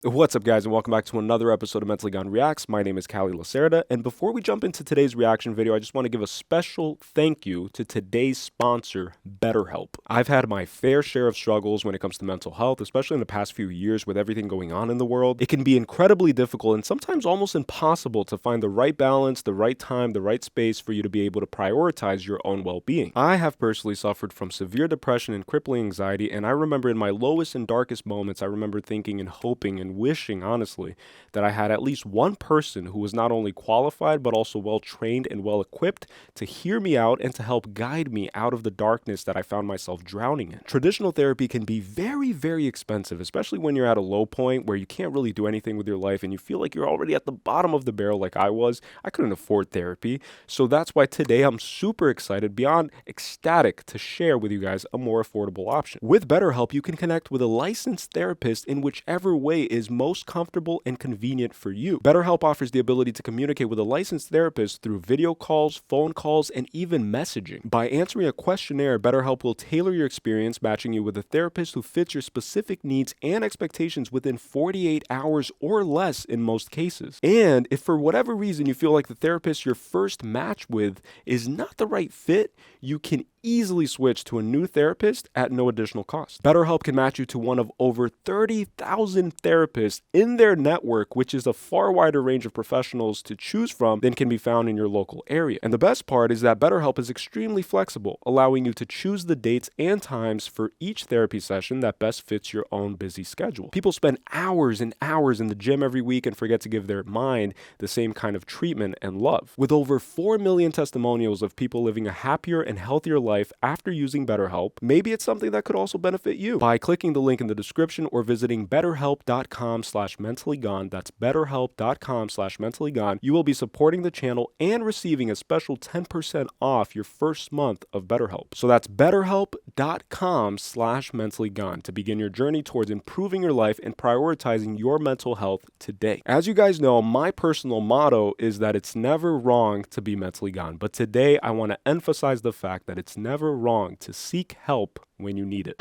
What's up, guys, and welcome back to another episode of Mentally Gone Reacts. My name is Callie Lacerda, and before we jump into today's reaction video, I just want to give a special thank you to today's sponsor, BetterHelp. I've had my fair share of struggles when it comes to mental health, especially in the past few years with everything going on in the world. It can be incredibly difficult and sometimes almost impossible to find the right balance, the right time, the right space for you to be able to prioritize your own well-being. I have personally suffered from severe depression and crippling anxiety, and I remember in my lowest and darkest moments, I remember thinking and hoping and wishing, honestly, that I had at least one person who was not only qualified but also well trained and well equipped to hear me out and to help guide me out of the darkness that I found myself drowning in. Traditional therapy can be very, very expensive, especially when you're at a low point where you can't really do anything with your life and you feel like you're already at the bottom of the barrel like I was. I couldn't afford therapy. So that's why today I'm super excited, beyond ecstatic, to share with you guys a more affordable option. With BetterHelp, you can connect with a licensed therapist in whichever way is most comfortable and convenient for you. BetterHelp offers the ability to communicate with a licensed therapist through video calls, phone calls, and even messaging. By answering a questionnaire, BetterHelp will tailor your experience, matching you with a therapist who fits your specific needs and expectations within 48 hours or less in most cases. And if for whatever reason you feel like the therapist your first match with is not the right fit, you can easily switch to a new therapist at no additional cost. BetterHelp can match you to one of over 30,000 therapists in their network, which is a far wider range of professionals to choose from than can be found in your local area. And the best part is that BetterHelp is extremely flexible, allowing you to choose the dates and times for each therapy session that best fits your own busy schedule. People spend hours and hours in the gym every week and forget to give their mind the same kind of treatment and love. With over 4 million testimonials of people living a happier and healthier life after using BetterHelp, maybe it's something that could also benefit you. By clicking the link in the description or visiting betterhelp.com/mentallyGone, that's betterhelp.com/mentallyGone, you will be supporting the channel and receiving a special 10% off your first month of BetterHelp. So that's betterhelp.com/mentallyGone to begin your journey towards improving your life and prioritizing your mental health today. As you guys know, my personal motto is that it's never wrong to be mentally gone, but today I want to emphasize the fact that it's never wrong to seek help when you need it.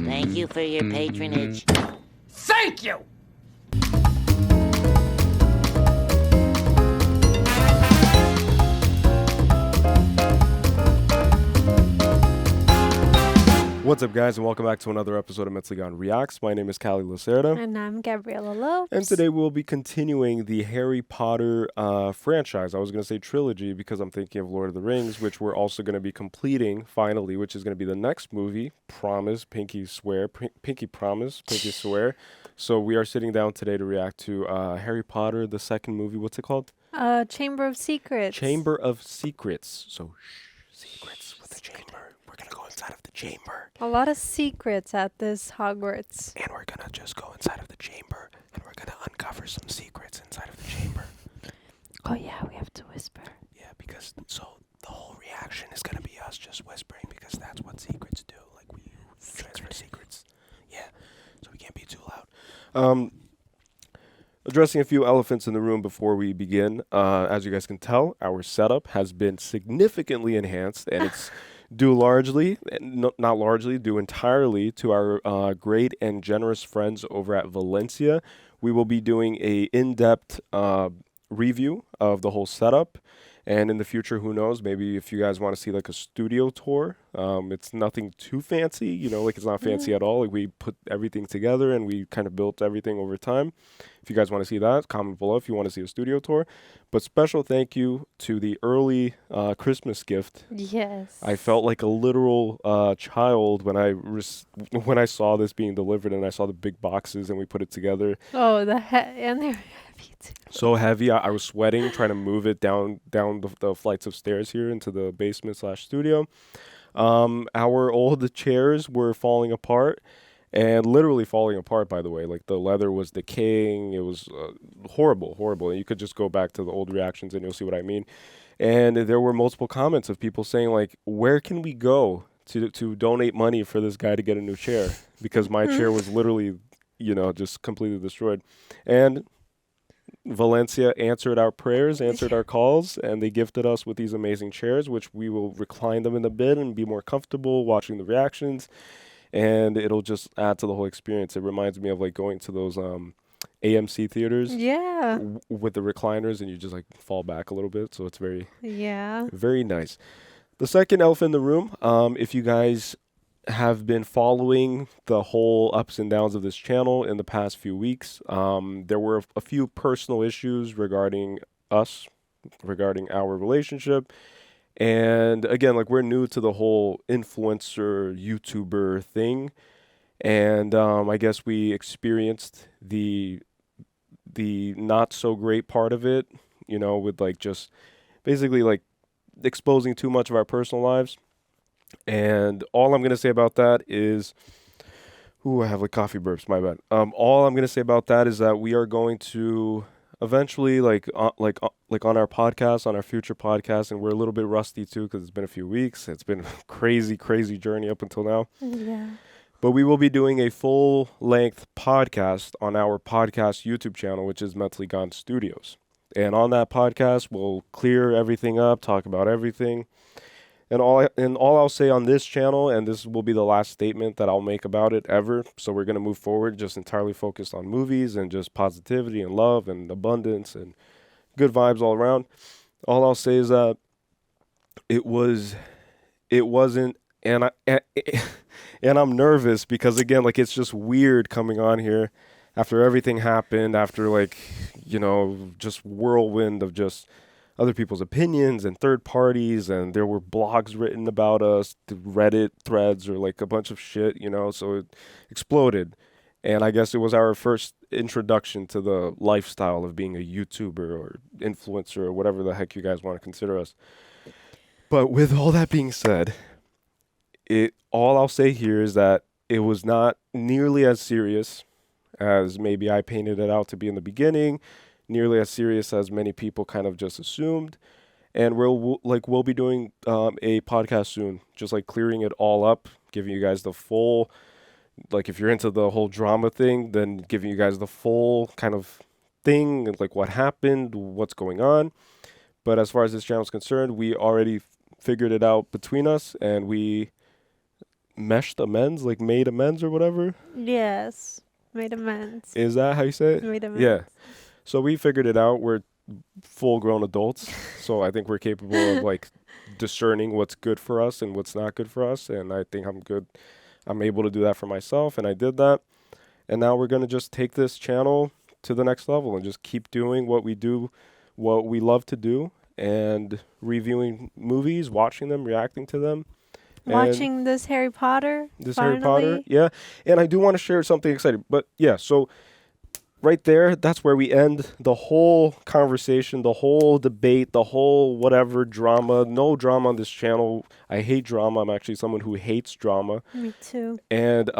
Thank you for your patronage. Thank you! What's up, guys, and welcome back to another episode of Mentally Gone Reacts. My name is Callie Lacerda. And I'm Gabriella Lopes. And today we'll be continuing the Harry Potter franchise. I was going to say trilogy because I'm thinking of Lord of the Rings, which we're also going to be completing finally, which is going to be the next movie, Promise, Pinky Swear, Pinky Promise, Pinky Swear. So we are sitting down today to react to Harry Potter, the second movie. What's it called? Chamber of Secrets. Chamber of Secrets. So, secrets with the chamber. We're going to go inside of the chamber. A lot of secrets at this Hogwarts. And we're going to just go inside of the chamber, and we're going to uncover some secrets inside of the chamber. Oh yeah, we have to whisper. Yeah, because so the whole reaction is going to be us just whispering, because that's what secrets do. Like, we transfer secrets. Yeah, so we can't be too loud. Addressing a few elephants in the room before we begin. As you guys can tell, our setup has been significantly enhanced, and it's due entirely to our great and generous friends over at Valencia. We will be doing a in-depth review of the whole setup, and in the future, who knows, maybe if you guys want to see like a studio tour, it's nothing too fancy, like it's not fancy at all. Like, we put everything together and we kind of built everything over time. If you guys want to see that, comment below if you want to see a studio tour. But special thank you to the early Christmas gift. Yes. I felt like a literal child when I saw this being delivered, and I saw the big boxes and we put it together. Oh, and they're heavy too. So heavy, I was sweating trying to move it down the flights of stairs here into the basement/studio. Our old chairs were falling apart. And literally falling apart, by the way. Like, the leather was decaying. It was horrible. And you could just go back to the old reactions and you'll see what I mean. And there were multiple comments of people saying, like, where can we go to donate money for this guy to get a new chair? Because my chair was literally, just completely destroyed. And Valencia answered our prayers, answered our calls, and they gifted us with these amazing chairs, which we will recline them in the bed and be more comfortable watching the reactions. and it'll just add to the whole experience. It reminds me of like going to those AMC theaters Yeah. with the recliners, and you just like fall back a little bit. So it's very, Yeah. very nice. The second elephant in the room, if you guys have been following the whole ups and downs of this channel in the past few weeks, there were a few personal issues regarding us, regarding our relationship. And again, like we're new to the whole influencer YouTuber thing. And I guess we experienced the not so great part of it, you know, with like just basically like exposing too much of our personal lives. And all I'm going to say about that is, ooh, I have like coffee burps, my bad. All I'm going to say about that is that we are going to eventually like on our podcast, on our future podcast, and we're a little bit rusty too because it's been a few weeks. It's been a crazy journey up until now. Yeah. But we will be doing a full-length podcast on our podcast YouTube channel, which is Mentally Gone Studios. And on that podcast, we'll clear everything up, talk about everything. And all I'll say on this channel, and this will be the last statement that I'll make about it ever. So we're going to move forward just entirely focused on movies and just positivity and love and abundance and good vibes all around. All I'll say is that it wasn't, and I'm nervous because again, like it's just weird coming on here after everything happened, after like, you know, just whirlwind of just other people's opinions and third parties, and there were blogs written about us, the Reddit threads or like a bunch of shit, you know, so it exploded. And I guess it was our first introduction to the lifestyle of being a YouTuber or influencer or whatever the heck you guys want to consider us. But with all that being said, all I'll say here is that it was not nearly as serious as maybe I painted it out to be in the beginning, nearly as serious as many people kind of just assumed. And we'll be doing a podcast soon, just like clearing it all up, giving you guys the full, like if you're into the whole drama thing, then giving you guys the full kind of thing, and like what happened, what's going on. But as far as this channel is concerned, we already figured it out between us, and we made amends or whatever. Yes. Made amends. Is that how you say it? Made amends. Yeah. So we figured it out. We're full-grown adults, so I think we're capable of like discerning what's good for us and what's not good for us. And I think I'm good. I'm able to do that for myself, and I did that. And now we're gonna just take this channel to the next level and just keep doing what we do, what we love to do, and reviewing movies, watching them, reacting to them. Watching this Harry Potter. Harry Potter, yeah. And I do want to share something exciting. But yeah, so right there, that's where we end the whole conversation, the whole debate, the whole whatever drama. No drama on this channel. I hate drama. I'm actually someone who hates drama. Me too. And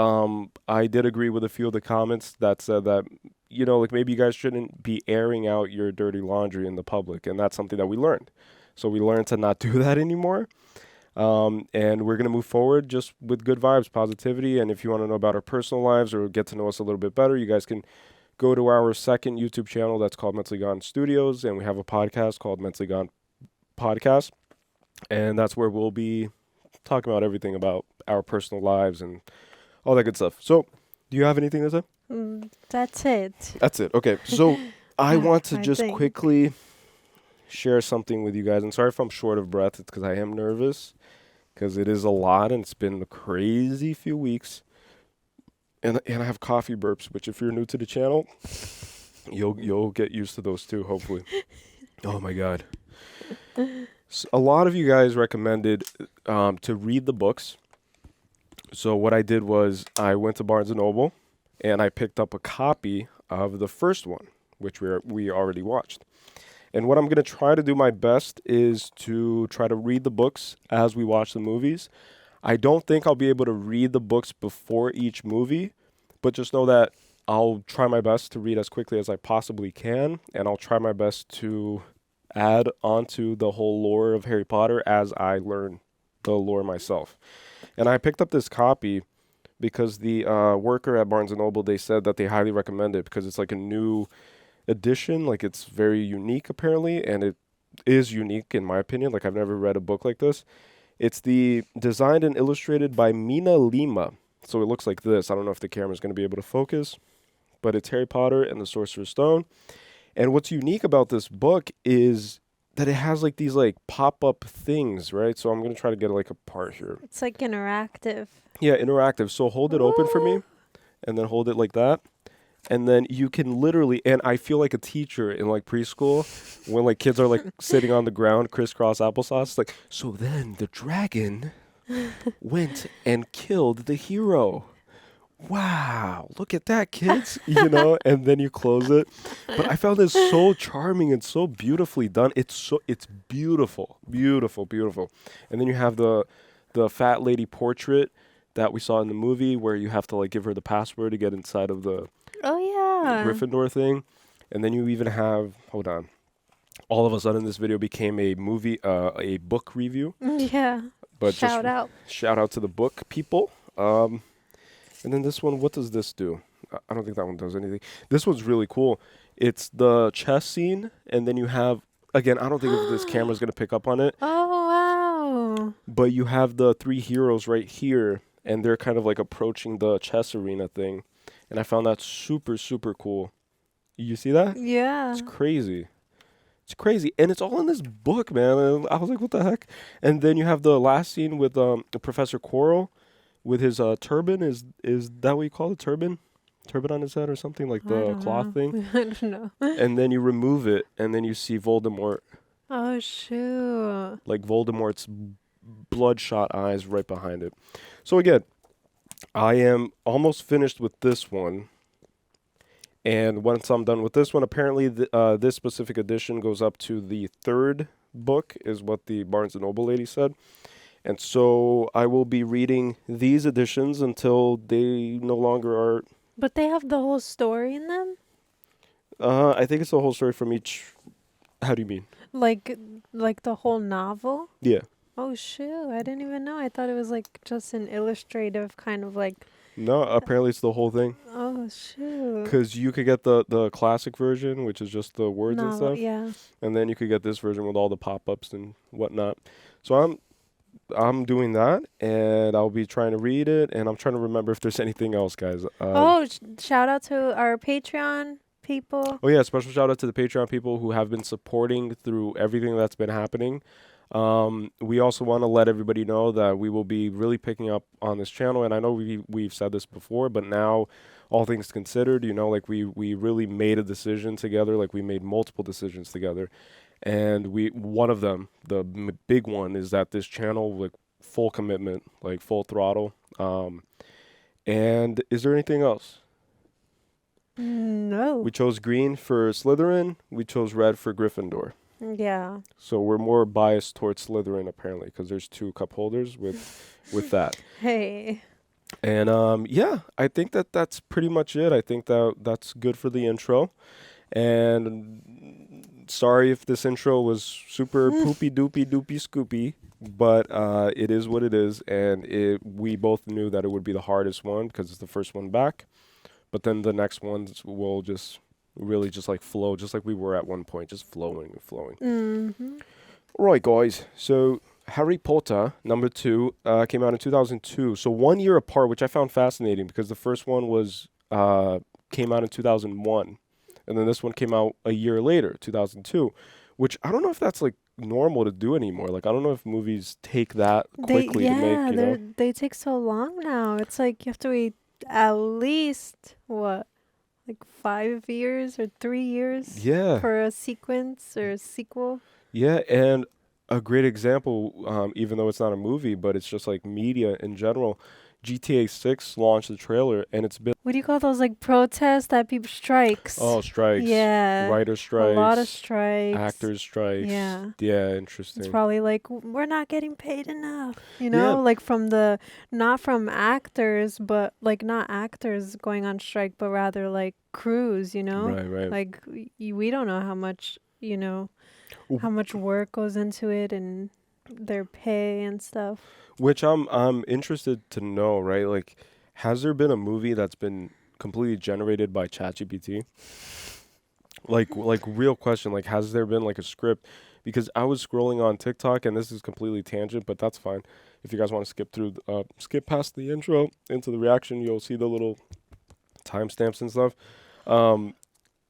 I did agree with a few of the comments that said that, you know, like maybe you guys shouldn't be airing out your dirty laundry in the public. And that's something that we learned. So we learned to not do that anymore. And we're going to move forward just with good vibes, positivity. And if you want to know about our personal lives or get to know us a little bit better, you guys can go to our second YouTube channel that's called Mentally Gone Studios. And we have a podcast called Mentally Gone Podcast. And that's where we'll be talking about everything about our personal lives and all that good stuff. So do you have anything to say? That's it. That's it. Okay. So I want to I just think. quickly share something with you guys. And sorry if I'm short of breath. It's because I am nervous. Because it is a lot, and it's been a crazy few weeks. And I have coffee burps, which if you're new to the channel, you'll get used to those too, hopefully. Oh my God. So a lot of you guys recommended to read the books. So what I did was I went to Barnes & Noble, and I picked up a copy of the first one, which we already watched. And what I'm going to try to do my best is to try to read the books as we watch the movies. I don't think I'll be able to read the books before each movie, but just know that I'll try my best to read as quickly as I possibly can, and I'll try my best to add onto the whole lore of Harry Potter as I learn the lore myself. And I picked up this copy because the worker at Barnes & Noble, they said that they highly recommend it because it's like a new edition, like it's very unique apparently, and it is unique in my opinion. Like I've never read a book like this. It's designed and illustrated by Mina Lima, So it looks like this. I don't know if the camera's going to be able to focus, but it's Harry Potter and the Sorcerer's Stone. And what's unique about this book is that it has like these like pop-up things, right? So I'm going to try to get like a part here. It's like interactive. Yeah, interactive. So hold it open for me and then hold it like that. And then you can literally, and I feel like a teacher in like preschool when like kids are like sitting on the ground, crisscross applesauce. Like, so then the dragon went and killed the hero. Wow, look at that, kids, and then you close it. But I found this so charming and so beautifully done. It's beautiful, beautiful, beautiful. And then you have the fat lady portrait that we saw in the movie where you have to like give her the password to get inside of the Gryffindor thing. And then you even have, hold on, all of a sudden this video became a book review. Yeah. But shout out to the book people. And then this one, what does this do? I don't think that one does anything. This one's really cool. It's the chess scene, and then you have, again, I don't think if this camera's going to pick up on it. Oh, wow. But you have the three heroes right here, and they're kind of like approaching the chess arena thing. And I found that super, super cool. You see that? Yeah. It's crazy. It's crazy. And it's all in this book, man. And I was like, what the heck? And then you have the last scene with Professor Quirrell. With his turban, is that what you call it? Turban on his head or something, like the cloth thing? I don't know. And then you remove it, and then you see Voldemort. Oh, shoot. Like Voldemort's bloodshot eyes right behind it. So again, I am almost finished with this one. And once I'm done with this one, apparently this specific edition goes up to the third book, is what the Barnes & Noble lady said. And so I will be reading these editions until they no longer are. But they have the whole story in them? I think it's the whole story from each. How do you mean? Like the whole novel? Yeah. Oh, shoot. I didn't even know. I thought it was like just an illustrative kind of like. No, apparently it's the whole thing. Oh, shoot. Because you could get the classic version, which is just the words and stuff. Yeah. And then you could get this version with all the pop-ups and whatnot. So I'm doing that, and I'll be trying to read it, and I'm trying to remember if there's anything else, guys. Shout out to our Patreon people. Oh, yeah, special shout out to the Patreon people who have been supporting through everything that's been happening. We also want to let everybody know that we will be really picking up on this channel, and I know we've said this before, but now, all things considered, like we really made a decision together, like we made multiple decisions together. And one of them, the big one, is that this channel, like full commitment, like full throttle. And is there anything else? No. We chose green for Slytherin. We chose red for Gryffindor. Yeah. So we're more biased towards Slytherin apparently, because there's 2 cup holders with that. Hey. And yeah, I think that's pretty much it. I think that's good for the intro. And sorry if this intro was super poopy doopy doopy scoopy, but it is what it is, and we both knew that it would be the hardest one because it's the first one back, but then the next ones will just really just like flow, just like we were at one point, just flowing and flowing. Mm-hmm. Right, guys, so Harry Potter number 2 came out in 2002, so 1 year apart, which I found fascinating because the first one came out in 2001. And then this one came out a year later, 2002, which I don't know if that's like normal to do anymore. Like, I don't know if movies take that quickly to make, they take so long now. It's like you have to wait at least, like 5 years or 3 years for a sequence or a sequel. Yeah, and a great example, even though it's not a movie, but it's just like media in general, GTA 6 launched the trailer, and it's been... What do you call those, like, protests that people... Strikes. Oh, strikes. Yeah. Writer strikes. A lot of strikes. Actors strikes. Yeah. Yeah, interesting. It's probably like, we're not getting paid enough, Yeah. Like not from actors, but, like, not actors going on strike, but rather, like, crews, Right. Like, we don't know how much, how much work goes into it and their pay and stuff. Which I'm interested to know, right? Like, has there been a movie that's been completely generated by ChatGPT? Like real question. Like, has there been like a script? Because I was scrolling on TikTok, and this is completely tangent, but that's fine. if you guys want to skip past the intro into the reaction, you'll see the little timestamps and stuff.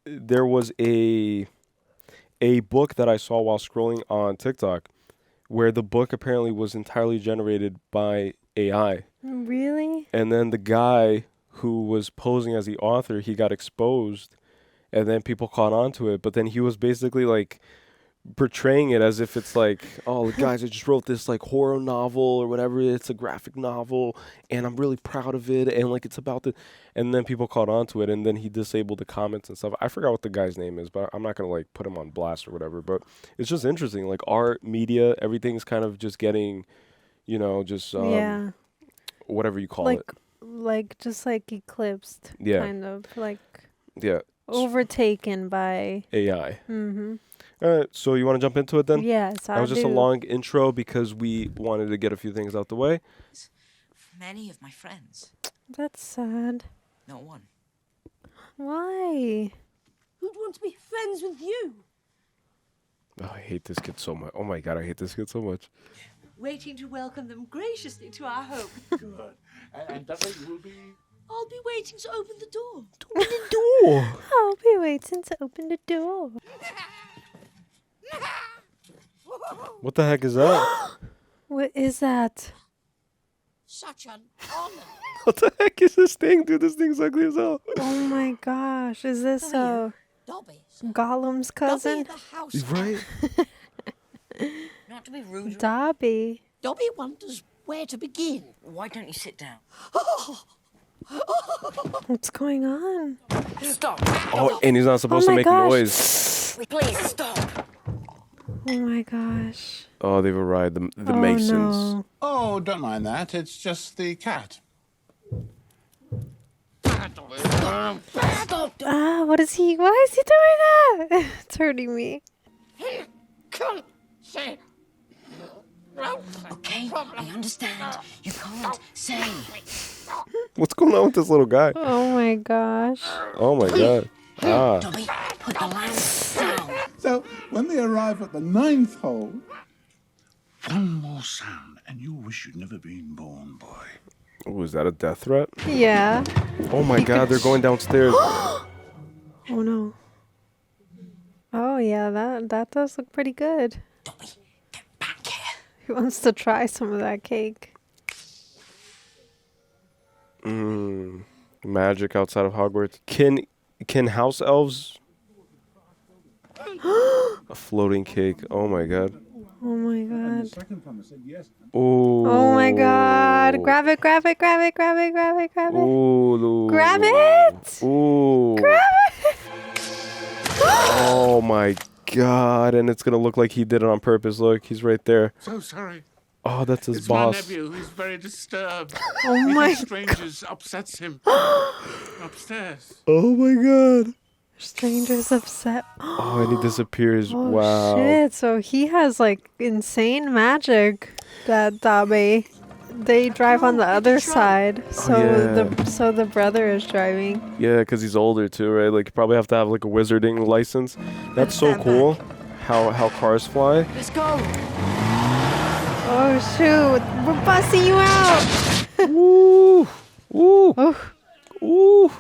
There was a book that I saw while scrolling on TikTok where the book apparently was entirely generated by AI. Really? And then the guy who was posing as the author, he got exposed, and then people caught on to it. But then he was basically like portraying it as if it's like, oh, guys, I just wrote this like horror novel or whatever. It's a graphic novel, and I'm really proud of it. And like, it's about the, and then people caught on to it, and then he disabled the comments and stuff. I forgot what the guy's name is, but I'm not going to like put him on blast or whatever. But it's just interesting. Like art, media, everything's kind of just getting, just whatever you call it. Like just like eclipsed. Yeah. Kind of like. Yeah. Overtaken by AI. Mm-hmm. All right, so you want to jump into it then? Yes, that was just a long intro because we wanted to get a few things out the way. Many of my friends. That's sad. Not one. Why? Who'd want to be friends with you? Oh, I hate this kid so much. Oh my God, I hate this kid so much. Waiting to welcome them graciously to our home. Good. And Dudley will be... I'll be waiting to open the door. Open the door! I'll be waiting to open the door. What the heck is that? What is that? Such an honor. What the heck is this thing, dude? This thing's ugly as hell. Oh my gosh, is this Dobby. Gollum's cousin? Dobby the house. Right? Not to be rude. Dobby. Dobby wonders where to begin. Why don't you sit down? What's going on? Stop. Oh, and he's not supposed to make noise. Please stop. Oh my gosh. Oh, they've arrived. The Masons. No. Oh, don't mind that. It's just the cat. What is he doing that? It's hurting me. Can't say. Okay, I understand. You can't say. What's going on with this little guy? Oh my gosh. Oh my God. Dobby, put the lamp down. So, when they arrive at the 9th hole... One more sound, and you'll wish you'd never been born, boy. Oh, is that a death threat? Yeah. Oh my God, they're going downstairs. Oh no. Oh yeah, that does look pretty good. Dobby, get back here. He wants to try some of that cake. Magic outside of Hogwarts. Can house elves... A floating cake. Oh my God. Oh my God. Ooh. Oh my God. Grab it, grab it, grab it, grab it, grab it, grab it. Ooh. Grab it! Ooh. Grab it! Oh my God. And it's going to look like he did it on purpose. Look, he's right there. So sorry. Oh, that's his It's boss. my nephew who's very disturbed. Oh Meeting my strangers upsets him. Upstairs. Oh my God. Stranger's upset. Oh, and he disappears. Oh Wow. shit, so he has like insane magic, that Dobby. They drive on the other side, so the brother is driving. Yeah, because he's older too, right? Like, you probably have to have like a wizarding license. That's so cool. How cars fly. Let's go. Oh shoot, we're busting you out! Woo! Woo! Oh. Ooh!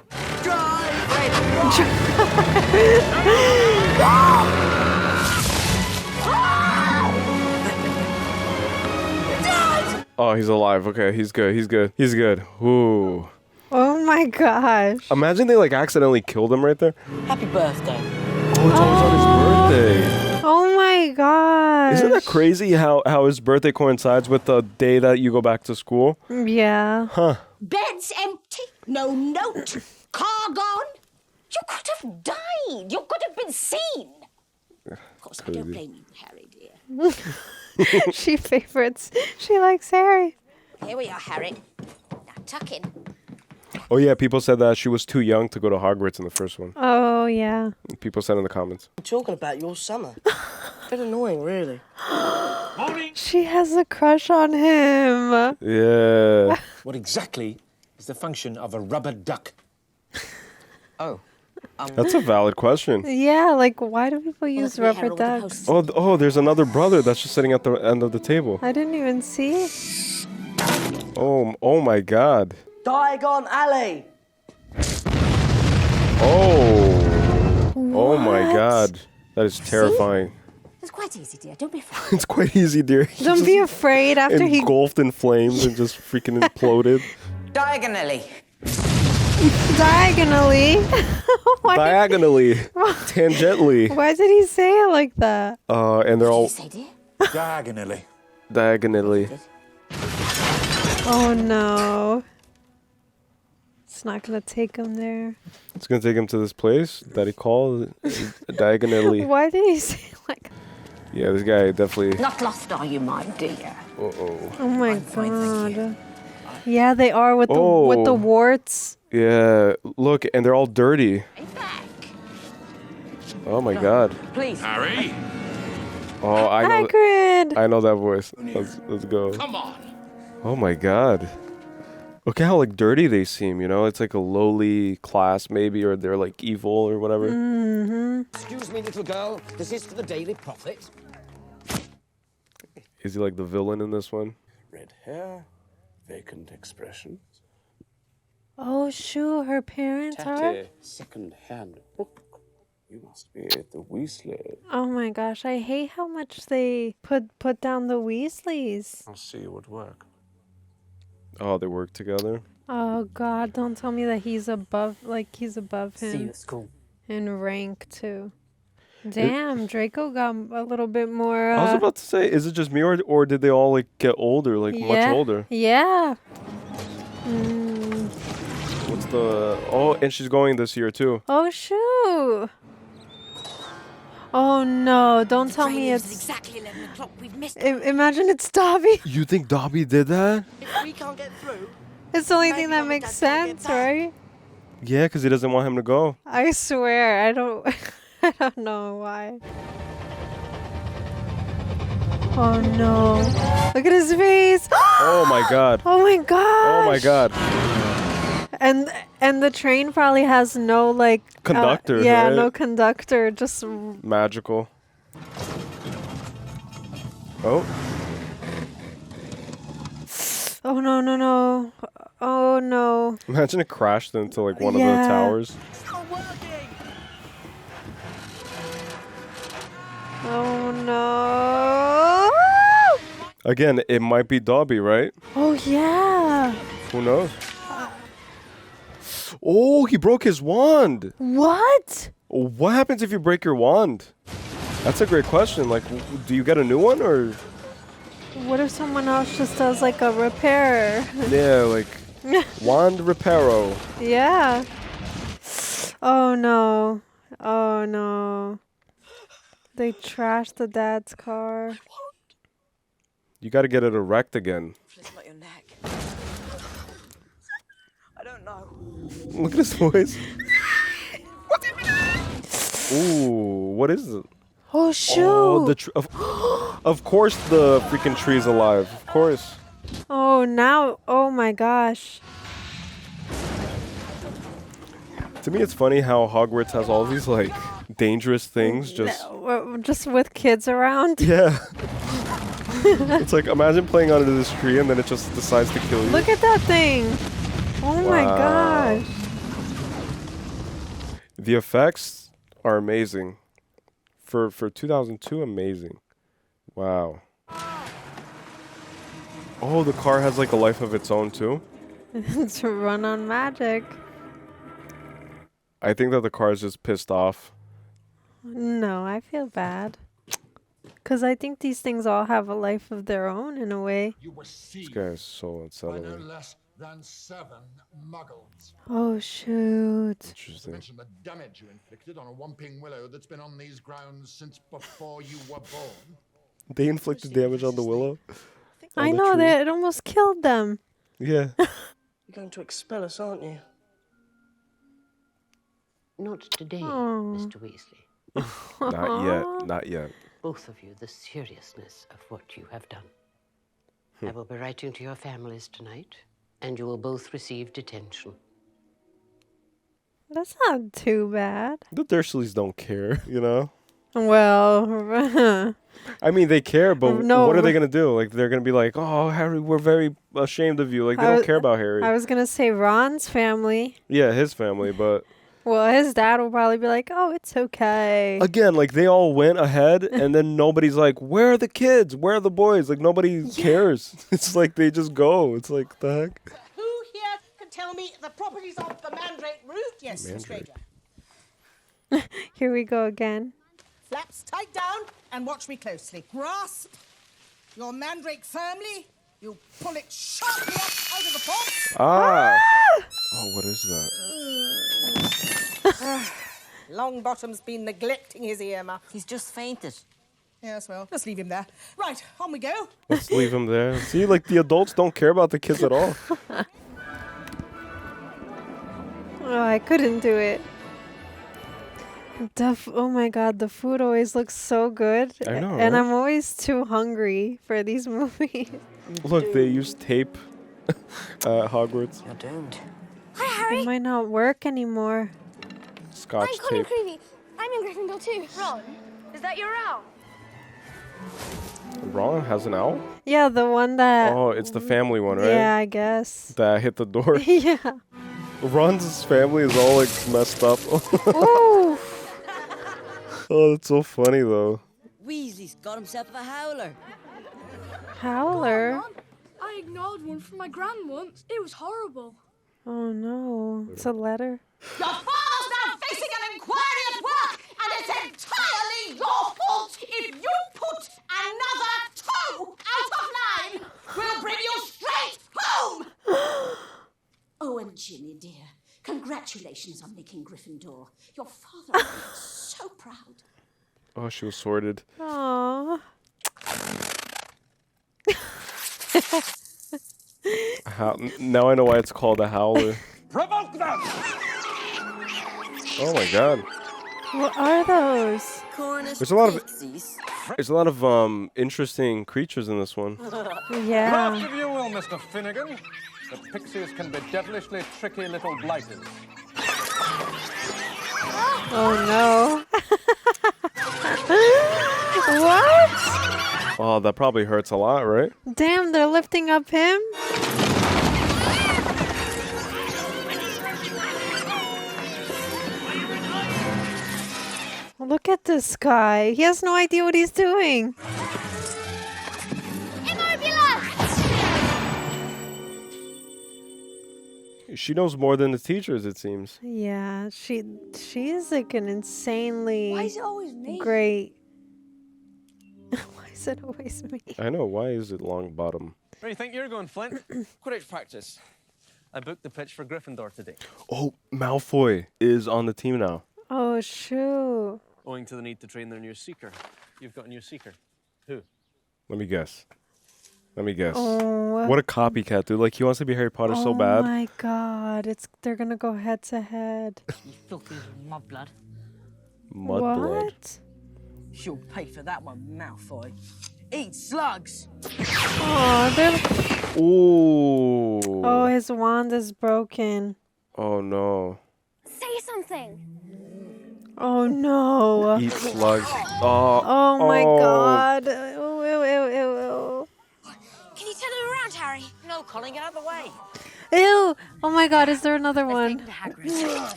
Oh, he's alive. Okay, he's good. He's good. He's good. Ooh. Oh my gosh. Imagine they like accidentally killed him right there. Happy birthday. Oh, it's always on his birthday. Oh my gosh. Isn't that crazy how his birthday coincides with the day that you go back to school? Yeah. Huh. Bed's empty. No note. Car gone. You could have died. You could have been seen. Of course, I don't blame you, Harry, dear. She favorites. She likes Harry. Here we are, Harry. Now tuck in. Oh yeah, people said that she was too young to go to Hogwarts in the first one. Oh yeah. People said in the comments. I'm talking about your summer. Bit annoying, really. She has a crush on him. Yeah. What exactly is the function of a rubber duck? Oh. That's a valid question. Yeah, like why do people use that's me, rubber Harold, the ducks? Oh, there's another brother that's just sitting at the end of the table. I didn't even see. Oh my God. Diagon Alley. Oh my God. That is terrifying. It's quite easy, dear. Don't be afraid. It's quite easy, dear. Don't be afraid after he engulfed in flames and just freaking imploded. Diagonally. diagonally. Diagonally. Tangentially. Why did he say it like that? And they're all Say, dear. Diagonally. diagonally. Oh no. It's not gonna take him there. It's gonna take him to this place that he called diagonally. Why did he say it like that? Yeah, this guy definitely. Not lost, are you, my dear? Oh my god. Yeah, they are with the warts. Yeah, look, and they're all dirty. Oh my God. Please. Harry. Oh, I know. Hagrid. I know that voice. Let's go. Come on. Oh my God. Look at how like dirty they seem. You know, it's like a lowly class maybe, or they're like evil or whatever. Excuse me, little girl. This is for the Daily Prophet. Is he like the villain in this one? Red hair, vacant expression. Oh shoot, her parents are. Second-hand book. You must be the Weasley. Oh my gosh, I hate how much they put down the Weasleys. I'll see you at work. Oh, they work together. Oh god, don't tell me that he's above See you him at school. in rank too. Damn, Draco got a little bit more. I was about to say, is it just me or did they all like get older, like much older? Yeah. What's the? Oh, and she's going this year too. Oh shoot. Oh no! Don't tell me It's it's. exactly 11 o'clock. We've missed Imagine it's Dobby. You think Dobby did that? If we can't get through, It's the only Maybe thing that Mum and makes Dad can't get sense, back. right? Yeah, because he doesn't want him to go. I swear, I don't. I don't know why. Oh no! Look at his face. Oh my God. Oh my god! Oh my God. And the train probably has no like Conductor, yeah, right? no conductor. Just Magical. Oh. oh no! Oh no! Imagine it crashed into like one of Yeah. the towers. Oh no! Again, it might be Dobby, right? Oh yeah! Who knows? Oh, he broke his wand. What? What happens if you break your wand? That's a great question. Like, do you get a new one or? What if someone else just does like a repair? Yeah, like wand reparo. Yeah. Oh no. Oh no. They trashed the dad's car. You got to get it erect again. Listen at your neck. I don't know. Look at his voice. Ooh, what is it? Oh shoot. Oh, of course the freaking tree's alive. Of course. Oh now. Oh my gosh. To me, it's funny how Hogwarts has all these like dangerous things. Just with kids around. Yeah. It's like imagine playing under this tree and then it just decides to kill you. Look at that thing. Oh my Wow. gosh. The effects are amazing. For 2002, amazing. Wow. Oh, the car has like a life of its own too. To run on magic. I think that the car is just pissed off. No, I feel bad. Because I think these things all have a life of their own in a way. You were This seized guy is so by no unsettling. less than 7 muggles. Oh, shoot. To Interesting. mention the damage you inflicted on a whomping willow that's been on these grounds since before you were born. They inflicted damage on the willow. I the know tree. that it almost killed them. Yeah. You're going to expel us, aren't you? Not today, Oh. Mr. Weasley. Not yet. Not yet. Both of you, the seriousness of what you have done. I will be writing to your families tonight, and you will both receive detention. That's not too bad. The Dursleys don't care, you know? Well, I mean, they care, but No. what are they gonna do? Like, they're gonna be like, "Oh, Harry, we're very ashamed of you." Like, they don't care about Harry. I was gonna say Ron's family. Yeah, his family, but Well, his dad will probably be like, "Oh, it's okay." again, like they all went ahead, and then nobody's like, "Where are the kids? Where are the boys?" Like nobody cares. It's like they just go. It's like the heck. Who here can tell me the properties of the mandrake root? Yes, Mandrake. stranger. Here we go again. Flaps tight down and watch me closely. Grasp your mandrake firmly. You pull it sharply up out of the pot. Ah. Oh, what is that? Longbottom's been neglecting his ear muff. He's just fainted. Yes, well, let's leave him there. Right, on we go. Let's leave him there. See, like the adults don't care about the kids at all. Oh, I couldn't do it. Oh my god, the food always looks so good. I know, And right? I'm always too hungry for these movies. Look, they use tape at Hogwarts. You're doomed. Hi, Harry. It might not work anymore. Scotch I'm Connie tape. Creevy. I'm in Gryffindor too. Ron, is that your owl? Ron has an owl? Yeah, the one that... Oh, it's the family one, right? Yeah, I guess. That hit the door. Yeah. Ron's family is all like messed up. Ooh. Oh, that's so funny though. Weasley's got himself a howler. Howler? I ignored one from my gran once. It was horrible. Oh no. It's a letter. Your father's now facing an inquiry at work, and it's entirely your fault if you put another toe out of line. We'll bring you straight home. Oh, and Ginny, dear, congratulations on making Gryffindor. Your father will be so proud. Oh, she was sorted. Aww. Now I know why it's called a howler. Provoke them! Oh my god. What are those? Cornish There's a lot of pixies. There's a lot of interesting creatures in this one. Yeah. Craft if you will, Mr. Finnegan. The pixies can be devilishly tricky little blighters. Oh no. What? Oh, that probably hurts a lot, right? Damn, they're lifting up him? Look at this guy. He has no idea what he's doing. She knows more than the teachers, it seems. Yeah, she's like an insanely Why is it always me? great. Why is it always me? I know. Why is it long bottom? Where do you think you're going, Flint? Quidditch practice. I booked the pitch for Gryffindor today. Oh, Malfoy is on the team now. Oh, shoot. Owing to the need to train their new seeker. You've got a new seeker. Who? Let me guess. Oh. What a copycat, dude. Like, he wants to be Harry Potter so Oh bad. my god. They're gonna go head to head. You filthy mudblood. Mudblood. What? You'll pay for that one, Malfoy. Eat slugs. Oh, they're... Ooh. Oh, his wand is broken. Oh, no. Say something. Oh, no. Eat slugs. Oh. Oh, my god. Ew, ew, ew, ew, Can you turn them around, Harry? No, Colin, get out of the way. ew. Ew. Oh, my god. Is there another one? Hagrid.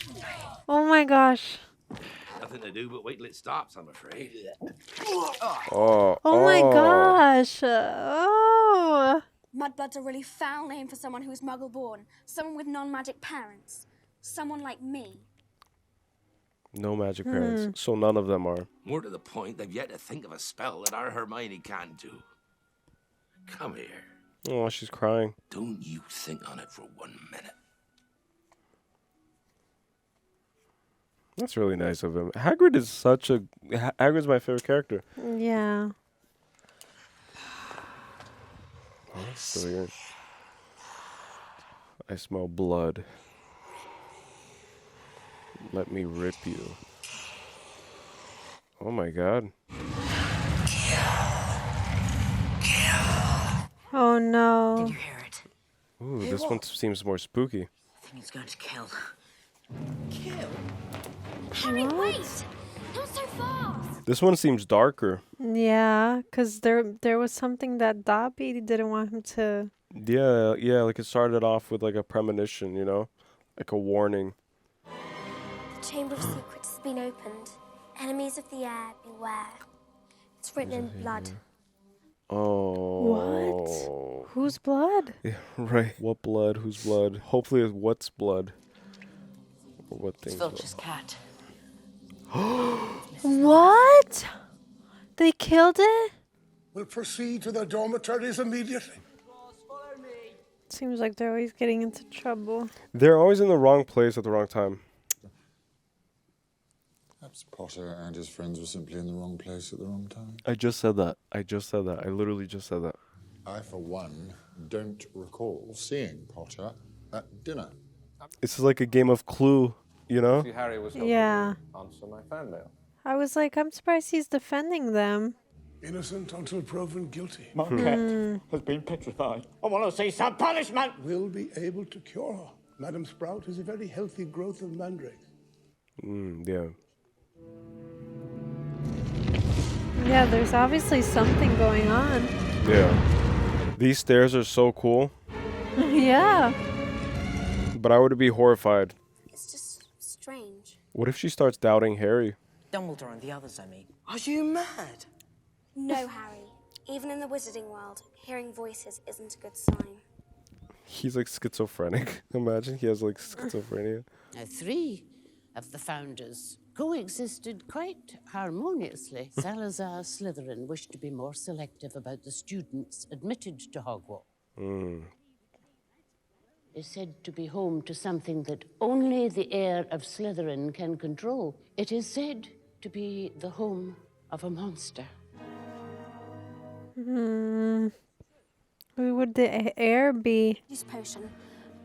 Oh, my gosh. Nothing to do but wait till it stops, I'm afraid. Oh. Oh, my gosh. Oh. Mudblood's a really foul name for someone who's muggle-born. Someone with non-magic parents. Someone like me. No magic parents. So none of them are. More to the point, they've yet to think of a spell that our Hermione can't do. Come here. Oh, she's crying. Don't you think on it for 1 minute. That's really nice of him. Hagrid is such a... Hagrid's my favorite character. Yeah. Oh, that's so weird. I smell blood. Let me rip you. Oh my god. Oh, no. Did you hear it? Ooh, this one seems more spooky. I think he's going to kill. Harry, wait! Not so fast! This one seems darker. Yeah, because there was something that Dobby didn't want him to... Yeah, like it started off with like a premonition, you know? Like a warning. The Chamber of Secrets has been opened. Enemies of the air, beware. It's written in blood. Oh. What? Whose blood? Yeah, right. What blood? Whose blood? Hopefully it's what's blood. Or what thing's blood. Filch's cat. What? They killed it? We'll proceed to the dormitories immediately. Seems like they're always getting into trouble. They're always in the wrong place at the wrong time. Perhaps Potter and his friends were simply in the wrong place at the wrong time. I just said that. I literally just said that. I, for one, don't recall seeing Potter at dinner. This is like a game of Clue, you know? See, Harry was helping Yeah. me answer my fan mail. I was like, I'm surprised he's defending them. Innocent until proven guilty. My cat has been petrified. I want to see some punishment. We'll be able to cure her. Madam Sprout is a very healthy growth of mandrakes. Yeah. Yeah, there's obviously something going on. Yeah. These stairs are so cool. Yeah. But I would be horrified. It's just strange. What if she starts doubting Harry? Dumbledore and the others, I mean. Are you mad? No, Harry. Even in the wizarding world, hearing voices isn't a good sign. He's like schizophrenic. Imagine he has like schizophrenia. 3 of the founders coexisted quite harmoniously. Salazar Slytherin wished to be more selective about the students admitted to Hogwarts. Is said to be home to something that only the heir of Slytherin can control. It is said to be the home of a monster. Who would the heir be? This potion.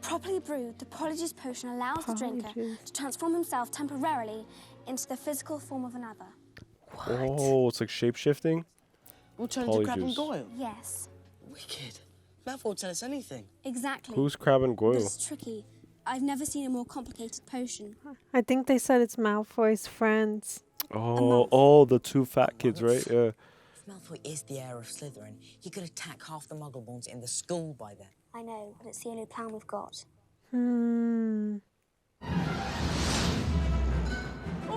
Properly brewed, the Polyjuice potion allows the drinker to transform himself temporarily into the physical form of another. Oh, it's like shape-shifting? We'll turn into Crab and Goyle. Yes. Wicked. Malfoy will tell us anything. Exactly. Who's Crab and Goyle? But it's tricky. I've never seen a more complicated potion. I think they said it's Malfoy's friends. Oh, the 2 fat kids, right? Yeah. If Malfoy is the heir of Slytherin, he could attack half the Muggleborns in the school by then. I know, but it's the only plan we've got. All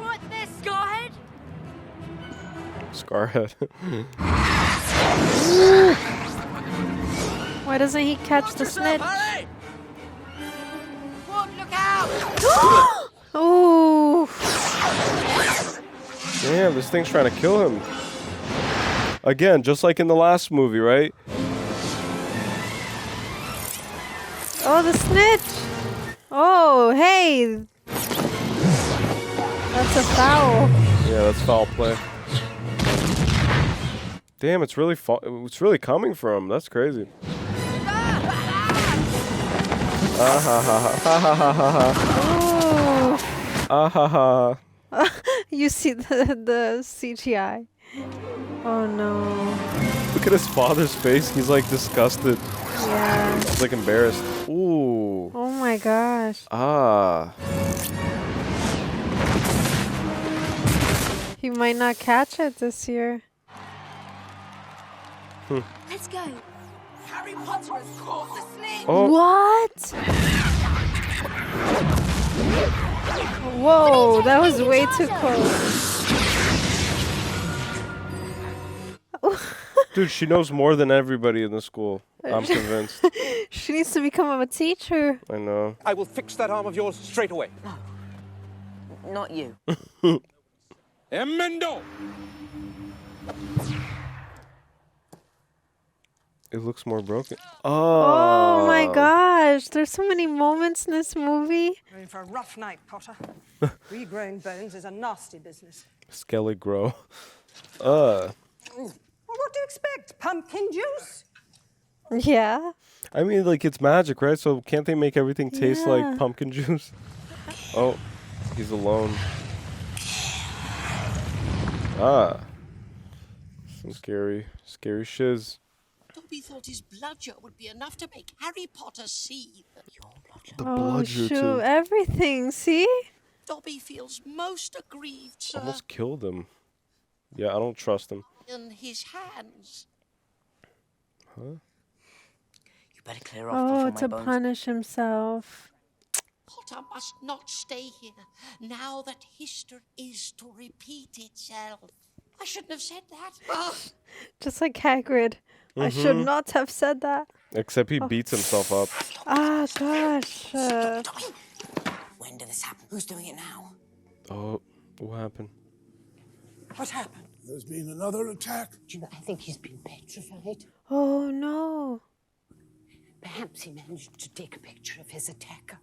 right there, Scarhead! Scarhead. Why doesn't he catch the snitch? Whoa, look out! Oh! Damn, this thing's trying to kill him. Again, just like in the last movie, right? Oh, the snitch! Oh, hey! That's a foul. Yeah, that's foul play. Damn, it's really coming for him. That's crazy. You see the CGI. Oh no. Look at his father's face. He's like disgusted. Yeah. He's like embarrassed. Ooh. Oh my gosh. He might not catch it this year. Let's go. Harry Potter has caught the snake. What? Whoa, that was way too close. Dude, she knows more than everybody in the school. I'm convinced. She needs to become a teacher. I know. I will fix that arm of yours straight away. Not you. Emendo! It looks more broken. Oh my gosh, there's so many moments in this movie. You're in for a rough night, Potter. Regrowing bones is a nasty business. Skelly grow. Well, what do you expect? Pumpkin juice? Yeah. I mean, like, it's magic, right? So can't they make everything taste Yeah. like pumpkin juice? Oh, he's alone. Some scary shiz. Dobby thought his bludger would be enough to make Harry Potter see that The Oh bludger, shoot, too. everything, see? Dobby feels most aggrieved, sir. Almost killed him. Yeah, I don't trust him. In his hands. Huh? You better clear off before my to bones. punish himself. Potter must not stay here, now that history is to repeat itself. I shouldn't have said that. Just like Hagrid. I should not have said that. Except he beats himself up. Ah, gosh. When did this happen? Who's doing it now? Oh, what happened? What happened? There's been another attack. Do you know, I think he's been petrified. Oh, no. Perhaps he managed to take a picture of his attacker.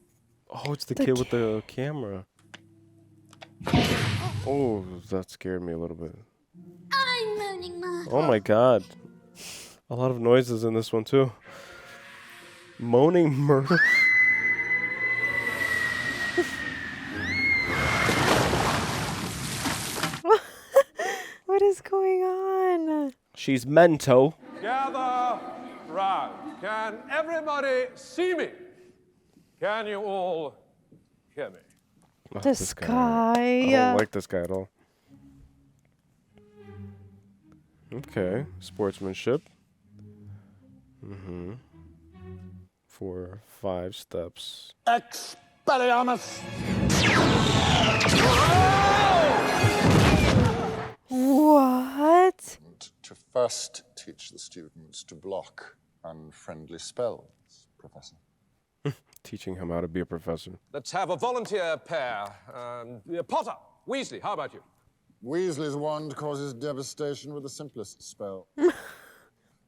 Oh, it's the kid with the camera. Oh, that scared me a little bit. I'm moaning Myrtle. Oh my god. A lot of noises in this one too. Moaning Myrtle. What is going on? She's Mento. Gather round. Can everybody see me? Can you all hear me? Oh, This guy. I don't like this guy at all. Okay, sportsmanship. 4, 5 steps. Expelliarmus! What? To first teach the students to block unfriendly spells, Professor. Teaching him how to be a professor. Let's have a volunteer pair. Potter, Weasley, how about you? Weasley's wand causes devastation with the simplest spell.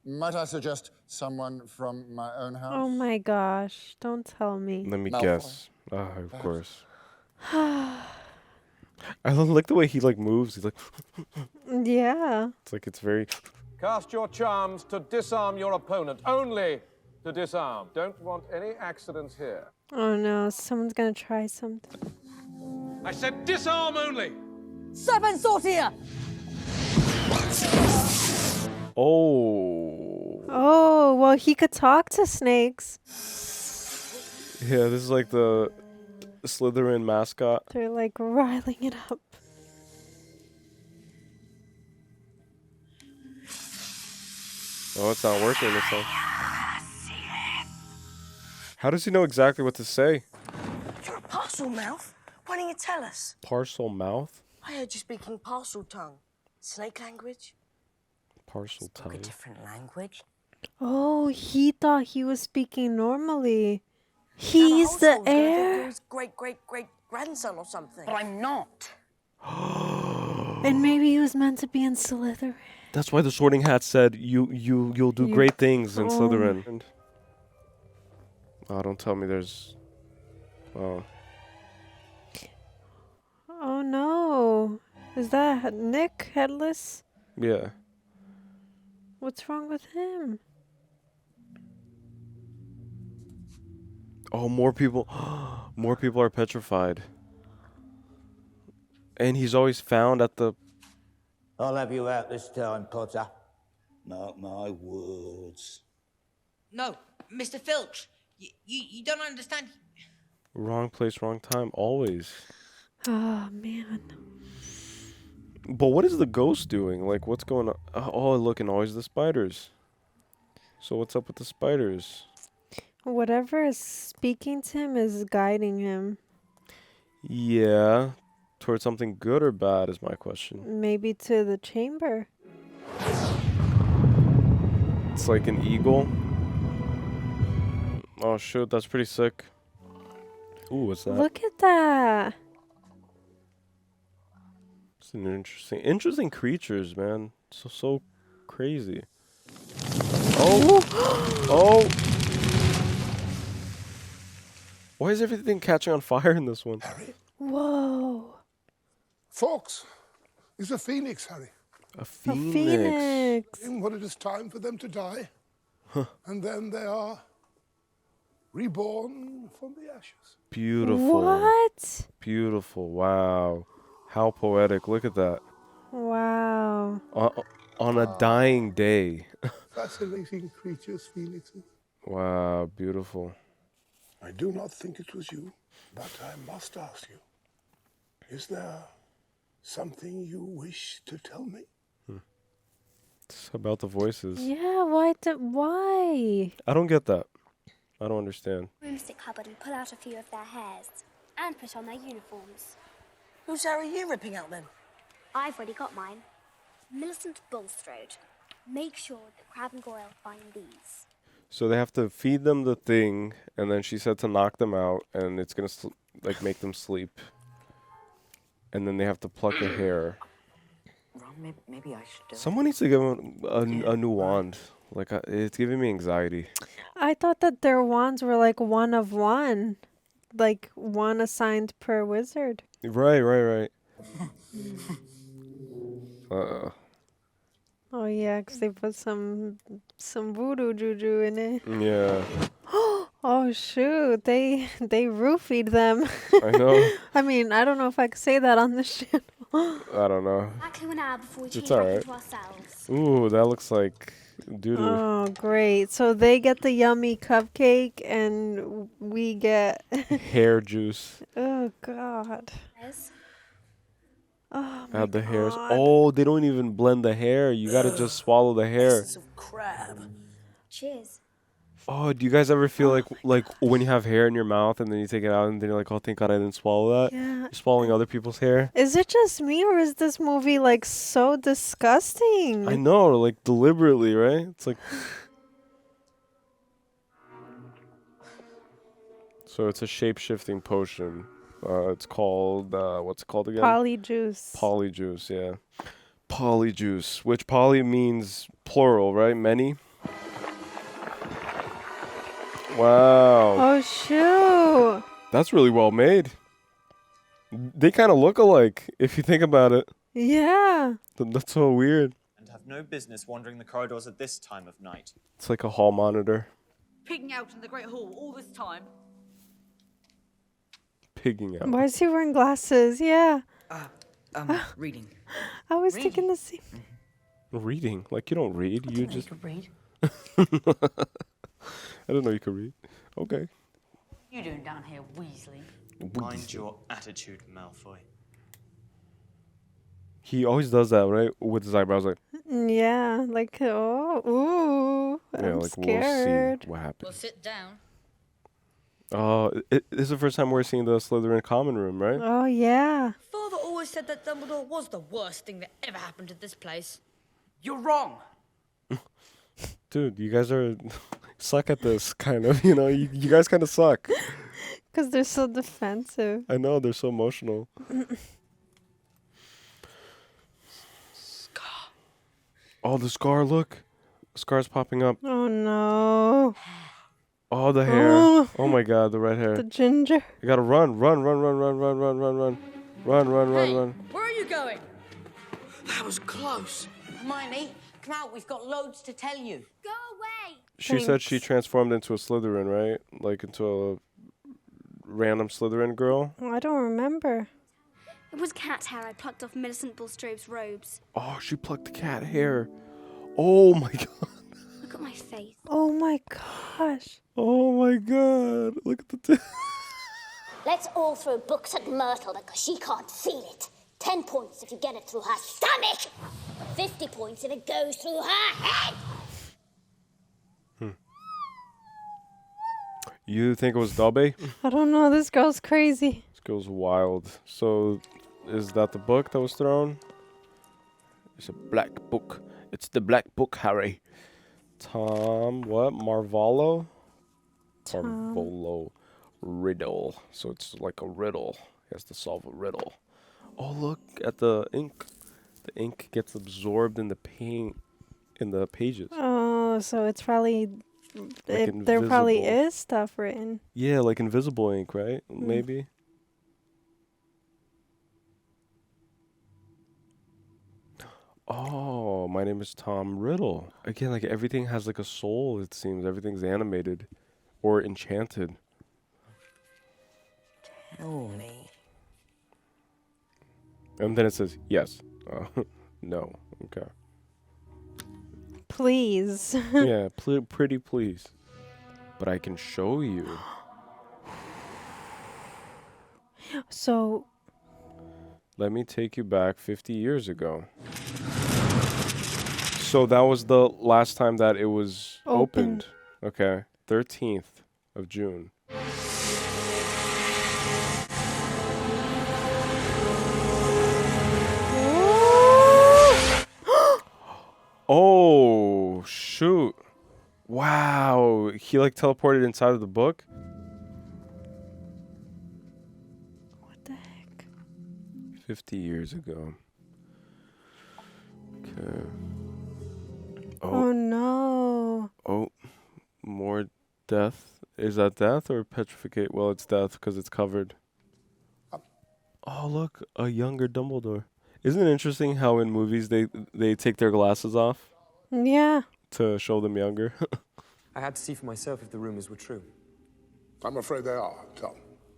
Might I suggest someone from my own house? Oh my gosh. Don't tell me. Let me Malfoy. guess. Of course. I like the way he like moves. He's like Yeah. it's like it's very Cast your charms to disarm your opponent. Only to disarm. Don't want any accidents here. Oh no, someone's gonna try something. I said disarm only. Serpent sortier! Oh. Oh, well, he could talk to snakes. Yeah, this is like the Slytherin mascot. They're like riling it up. Oh, it's not working this time. How does he know exactly what to say? You're a parcel mouth. Why didn't you tell us? Parcel mouth? I heard you speaking parcel tongue. Snake language? Parcel tongue. Different language. Oh, he thought he was speaking normally. He's the heir. His great-great-great-grandson or something. But I'm not. And maybe he was meant to be in Slytherin. That's why the Sorting Hat said you'll do great things in Slytherin. And, oh, don't tell me there's. Oh. Oh no. Is that Nick Headless? Yeah. What's wrong with him? Oh, more people. More people are petrified. And he's always found at the. I'll have you out this time, Potter. Mark my words. No, Mr. Filch, you don't understand. Wrong place, wrong time, always. Oh, man. But what is the ghost doing? Like, what's going on? Oh, look, and always the spiders. So what's up with the spiders? Whatever is speaking to him is guiding him. Yeah. Towards something good or bad is my question. Maybe to the chamber. It's like an eagle. Oh, shoot, that's pretty sick. Ooh, what's that? Look at that. It's an interesting creatures, man. So crazy. Oh! Oh! Why is everything catching on fire in this one? Harry? Whoa. Fox is a phoenix, Harry. A phoenix. A phoenix. In what it is time for them to die. And then they are reborn from the ashes. Beautiful. What? Beautiful. Wow. How poetic. Look at that. Wow. On a dying day. Fascinating creatures, phoenixes. Wow. Beautiful. I do not think it was you, but I must ask you. Is there something you wish to tell me? It's about the voices. Yeah, why? I don't get that. I don't understand. Broomstick cupboard and pull out a few of their hairs. And put on their uniforms. Whose hair are you ripping out then? I've already got mine. Millicent Bulstrode. Make sure that Crab and Goyle find these. So they have to feed them the thing, and then she said to knock them out, and it's gonna like make them sleep. And then they have to pluck a hair. Ron, maybe I should do Someone needs to give them a new wand. Like it's giving me anxiety. I thought that their wands were like one of one. Like one assigned per wizard. Right. Oh yeah, 'cause they put some voodoo juju in it. Yeah. Oh shoot, they roofied them. I know. I mean, I don't know if I could say that on this channel. I don't know. Exactly an hour before we change It's back alright. into ourselves. Ooh, that looks like doo-doo. Oh great. So they get the yummy cupcake and we get Hair juice. Oh god. Oh my Add the hairs. God. Oh, they don't even blend the hair. You gotta just swallow the hair. Essence of crab. Cheers. Oh, do you guys ever feel like when you have hair in your mouth and then you take it out and then you're like, oh, thank God I didn't swallow that? Yeah. You're swallowing other people's hair. Is it just me or is this movie like so disgusting? I know, like deliberately, right? It's like. So it's a shape-shifting potion. It's called what's it called again? Polyjuice. Polyjuice, yeah. Polyjuice, which poly means plural, right? Many. Wow. Oh shoot. That's really well made. They kind of look alike if you think about it. Yeah. That's so weird. And have no business wandering the corridors at this time of night. It's like a hall monitor. Pigging out in the Great Hall all this time. Pigging out. Why is he wearing glasses? Yeah. Reading. I was thinking the same. Reading? Like you don't read. You just. could read. I didn't know you could read. Okay. What are you doing down here, Weasley? Mind your attitude, Malfoy. He always does that, right? With his eyebrows, like. Yeah, like ooh, Yeah, I'm like scared. we'll see what happens. Well, sit down. This is the first time we're seeing the Slytherin common room, right? Oh yeah. Father always said that Dumbledore was the worst thing that ever happened to this place. You're wrong. Dude, you guys are suck at this, kind of. You know, you guys kind of suck. Because they're so defensive. I know, they're so emotional. Scar. Oh, the scar, look. The scar's popping up. Oh no. Oh, the hair. Oh. Oh my God, the red hair. The ginger. You gotta run. Run. Hey, where are you going? That was close. Hermione, come out. We've got loads to tell you. Go away. She said she transformed into a Slytherin, right? Like into a random Slytherin girl. I don't remember. It was cat hair I plucked off Millicent Bulstrode's robes. Oh, she plucked the cat hair. Oh my God. Look at my face. Oh my gosh. Oh my God. Look at the. Let's all throw books at Myrtle because she can't feel it. 10 points if you get it through her stomach. 50 points if it goes through her head. You think it was Dobby? I don't know. This girl's crazy. This girl's wild. So, is that the book that was thrown? It's a black book. It's the black book, Harry. Tom, what? Marvolo? Marvolo Riddle. So it's like a riddle. He has to solve a riddle. Oh, look at the ink. The ink gets absorbed in the paint, in the pages. Oh, so it's probably Like there probably invisible. is stuff written. Yeah, like invisible ink, right? Maybe. Oh, my name is Tom Riddle. Again, like everything has like a soul, it seems. Everything's animated or enchanted. Tell me. And then it says, yes. No. Okay. Please. Yeah, pretty please. But I can show you. So. Let me take you back 50 years ago. So that was the last time that it was Opened. opened. Okay. 13th of June. Oh, shoot. Wow. He like teleported inside of the book? What the heck? 50 years ago. Okay. Oh no. Oh, more death. Is that death or petrificate? Well, it's death because it's covered. Oh, look, a younger Dumbledore. Isn't it interesting how in movies they take their glasses off Yeah. to show them younger? I had to see for myself if the rumors were true. I'm afraid they are, Tom.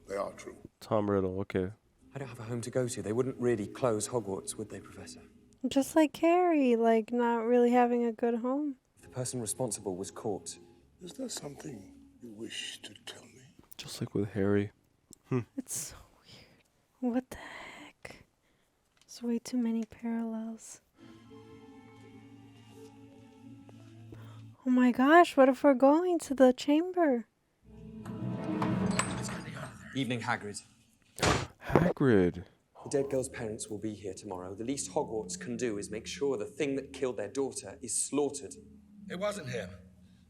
They are true. Tom Riddle, okay. I don't have a home to go to. They wouldn't really close Hogwarts, would they, Professor? Just like Harry, like not really having a good home. If the person responsible was caught. Is there something you wish to tell me? Just like with Harry. It's so weird. What the heck? There's way too many parallels. Oh my gosh, what if we're going to the chamber? Evening, Hagrid. Hagrid. The dead girl's parents will be here tomorrow. The least Hogwarts can do is make sure the thing that killed their daughter is slaughtered. It wasn't him.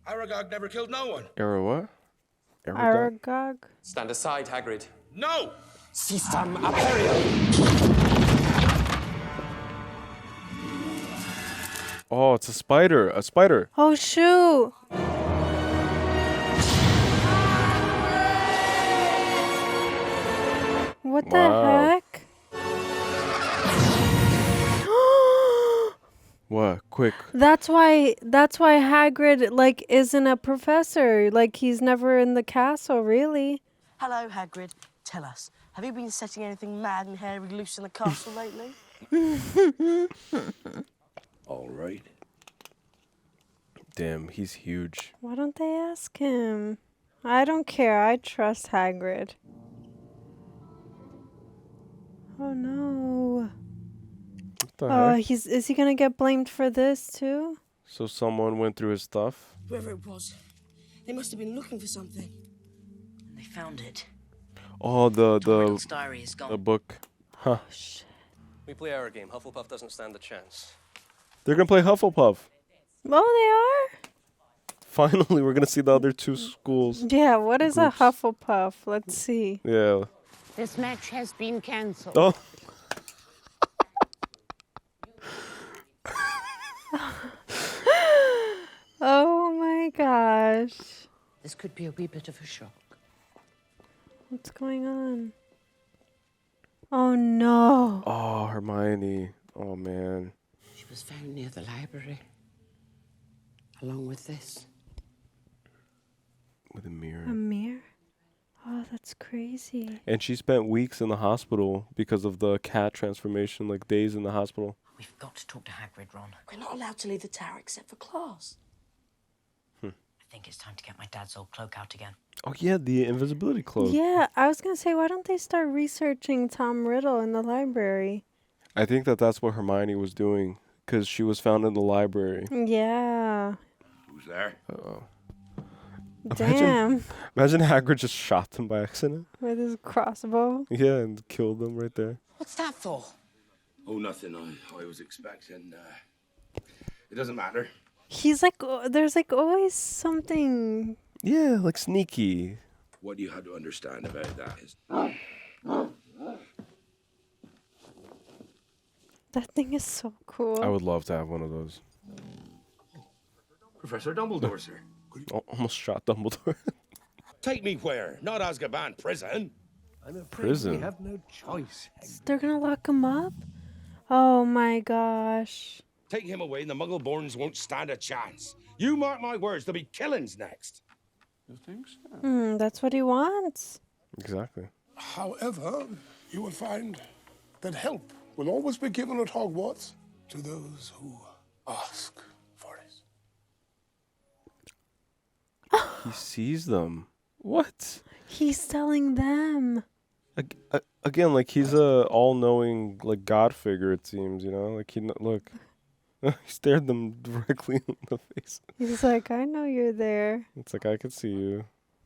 Aragog never killed no one. Era what? Aragog. Stand aside, Hagrid. No! Sistam Aperio! Oh, it's a spider. A spider. Oh shoot! What the heck? What? Quick. That's why Hagrid like isn't a professor. Like he's never in the castle, really. Hello, Hagrid. Tell us, have you been setting anything mad and hairy loose in the castle lately? All right. Damn, he's huge. Why don't they ask him? I don't care. I trust Hagrid. Oh no. What the heck? Is he gonna get blamed for this too? So someone went through his stuff? Whoever it was, they must have been looking for something. And they found it. Oh, Tom Riddle's diary is gone. the book. Huh. We play our game. Hufflepuff doesn't stand a chance. They're gonna play Hufflepuff. Oh, they Finally, we're gonna see the other two schools. are? Yeah, what is Groups. a Hufflepuff? Let's see. Yeah. This match has been cancelled. Oh. Oh my gosh. This could be a wee bit of a shock. What's going on? Oh no. Oh, Hermione. Oh man. She was found near the library, along with this. With a mirror. A mirror? Oh, that's crazy. And she spent weeks in the hospital because of the cat transformation, like days in the hospital. We've got to talk to Hagrid, Ron. We're not allowed to leave the tower except for class. I think it's time to get my dad's old cloak out again. Oh yeah, the invisibility cloak. Yeah, I was gonna say, why don't they start researching Tom Riddle in the library? I think that's what Hermione was doing, because she was found in the library. Yeah. Who's there? Uh-oh. Damn. Imagine Hagrid just shot them by accident. With his crossbow. Yeah, and killed them right there. What's that for? Oh, nothing. I was expecting. It doesn't matter. He's like, there's like always something. Yeah, like sneaky. What you had to understand about that is. That thing is so cool. I would love to have one of those. Professor Dumbledore, sir. Almost shot Dumbledore. Take me where? Not Azkaban prison. I'm afraid Prison. we have no choice. They're gonna lock him up? Oh my gosh. Take him away and the Muggle-borns won't stand a chance. You mark my words, there'll be killings next. You think so? That's what he wants. Exactly. However, you will find that help will always be given at Hogwarts to those who ask for it. He sees them. What? He's telling them. Again, like he's a all-knowing like God figure. It seems, you know. Like look. He stared them directly in the face. He's like, I know you're there. It's like, I could see you.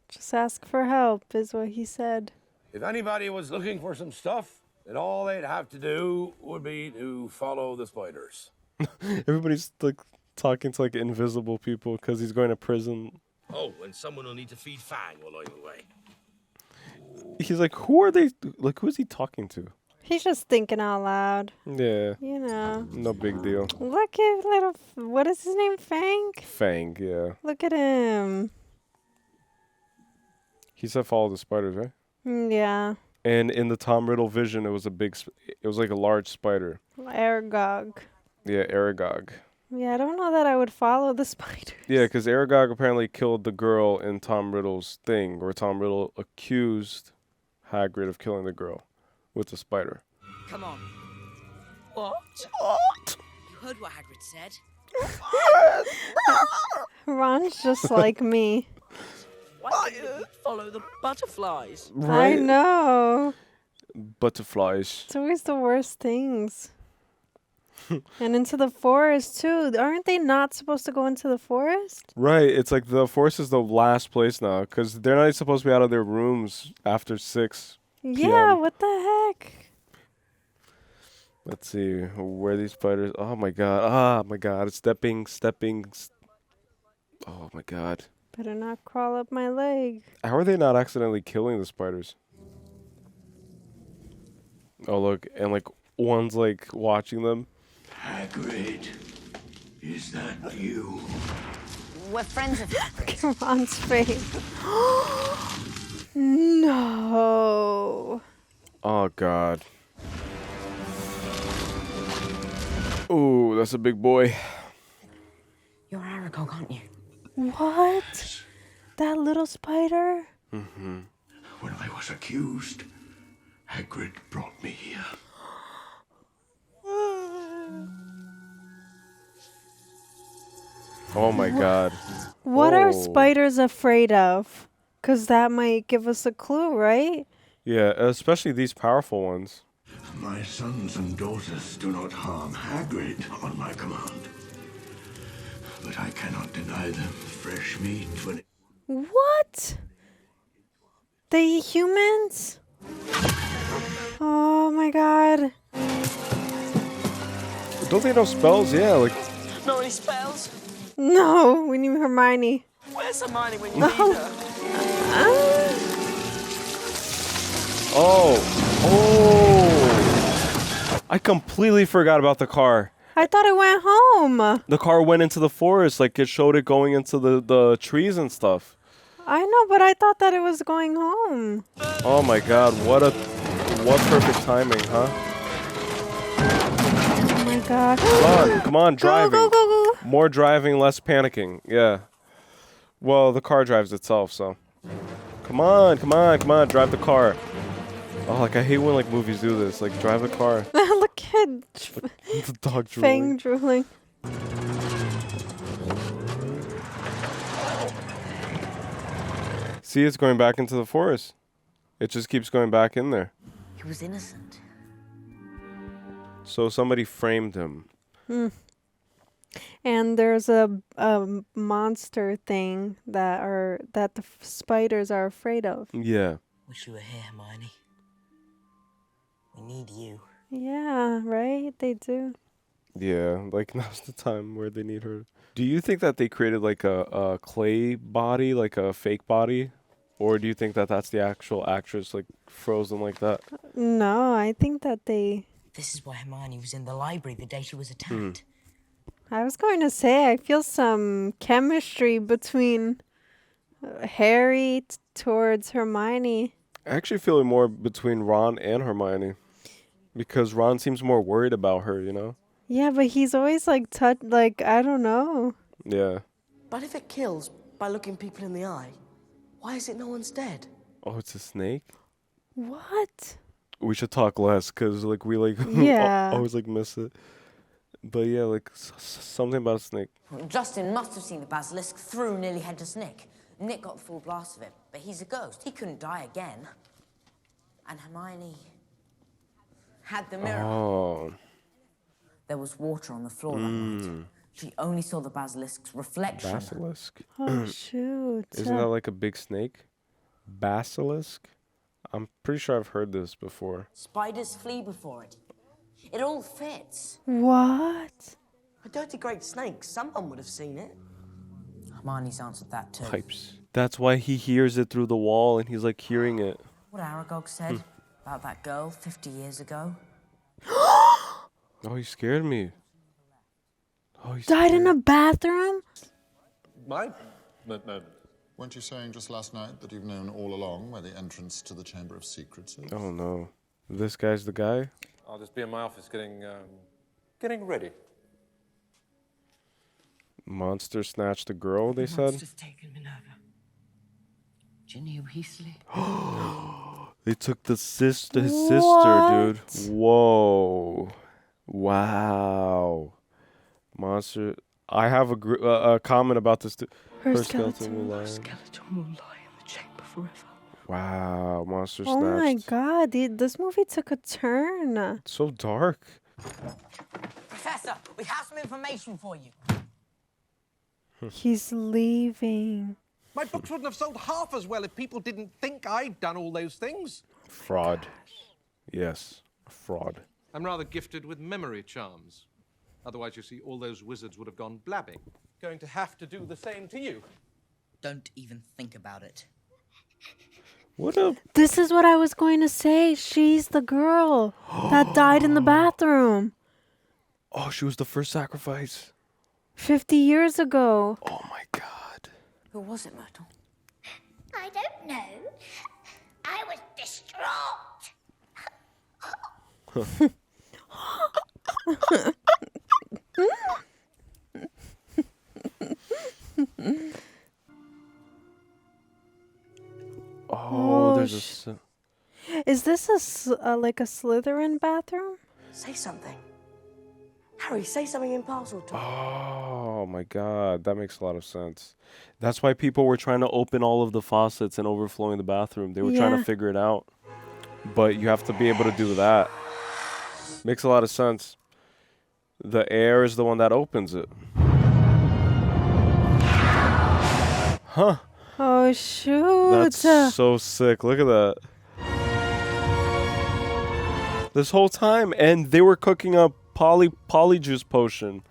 Just ask for help, is what he said. If anybody was looking for some stuff, then all they'd have to do would be to follow the spiders. Everybody's like talking to like invisible people because he's going to prison. Oh, and someone will need to feed Fang while I'm away. He's like, who are they? Like, who is he talking to? He's just thinking out loud. Yeah. You know. No big deal. Look at little, what is his name? Fang? Fang, yeah. Look at him. He said follow the spiders, right? Yeah. And in the Tom Riddle vision, it was it was like a large spider. Aragog. Yeah, Aragog. Yeah, I don't know that I would follow the spider. Yeah, because Aragog apparently killed the girl in Tom Riddle's thing, where Tom Riddle accused Hagrid of killing the girl with the spider. Come on. What? You heard what Hagrid said. Ron's just like me. Why did you follow the butterflies? Right? I know. Butterflies. It's always the worst things. And into the forest, too. Aren't they not supposed to go into the forest? Right. It's like the forest is the last place now, because they're not supposed to be out of their rooms after 6 p.m. Yeah, what the heck? Let's see. Where are these spiders? Oh, my God. Ah, my God. It's stepping. Oh, my God. Better not crawl up my leg. How are they not accidentally killing the spiders? Oh, look. And, like, one's, like, watching them. Hagrid, is that you? We're friends of Hagrid. Ron's face. No. Oh, God. Ooh, that's a big boy. You're Aragog, aren't you? What? That little spider? Mm-hmm. When I was accused, Hagrid brought me here. Oh, my God. What are Whoa. spiders afraid of? Because that might give us a clue, right? Yeah, especially these powerful ones. My sons and daughters do not harm Hagrid on my command. But I cannot deny them fresh meat when it... What? They eat humans? Oh my God. Don't they know spells? Yeah, like... Know any spells? No, we need Hermione. Where's Hermione when you need her? Oh. I completely forgot about the car. I thought it went home. The car went into the forest. Like, it showed it going into the trees and stuff. I know, but I thought that it was going home. Oh, my God. What perfect timing, huh? Oh, my God. Come on, driving. Go. More driving, less panicking. Yeah. Well, the car drives itself, so. Come on. Drive the car. Oh, like, I hate when, like, movies do this. Like, drive the car. Look at The dog Fang drooling. drooling. See, it's going back into the forest. It just keeps going back in there. He was innocent. So somebody framed him. And there's a monster thing that the spiders are afraid of. Yeah. Wish you were here, Hermione. We need you. Yeah, right? They do. Yeah, like now's the time where they need her. Do you think that they created like a clay body, like a fake body? Or do you think that that's the actual actress, like frozen like that? No, I think that they... This is why Hermione was in the library the day she was attacked. I was going to say, I feel some chemistry between Harry towards Hermione. I actually feel it more between Ron and Hermione. Because Ron seems more worried about her, you know? Yeah, but he's always like, I don't know. Yeah. But if it kills by looking people in the eye, why is it no one's dead? Oh, it's a snake? What? We should talk less, because like we like Yeah. always like miss it. But yeah, like something about a snake. Justin must have seen the basilisk through nearly head to Nick. Nick got the full blast of it, but he's a ghost. He couldn't die again. And Hermione had the mirror. Oh. There was water on the floor that night. She only saw the basilisk's reflection. Basilisk. Oh, shoot. Isn't that like a big snake? Basilisk? I'm pretty sure I've heard this before. Spiders flee before it. It all fits. What? A dirty great snake. Someone would have seen it. Hermione's answered that too. Pipes. That's why he hears it through the wall and he's like hearing it. What Aragog said about that girl 50 years ago. Oh, he scared me. Oh, he Died in a bathroom? My moment. Weren't you saying just last night that you've known all along where the entrance to the Chamber of Secrets is? Oh no. This guy's the guy? I'll just be in my office getting ready. Monster snatched a girl, they said? Monster's taken Minerva. Ginny Weasley. They took the his sister, dude. Whoa. Wow. Monster. I have a comment about this too. Her skeleton will lie. Skeleton will lie in the chamber forever. Wow. Monster Oh snatched. my god, this movie took a turn. It's so dark. Professor, we have some information for you. He's leaving. My books wouldn't have sold half as well if people didn't think I'd done all those things. Fraud. Yes. Fraud. I'm rather gifted with memory charms. Otherwise, you see, all those wizards would have gone blabbing. Going to have to do the same to you. Don't even think about it. What up? This is what I was going to say. She's the girl that died in the bathroom Oh, she was the first sacrifice. 50 years ago. Oh my god. Who was it, Myrtle? I don't know. I was distraught. Oh, there's a... Is this like a Slytherin bathroom? Say something. Harry, say something in parcel talk. Oh my god, that makes a lot of sense. That's why people were trying to open all of the faucets and overflowing the bathroom. They were trying to figure it out. But you have to be able to do that. Makes a lot of sense. The air is the one that opens it. Huh. Oh, shoot. That's so sick. Look at that. This whole time. And they were cooking up polyjuice potion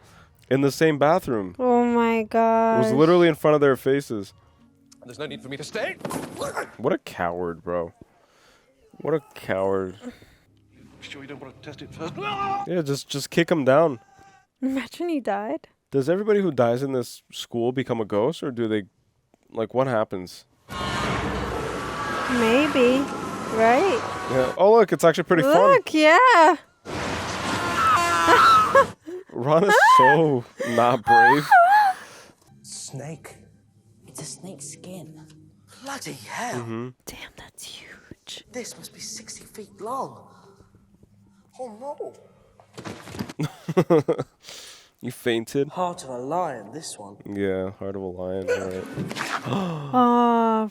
in the same bathroom. Oh my god. It was literally in front of their faces. There's no need for me to stay. What a coward, bro. What a coward. Sure you don't want to test it first? Yeah, just kick him down. Imagine he died. Does everybody who dies in this school become a ghost, or do they, like, what happens? Maybe. Right? Yeah. Oh, look, it's actually pretty fun. Look, yeah. Ron is so not brave. Snake. It's a snake's skin. Bloody hell. Damn, that's huge. This must be 60 feet long. Oh no. You fainted? Heart of a lion, this one. Yeah, heart of a lion, right. Oh,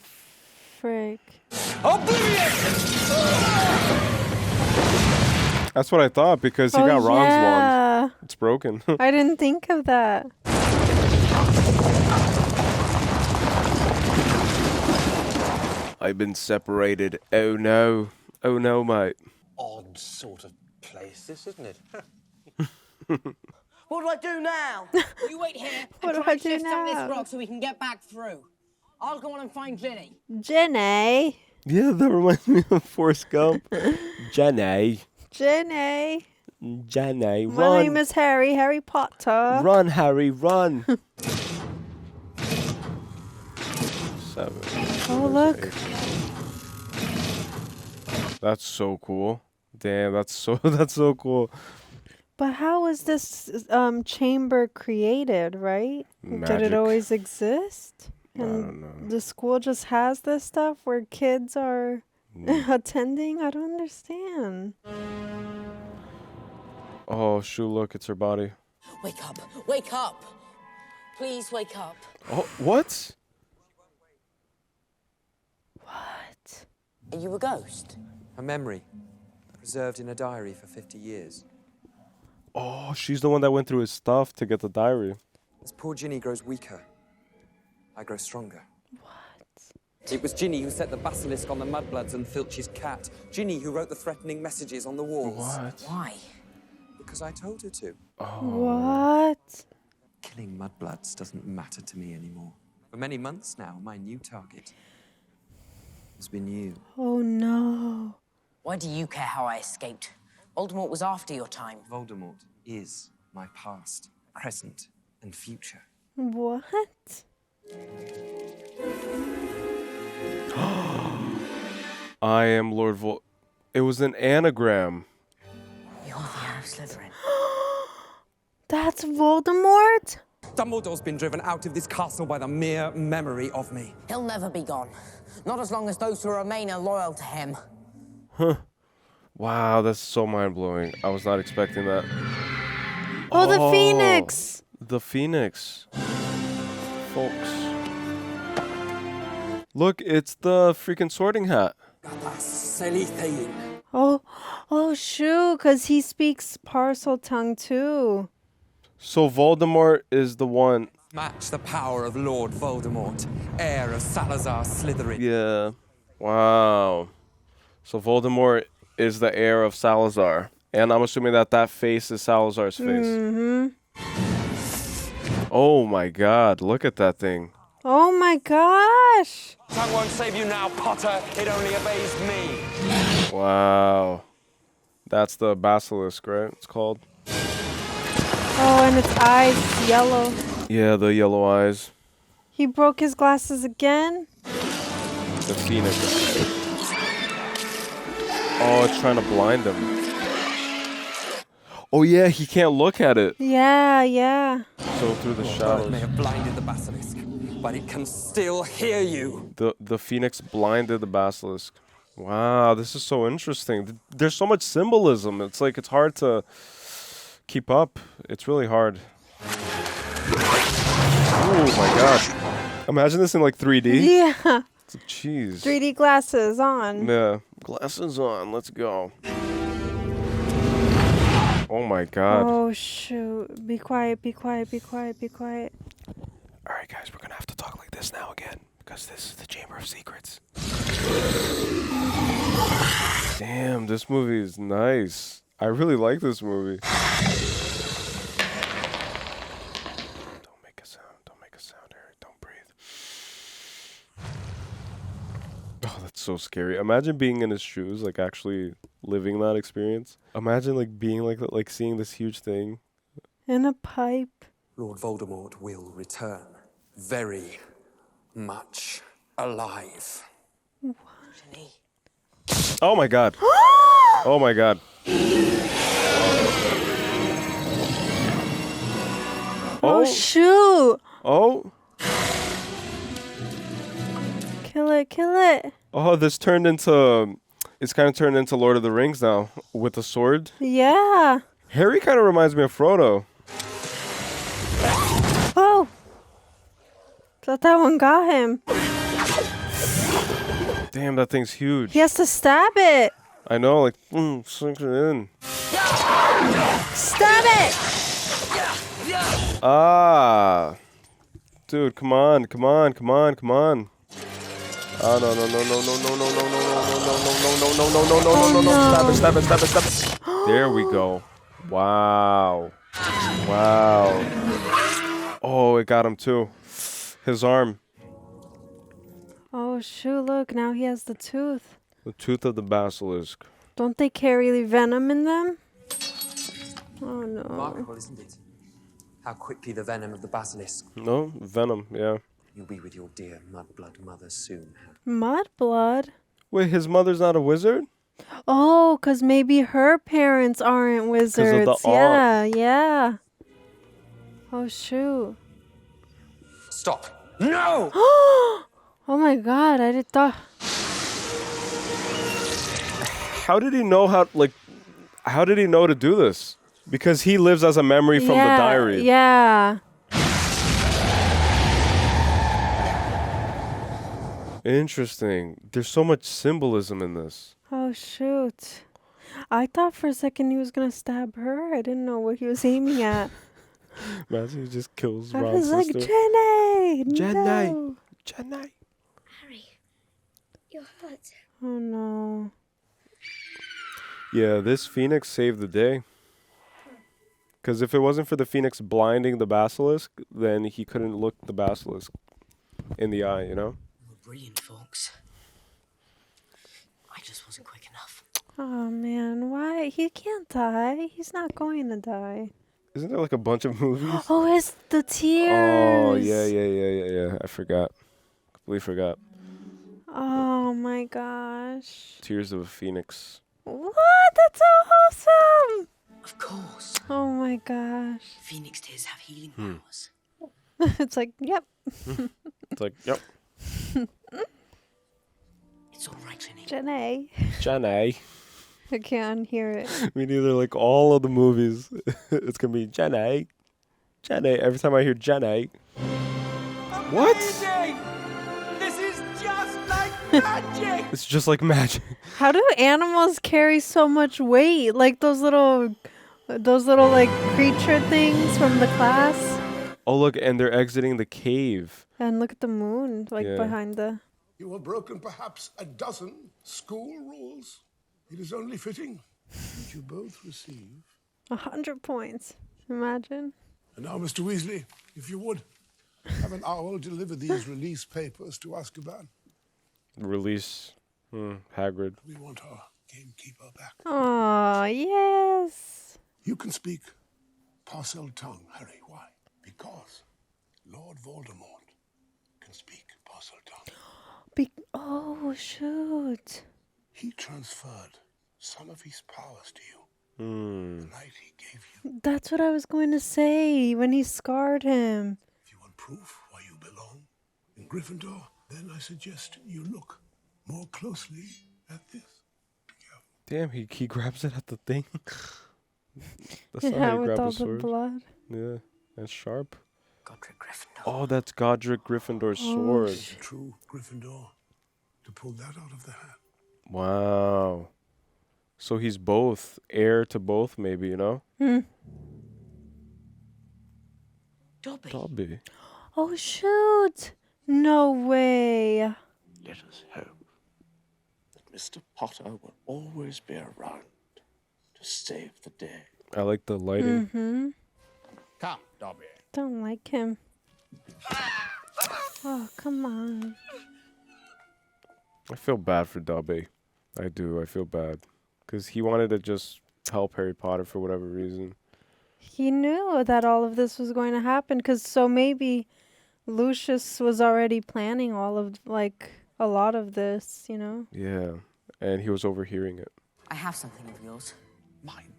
frick. That's what I thought, because he got Ron's wand. It's broken. I didn't think of that. I've been separated. Oh no. Oh no, mate. Odd sort of place, this, isn't it? What do I do now? You wait here What and do try I and do shift some of this now? rock so we can get back through. I'll go on and find Ginny. Jenny. Yeah, that reminds me of Forrest Gump. Jenny. Jenny. Jenny, My run. name is Harry Potter. Run, Harry, run. 7. Oh, look. That's so cool. Damn, that's so cool. But how was this chamber created, right? Did Magic. it always exist? I don't know. The school just has this stuff where kids are attending? I don't understand. Oh, shoot, look, it's her body. Wake up! Wake up! Please wake up. Oh, what? What? Are you a ghost? A memory, preserved in a diary for 50 years. Oh, she's the one that went through his stuff to get the diary. As poor Ginny grows weaker, I grow stronger. What? It was Ginny who set the basilisk on the mudbloods and Filch's cat. Ginny who wrote the threatening messages on the walls. What? Why? Because I told her to. What? Killing mudbloods doesn't matter to me anymore. For many months now, my new target has been you. Oh no. Why do you care how I escaped? Voldemort was after your time. Voldemort is my past, present, and future. What? I am Lord It was an anagram. You're the heir of Slytherin. That's Voldemort? Dumbledore's been driven out of this castle by the mere memory of me. He'll never be gone. Not as long as those who remain are loyal to him. Huh. Wow, that's so mind-blowing. I was not expecting that. Oh, the Phoenix! The Phoenix. Folks. Look, it's the freaking Sorting Hat. Oh, shoot, because he speaks parcel tongue too. So Voldemort is the one. Match the power of Lord Voldemort, heir of Salazar Slytherin. Yeah. Wow. So Voldemort is the heir of Salazar. And I'm assuming that face is Salazar's face. Mm-hmm. Oh my god, look at that thing. Oh my gosh. Tongue won't save you now, Potter. It only obeys me. Wow. That's the basilisk, right? It's called. Oh, and its eyes yellow. Yeah, the yellow eyes. He broke his glasses again? The Phoenix. Oh, it's trying to blind him. Oh yeah, he can't look at it. Yeah. So through the shadows. It may have blinded the basilisk, but it can still hear you. The Phoenix blinded the basilisk. Wow, this is so interesting. There's so much symbolism. It's like it's hard to keep up. It's really hard. Oh my god. Imagine this in like 3D. Yeah. Jeez. 3D glasses on. Yeah. Glasses on. Let's go. Oh my god. Oh shoot. Be quiet, be quiet, be quiet, be quiet. Alright guys, we're gonna have to talk like this now again. Because this is the Chamber of Secrets. Damn, this movie is nice. I really like this movie. Don't make a sound, Harry. Don't breathe. Oh, that's so scary. Imagine being in his shoes, like actually living that experience. Imagine like being like seeing this huge thing. In a pipe. Lord Voldemort will return. Very much alive. Oh my god. Oh my god. Oh shoot. Oh. Kill it, kill it. Oh, it's kind of turned into Lord of the Rings now with the sword. Yeah. Harry kind of reminds me of Frodo. Oh. Thought that one got him. Damn, that thing's huge. He has to stab it. I know, like, sink it in. Stab it. Ah. Dude, come on. Oh, no. Stab it. There we go. Wow. Oh, it got him too. His arm. Oh shoot, look, now he has the tooth. The tooth of the basilisk. Don't they carry venom in them? Oh no. Remarkable, isn't it? How quickly the venom of the basilisk. No, venom, yeah. You'll be with your dear mudblood mother soon. Mudblood? Wait, his mother's not a wizard? Oh, because maybe her parents aren't wizards. Of the aunt. Yeah. Oh shoot. Stop. No! Oh my god, I did thought. How did he know to do this? Because he lives as a memory from the diary. Yeah. Interesting. There's so much symbolism in this. Oh shoot. I thought for a second he was gonna stab her. I didn't know what he was aiming at. Imagine he just kills I Ron's was like, sister. Jenny! Jenny! No! Jenny! Harry, you're hurt. Oh no. Yeah, this phoenix saved the day. Because if it wasn't for the phoenix blinding the basilisk, then he couldn't look the basilisk in the eye, you know? We're brilliant, folks. I just wasn't quick enough. Oh man, why? He can't die. He's not going to die. Isn't there like a bunch of movies? Oh, it's the tears. Oh, yeah. I forgot. Completely forgot. Oh my gosh. Tears of a Phoenix. What? That's so awesome. Of course. Oh my gosh. Phoenix tears have healing powers. It's like, yep. It's like, yep. It's all right, Jenny. Jenny. Jenny. I can't hear it. Me neither. Like all of the movies, it's gonna be Jenny. Jenny. Every time I hear Jenny. What? This is just like magic! It's just like magic. How do animals carry so much weight? Like those little like creature things from the class. Oh look, and they're exiting the cave. And look at the moon, like Yeah. behind the. You have broken perhaps a dozen school rules. It is only fitting that you both receive. 100 points. Imagine. And now, Mr. Weasley, if you would, have an owl deliver these release papers to Azkaban. Release Hagrid. We want our gamekeeper back. Oh yes. You can speak Parcel tongue, Harry. Why? Because Lord Voldemort can speak Parcel tongue. Oh shoot. He transferred some of his powers to you the night he gave you. That's what I was going to say when he scarred him. If you want proof why you belong in Gryffindor, then I suggest you look more closely at this. Damn, he grabs it at the thing. That's not Yeah, how you with grab all a the sword. blood. Yeah, that's sharp. Godric Gryffindor. Oh, that's Godric Gryffindor's sword. True Gryffindor to pull that out of the hat. Wow. So he's both, heir to both, maybe, you know? Dobby. Oh shoot. No way. Let us hope that Mr. Potter will always be around to save the day. I like the lighting. Mm-hmm. Come, Dobby. Don't like him. Oh, come on. I feel bad for Dobby. I do. I feel bad. Because he wanted to just help Harry Potter for whatever reason. He knew that all of this was going to happen, because so maybe Lucius was already planning all of, like, a lot of this, you know? Yeah. And he was overhearing it. I have something of yours. Mine?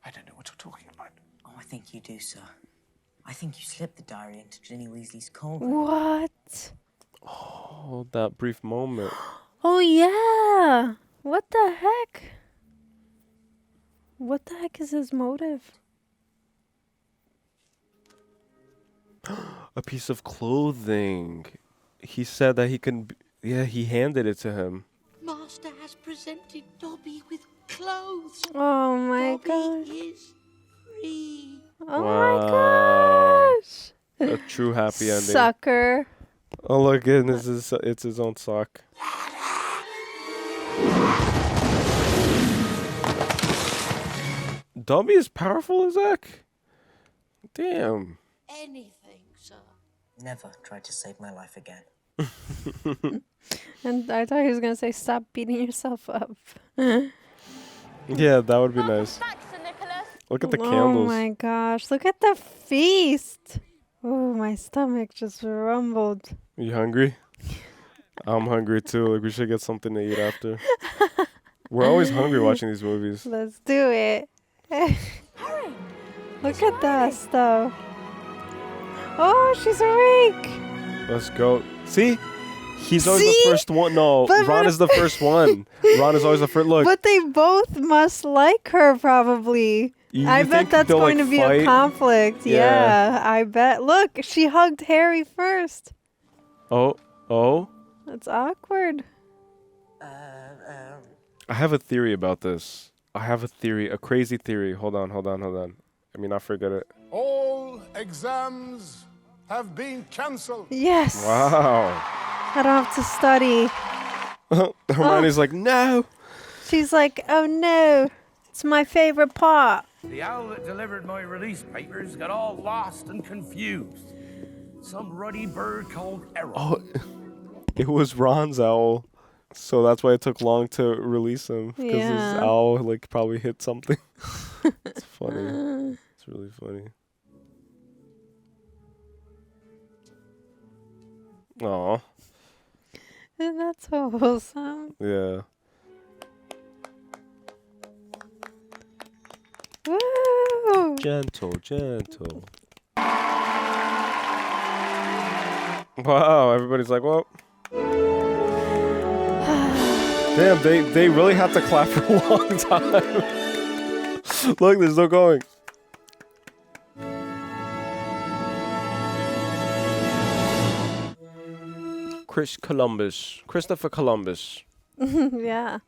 I don't know what you're talking about. Oh, I think you do, sir. I think you slipped the diary into Ginny Weasley's cauldron. What? Oh, that brief moment. Oh, yeah. What the heck? What the heck is his motive? A piece of clothing. He said that he can... Yeah, he handed it to him. Master has presented Dobby with clothes. Oh my Dobby gosh. is free. Oh Wow. my gosh. A true happy ending. Sucker. Oh, look, and it's his own sock. Dobby is powerful as heck. Damn. Anything, sir. Never tried to save my life again. And I thought he was going to say, stop beating yourself up. Yeah, that would be nice. Look at the candles. Oh my gosh. Look at the feast. Oh, my stomach just rumbled. You hungry? I'm hungry too. Like, we should get something to eat after. We're always hungry watching these movies. Let's do it. Look at that stuff. Oh, she's awake. Let's go. See? He's always the See? first one. No, But- Ron is the first one. Ron is always the first. Look. But they both must like her, probably. You I bet think that's they'll, going like, to be fight? a conflict. Yeah. Yeah, I bet. Look, she hugged Harry first. Oh. That's awkward. I have a theory about this. A crazy theory. Hold on. I mean, I forget it. All exams have been cancelled. Yes. Wow. I don't have to study. Hermione's like, no. She's like, oh no, it's my favorite part. The owl that delivered my release papers got all lost and confused. Some ruddy bird called Errol. Oh, it was Ron's owl. So that's why it took long to release him. Because his owl, like, probably hit something. It's funny. It's really funny. Aw. And that's so wholesome. Yeah. Woo! Gentle. Wow, everybody's like, well. Damn, they really have to clap for a long time. Look, there's no going. Christopher Columbus. Yeah.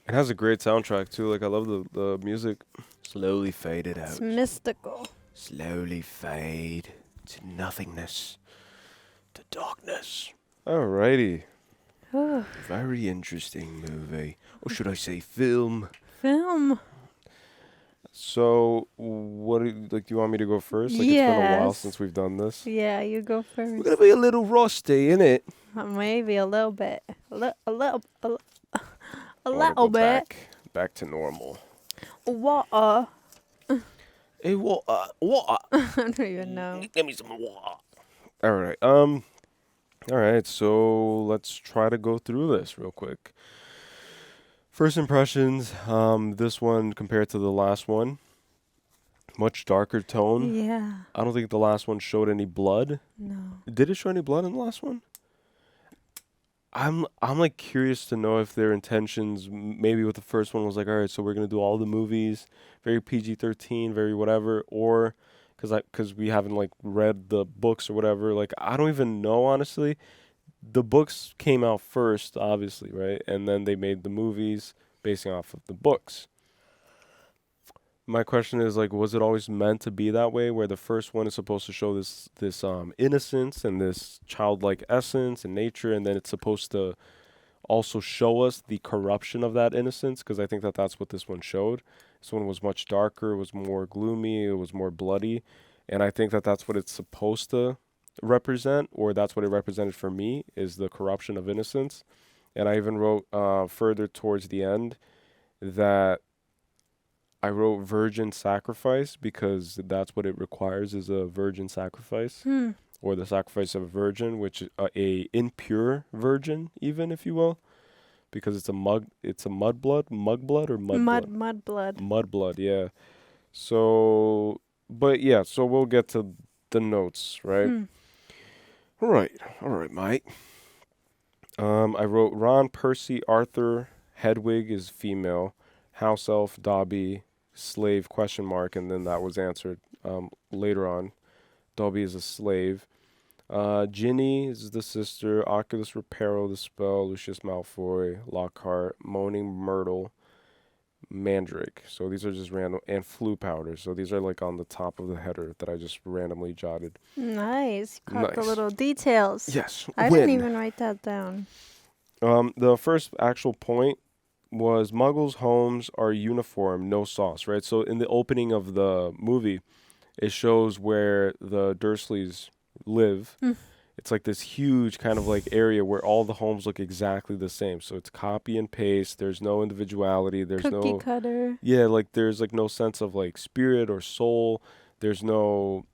It has a great soundtrack too. Like, I love the music. Slowly faded out. It's mystical. Slowly fade to nothingness, to darkness. Alrighty. Very interesting movie, or should I say film? Film. So, what do you want me to go first? Like, yes. It's been a while since we've done this. Yeah, you go first. We're gonna be a little rusty, innit? Maybe a little bit. A little bit. Back to normal. Water. Hey, water. I don't even know. Give me some water. All right. All right. So let's try to go through this real quick. First impressions. This one compared to the last one, much darker tone. Yeah. I don't think the last one showed any blood. No. Did it show any blood in the last one? I'm like curious to know if their intentions maybe with the first one was like, all right, so we're gonna do all the movies very PG-13, very whatever, or because we haven't like read the books or whatever. Like, I don't even know, honestly. The books came out first, obviously, right, and then they made the movies basing off of the books. My question is, like, was it always meant to be that way, where the first one is supposed to show this innocence and this childlike essence and nature, and then it's supposed to also show us the corruption of that innocence? Because I think that that's what this one showed. This one was much darker, it was more gloomy, it was more bloody, and I think that that's what it's supposed to represent, or that's what it represented for me, is the corruption of innocence. And I even wrote further towards the end that I wrote virgin sacrifice, because that's what it requires, is a virgin sacrifice, or the sacrifice of a virgin, which is a impure virgin, even, if you will, because it's a mudblood, yeah. So, but yeah, so we'll get to the notes, right? All right, mate. I wrote Ron, Percy, Arthur, Hedwig is female, house elf, Dobby, slave, ? And then that was answered later on. Dobby is a slave. Ginny is the sister, Oculus Reparo, the spell, Lucius Malfoy, Lockhart, Moaning Myrtle, Mandrake. So these are just random, and Flue Powder. So these are like on the top of the header that I just randomly jotted. Nice. Caught the little details. Yes. I didn't even write that down. The first actual point was Muggles' homes are uniform, no sauce, right? So in the opening of the movie, it shows where the Dursleys live. It's like this huge kind of like area where all the homes look exactly the same. So it's copy and paste. There's no individuality. There's Cookie cutter. Yeah, like there's like no sense of like spirit or soul. There's no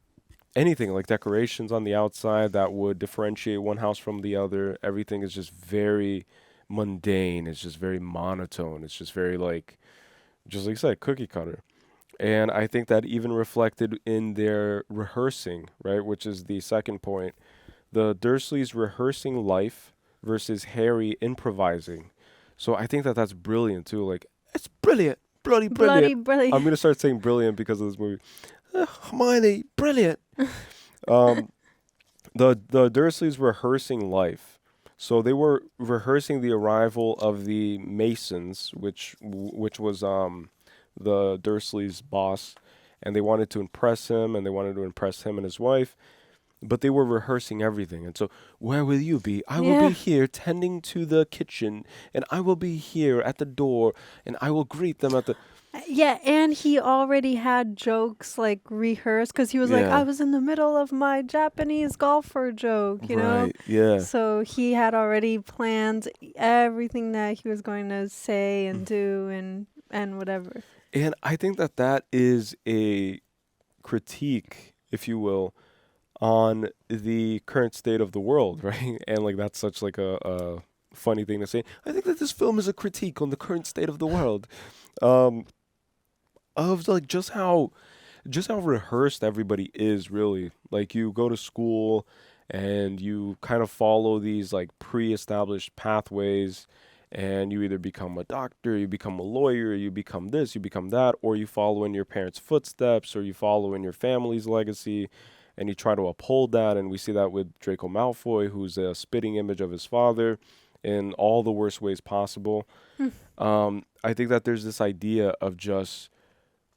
anything like decorations on the outside that would differentiate one house from the other. Everything is just very mundane. It's just very monotone. It's just very like, just like I said, cookie cutter. And I think that even reflected in their rehearsing, right? Which is the second point. The Dursleys rehearsing life versus Harry improvising. So I think that that's brilliant too. Like, it's brilliant. Bloody brilliant. Bloody. I'm going to start saying brilliant because of this movie. Hermione, brilliant. The Dursleys rehearsing life. So they were rehearsing the arrival of the Masons, which was the Dursleys' boss, and they wanted to impress him, and they wanted to impress him and his wife. But they were rehearsing everything. And so, where will you be? I will be here tending to the kitchen, and I will be here at the door, and I will greet them at the... Yeah, and he already had jokes like rehearsed because he was like, I was in the middle of my Japanese golfer joke, you know? Yeah. So he had already planned everything that he was going to say and do and whatever. And I think that is a critique, if you will, on the current state of the world, right? And like that's such like a funny thing to say. I think that this film is a critique on the current state of the world, of like just how rehearsed everybody is, really. Like you go to school and you kind of follow these like pre-established pathways, and you either become a doctor, you become a lawyer, you become this, you become that, or you follow in your parents' footsteps, or you follow in your family's legacy. And you try to uphold that, and we see that with Draco Malfoy, who's a spitting image of his father in all the worst ways possible. I think that there's this idea of just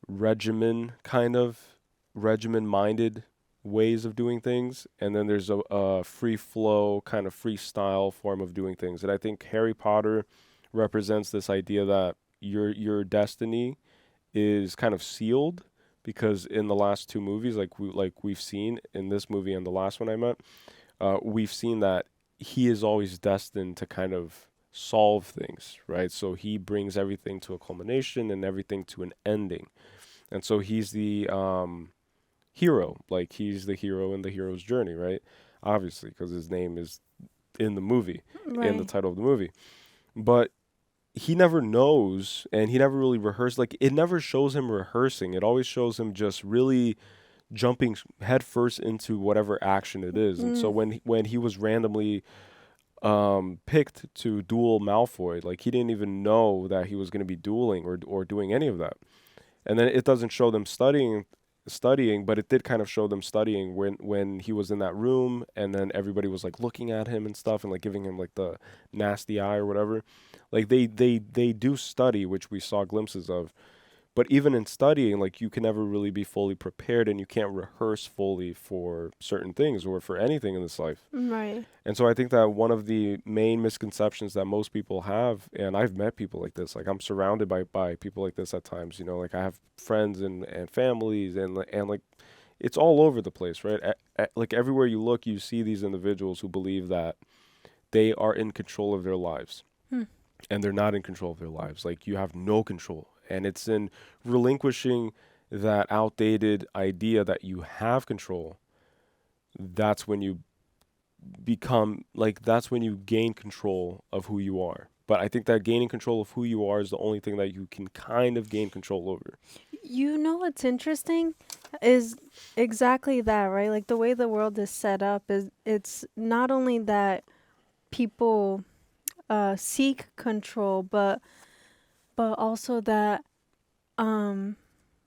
regimen-minded ways of doing things, and then there's a free flow, kind of freestyle form of doing things. And I think Harry Potter represents this idea that your destiny is kind of sealed. Because in the last two movies, we've seen in this movie and the last one I met, we've seen that he is always destined to kind of solve things, right? So he brings everything to a culmination and everything to an ending. And so he's the hero. Like, he's the hero in the hero's journey, right? Obviously, because his name is in the movie, in the title of the movie. But he never knows, and he never really rehearsed. Like, it never shows him rehearsing. It always shows him just really jumping headfirst into whatever action it is. And so when he was randomly picked to duel Malfoy, like, he didn't even know that he was going to be dueling or doing any of that. And then it doesn't show them studying, but it did kind of show them studying when he was in that room, and then everybody was like looking at him and stuff and like giving him like the nasty eye or whatever. Like they do study, which we saw glimpses of. But even in studying, like, you can never really be fully prepared, and you can't rehearse fully for certain things or for anything in this life. Right. And so I think that one of the main misconceptions that most people have, and I've met people like this, like I'm surrounded by people like this at times, you know, like I have friends and families and like it's all over the place, right? Like everywhere you look, you see these individuals who believe that they are in control of their lives. And they're not in control of their lives. Like, you have no control. And it's in relinquishing that outdated idea that you have control. That's when you become, like, that's when you gain control of who you are. But I think that gaining control of who you are is the only thing that you can kind of gain control over. You know what's interesting is exactly that, right? Like, the way the world is set up is it's not only that people seek control, but also that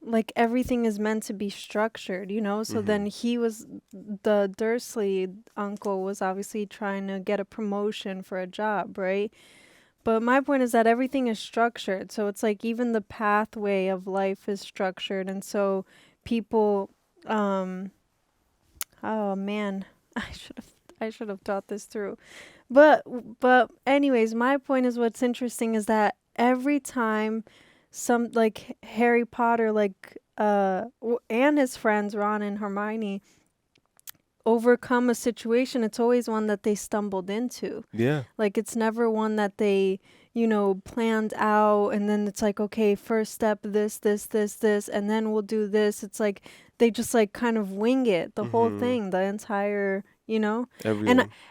like everything is meant to be structured, you know? So then the Dursley uncle was obviously trying to get a promotion for a job, right? But my point is that everything is structured. So it's like even the pathway of life is structured. And so people, oh man, I should have thought this through. But anyways, my point is, what's interesting is that every time some, like, Harry Potter, like, and his friends, Ron and Hermione, overcome a situation, it's always one that they stumbled into. Yeah. Like, it's never one that they, you know, planned out, and then it's like, okay, first step, this, and then we'll do this. It's like, they just, like, kind of wing it, the whole thing, the entire, you know?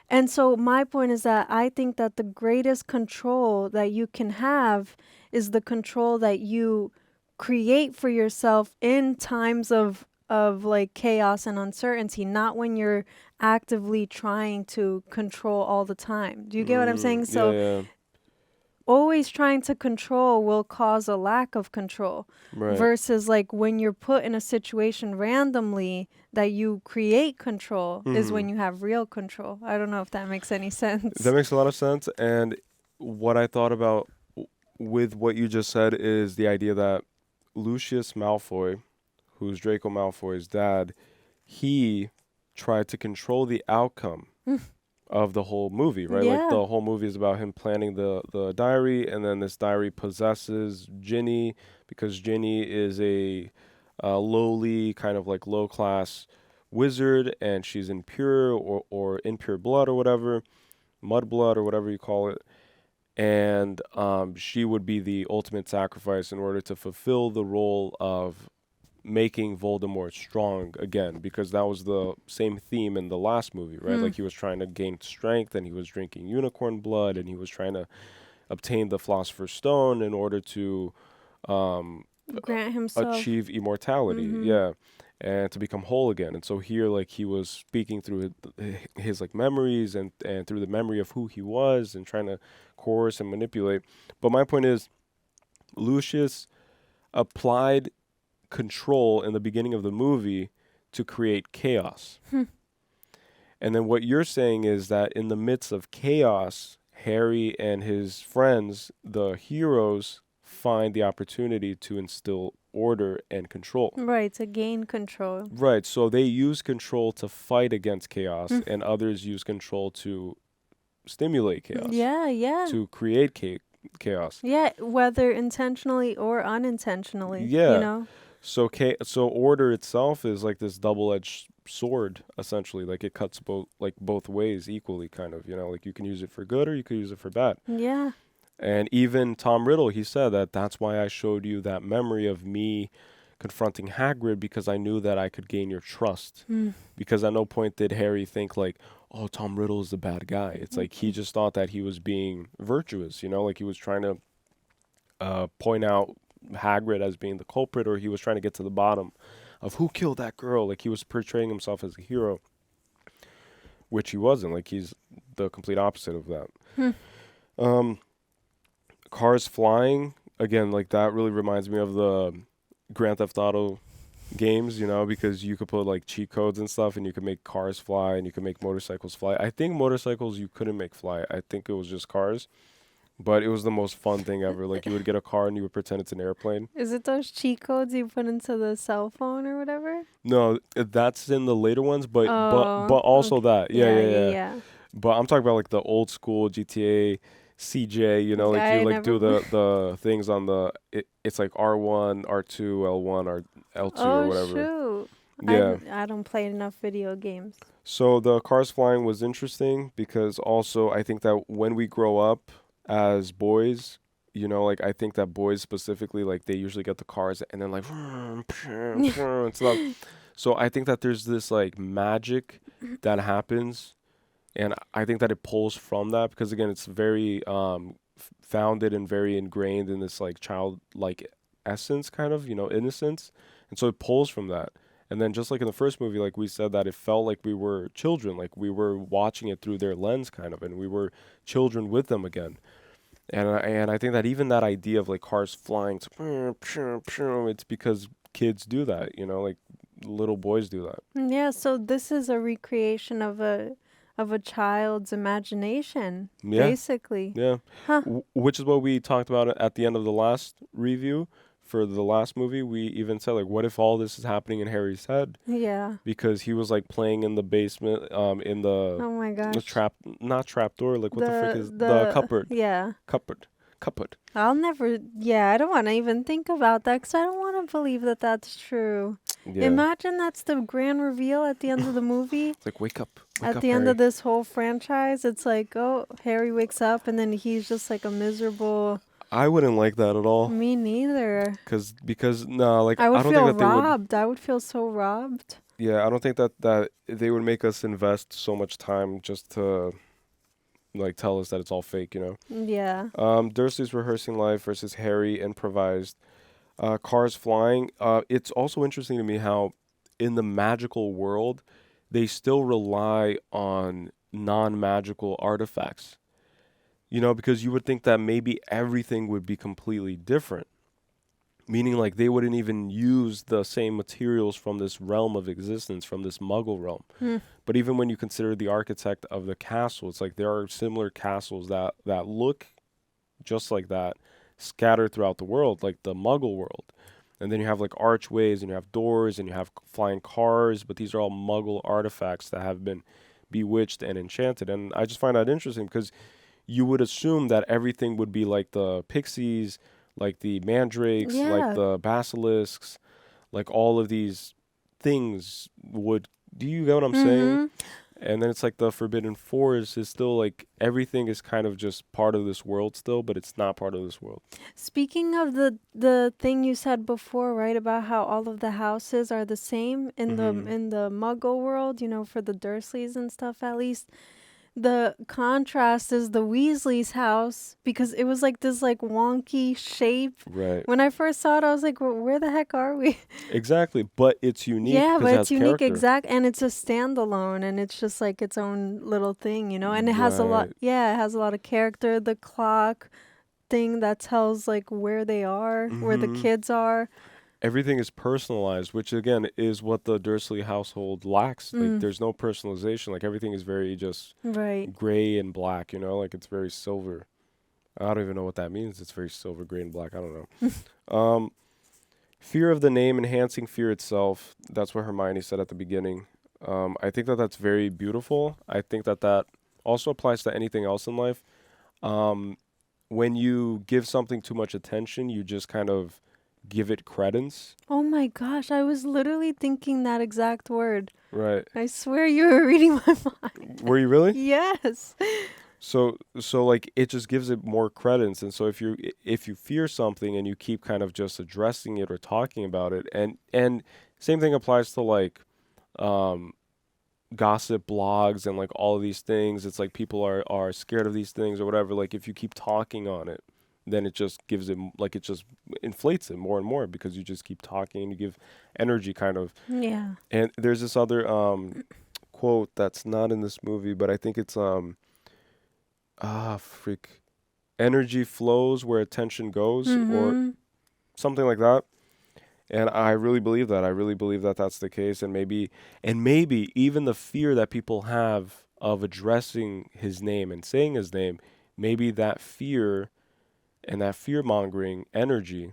And so my point is that I think that the greatest control that you can have is the control that you create for yourself in times of like chaos and uncertainty, not when you're actively trying to control all the time. Do you get what I'm saying? So always trying to control will cause a lack of control. Right. Versus like when you're put in a situation randomly that you create control is when you have real control. I don't know if that makes any sense. That makes a lot of sense. And what I thought about with what you just said is the idea that Lucius Malfoy, who's Draco Malfoy's dad, he tried to control the outcome of the whole movie, right? Yeah. Like the whole movie is about him planning the diary, and then this diary possesses Ginny because Ginny is a lowly, kind of like low-class wizard, and she's impure or impure blood or whatever, mud blood or whatever you call it. And she would be the ultimate sacrifice in order to fulfill the role of making Voldemort strong again, because that was the same theme in the last movie, right? Like he was trying to gain strength, and he was drinking unicorn blood, and he was trying to obtain the Philosopher's Stone in order to Grant himself achieve immortality, yeah, and to become whole again. And so here, like, he was speaking through his like memories and through the memory of who he was and trying to coerce and manipulate. But my point is, Lucius applied control in the beginning of the movie to create chaos. And then what you're saying is that in the midst of chaos, Harry and his friends, the heroes, find the opportunity to instill order and control. Right, to gain control. Right, so they use control to fight against chaos, and others use control to stimulate chaos. Yeah. To create chaos. Yeah, whether intentionally or unintentionally. Yeah. You know? So order itself is like this double-edged sword, essentially. Like it cuts both ways equally, kind of. You know, like you can use it for good or you could use it for bad. Yeah. And even Tom Riddle, he said that's why I showed you that memory of me confronting Hagrid, because I knew that I could gain your trust. Because at no point did Harry think like, oh, Tom Riddle is the bad guy. It's like he just thought that he was being virtuous, you know, like he was trying to point out Hagrid as being the culprit, or he was trying to get to the bottom of who killed that girl. Like he was portraying himself as a hero, which he wasn't. Like he's the complete opposite of that. Cars flying, again, like that really reminds me of the Grand Theft Auto games, you know, because you could put like cheat codes and stuff, and you could make cars fly, and you could make motorcycles fly. I think motorcycles you couldn't make fly. I think it was just cars. But it was the most fun thing ever. Like you would get a car and you would pretend it's an airplane. Is it those cheat codes you put into the cell phone or whatever? No, that's in the later ones, but also okay. that. Yeah. But I'm talking about like the old school GTA CJ, you know, like you like do the things on the it's like R1, R2, L1, or L2 or whatever. Oh shoot. Yeah. I don't play enough video games. So the cars flying was interesting because also I think that when we grow up as boys, you know, like I think that boys specifically, like they usually get the cars and then like and stuff. So I think that there's this like magic that happens, and I think that it pulls from that because again, it's very founded and very ingrained in this like childlike essence, kind of, you know, innocence, and so it pulls from that. And then just like in the first movie, like we said, that it felt like we were children, like we were watching it through their lens, kind of, and we were children with them again. And I think that even that idea of like cars flying, it's because kids do that, you know, like little boys do that. Yeah, so this is a recreation of a child's imagination, basically. Yeah. Huh. Which is what we talked about at the end of the last review. For the last movie, we even said, like, what if all this is happening in Harry's head? Yeah. Because he was, like, playing in the basement, in the... Oh, my gosh. Not trapdoor, like, what the frick is... The cupboard. Yeah. Cupboard. I'll never... Yeah, I don't want to even think about that, because I don't want to believe that that's true. Yeah. Imagine that's the grand reveal at the end of the movie. It's like, wake up. At the end of this whole franchise, it's like, oh, Harry wakes up, and then he's just, like, a miserable... I wouldn't like that at all. Me neither. Because no, like I would don't feel think that robbed. I would feel so robbed. Yeah, I don't think that they would make us invest so much time just to like tell us that it's all fake, you know? Yeah. Dursley's rehearsing live versus Harry improvised. Cars flying. It's also interesting to me how in the magical world they still rely on non-magical artifacts. You know, because you would think that maybe everything would be completely different. Meaning like they wouldn't even use the same materials from this realm of existence, from this muggle realm. But even when you consider the architect of the castle, it's like there are similar castles that look just like that, scattered throughout the world, like the muggle world. And then you have like archways and you have doors and you have flying cars, but these are all muggle artifacts that have been bewitched and enchanted. And I just find that interesting because you would assume that everything would be like the pixies, like the mandrakes, like the basilisks, like all of these things would. Do you get what I'm saying? And then it's like the Forbidden Forest is still like everything is kind of just part of this world still, but it's not part of this world. Speaking of the thing you said before, right, about how all of the houses are the same in the Muggle world, you know, for the Dursleys and stuff at least. The contrast is the Weasley's house because it was like this like wonky shape. Right. When I first saw it, I was like, well, where the heck are we? Exactly, but it's unique. Yeah, but it's unique, character. exact, and it's a standalone, and it's just like its own little thing, you know. And it has a lot. Yeah, it has a lot of character. The clock thing that tells like where they are, where the kids are. Everything is personalized, which again is what the Dursley household lacks. Like there's no personalization. Like everything is very just gray and black, you know, like it's very silver. I don't even know what that means. It's very silver, gray, and black. I don't know. Fear of the name enhancing fear itself. That's what Hermione said at the beginning. I think that that's very beautiful. I think that that also applies to anything else in life. When you give something too much attention, you just kind of give it credence. Oh my gosh, I was literally thinking that exact word. Right. I swear you were reading my mind. Were you really? Yes. So like it just gives it more credence, and so if you fear something and you keep kind of just addressing it or talking about it, and same thing applies to like gossip blogs and like all of these things. It's like people are scared of these things or whatever. Like if you keep talking on it, then it just gives it, like it just inflates it more and more because you just keep talking and you give energy kind of. Yeah. And there's this other quote that's not in this movie, but I think it's energy flows where attention goes or something like that. And I really believe that. I really believe that that's the case. And maybe even the fear that people have of addressing his name and saying his name, maybe that fear and that fear-mongering energy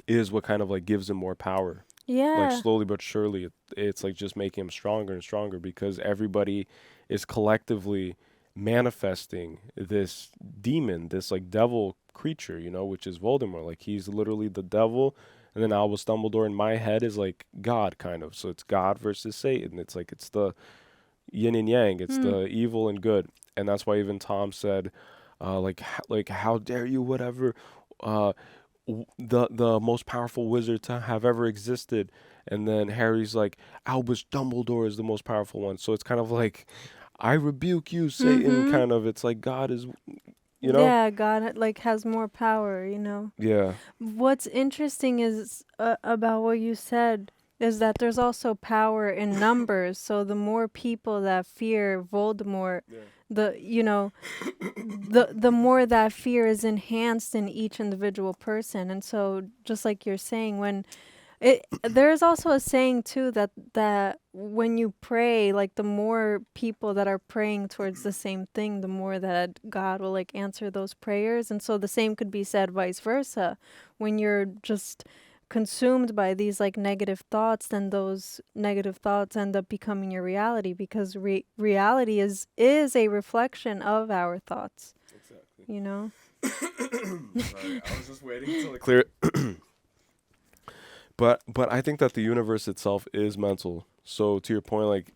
is what kind of like gives him more power. Yeah. Like slowly but surely, it's like just making him stronger and stronger because everybody is collectively manifesting this demon, this like devil creature, you know, which is Voldemort. Like he's literally the devil. And then Albus Dumbledore in my head is like God kind of. So it's God versus Satan. It's like it's the yin and yang. It's the evil and good. And that's why even Tom said, like how dare you, whatever, the most powerful wizard to have ever existed. And then Harry's like, Albus Dumbledore is the most powerful one. So it's kind of like, I rebuke you, Satan, kind of. It's like God is, you know? Yeah, God like has more power, you know? Yeah. What's interesting is about what you said is that there's also power in numbers. So the more people that fear Voldemort, the more that fear is enhanced in each individual person. And so just like you're saying, when there's also a saying too that when you pray, like the more people that are praying towards the same thing, the more that God will like answer those prayers. And so the same could be said vice versa. When you're just consumed by these like negative thoughts, then those negative thoughts end up becoming your reality because reality is a reflection of our thoughts. Exactly. You know? Sorry, I was just waiting until it clear. But I think that the universe itself is mental. So to your point, like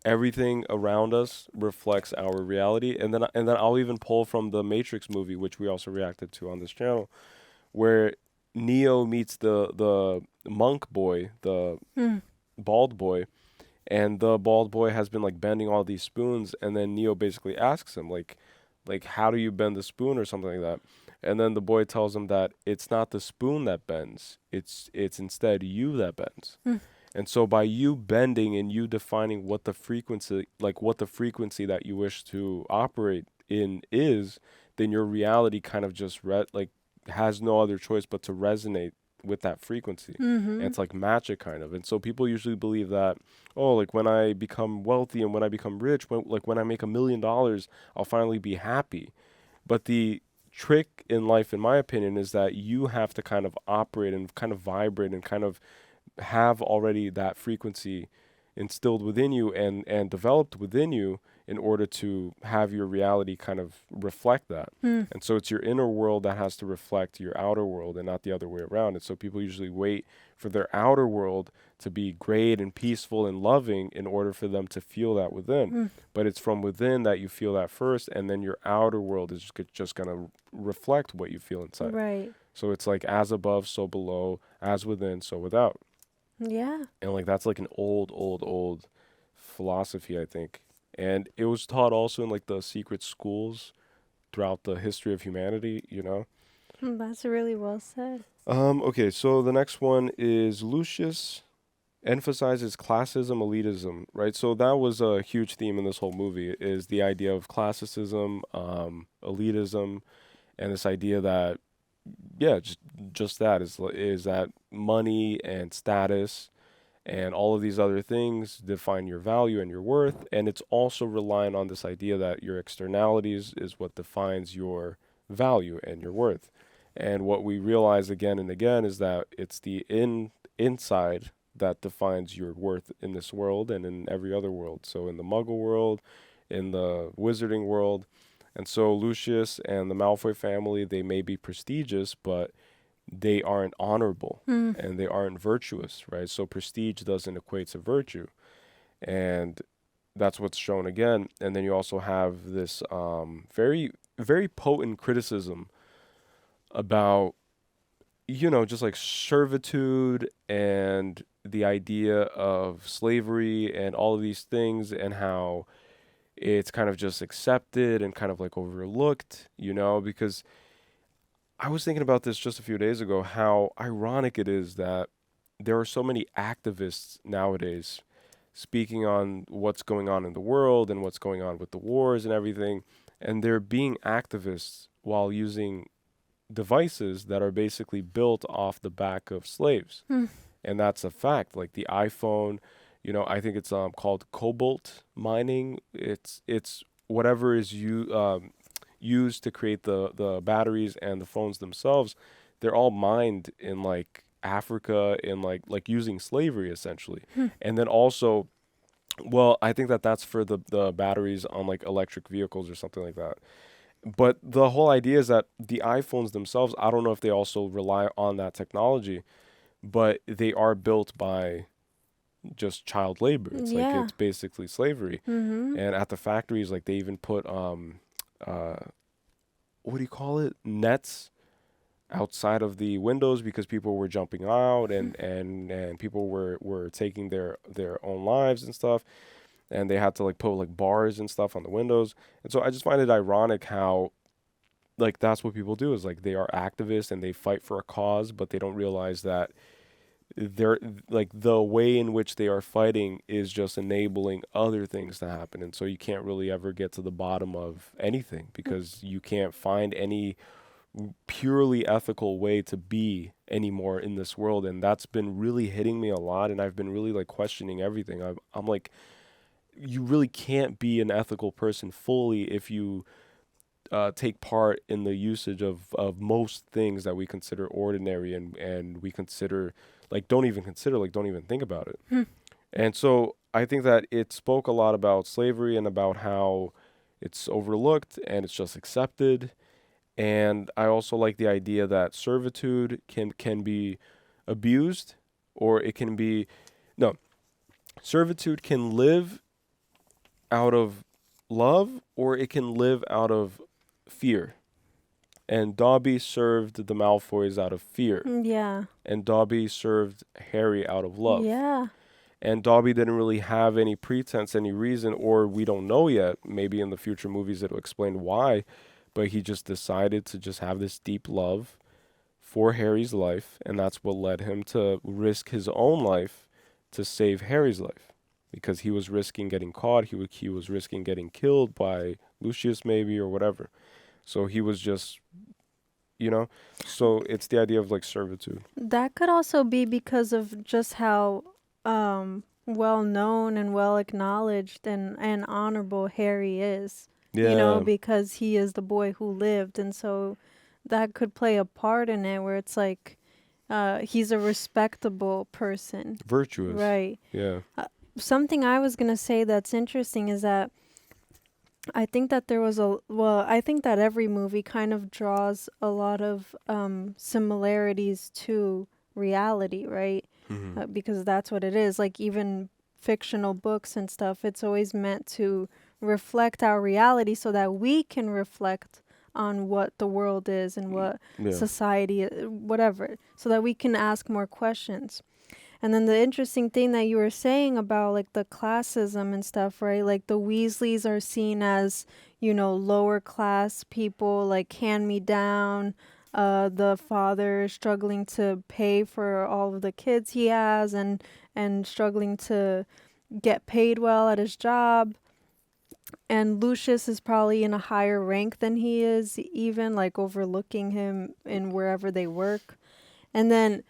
everything around us reflects our reality. And then I'll even pull from the Matrix movie, which we also reacted to on this channel, where Neo meets the monk boy, the bald boy, and the bald boy has been like bending all these spoons, and then Neo basically asks him like how do you bend the spoon or something like that. And then the boy tells him that it's not the spoon that bends, it's instead you that bends. And so by you bending and you defining what the frequency that you wish to operate in is, then your reality kind of just has no other choice but to resonate with that frequency. And it's like magic kind of. And so people usually believe that, oh, like when I become wealthy and when I become rich, when I make $1 million, I'll finally be happy. But the trick in life, in my opinion, is that you have to kind of operate and kind of vibrate and kind of have already that frequency instilled within you and developed within you in order to have your reality kind of reflect that. And so it's your inner world that has to reflect your outer world and not the other way around. And so people usually wait for their outer world to be great and peaceful and loving in order for them to feel that within. But it's from within that you feel that first, and then your outer world is just going to reflect what you feel inside. Right. So it's like as above, so below, as within, so without. Yeah. And like that's like an old philosophy, I think. And it was taught also in like the secret schools throughout the history of humanity, you know? That's really well said. Okay, so the next one is Lucius emphasizes classism, elitism, right? So that was a huge theme in this whole movie, is the idea of classicism, elitism, and this idea that, yeah, just that is that money and status and all of these other things define your value and your worth. And it's also relying on this idea that your externalities is what defines your value and your worth. And what we realize again and again is that it's the inside that defines your worth in this world and in every other world. So in the Muggle world, in the Wizarding world. And so Lucius and the Malfoy family, they may be prestigious, but they aren't honorable and they aren't virtuous, right? So prestige doesn't equate to virtue. And that's what's shown again. And then you also have this very, very potent criticism about, you know, just like servitude and the idea of slavery and all of these things, and how it's kind of just accepted and kind of like overlooked, you know, because I was thinking about this just a few days ago, how ironic it is that there are so many activists nowadays speaking on what's going on in the world and what's going on with the wars and everything. And they're being activists while using devices that are basically built off the back of slaves. And that's a fact. Like the iPhone, you know, I think it's called cobalt mining. It's whatever is used to create the batteries and the phones themselves. They're all mined in like Africa, in like using slavery essentially. And then also, well, I think that's for the batteries on like electric vehicles or something like that. But the whole idea is that the iPhones themselves, I don't know if they also rely on that technology, but they are built by just child labor. It's like it's basically slavery. And at the factories, like they even put what do you call it? Nets outside of the windows because people were jumping out and people were taking their own lives and stuff. And they had to like put like bars and stuff on the windows. And so I just find it ironic how like that's what people do, is like they are activists and they fight for a cause, but they don't realize that they're like the way in which they are fighting is just enabling other things to happen. And so you can't really ever get to the bottom of anything because you can't find any purely ethical way to be anymore in this world. And that's been really hitting me a lot. And I've been really like questioning everything. I'm like, you really can't be an ethical person fully if you take part in the usage of most things that we consider ordinary and we consider don't even think about it. And so I think that it spoke a lot about slavery and about how it's overlooked and it's just accepted. And I also like the idea that servitude can be abused, or it can be servitude can live out of love, or it can live out of fear. And Dobby served the Malfoys out of fear. Yeah. And Dobby served Harry out of love. Yeah. And Dobby didn't really have any pretense, any reason, or we don't know yet. Maybe in the future movies it'll explain why. But he just decided to just have this deep love for Harry's life. And that's what led him to risk his own life to save Harry's life. Because he was risking getting caught. He was risking getting killed by Lucius maybe or whatever. So he was just, you know, so it's the idea of like servitude. That could also be because of just how well known and well acknowledged and honorable Harry is. You know, Yeah. because he is the boy who lived, and so that could play a part in it where it's like he's a respectable person. Virtuous. Right. Yeah. Something I was going to say that's interesting is that I think that I think that every movie kind of draws a lot of similarities to reality, right? Because that's what it is. Like even fictional books and stuff, it's always meant to reflect our reality so that we can reflect on what the world is and what society, whatever, so that we can ask more questions. And then the interesting thing that you were saying about like the classism and stuff, right? Like the Weasleys are seen as, you know, lower class people, like hand me down. The father is struggling to pay for all of the kids he has and struggling to get paid well at his job. And Lucius is probably in a higher rank than he is, even like overlooking him in wherever they work. And then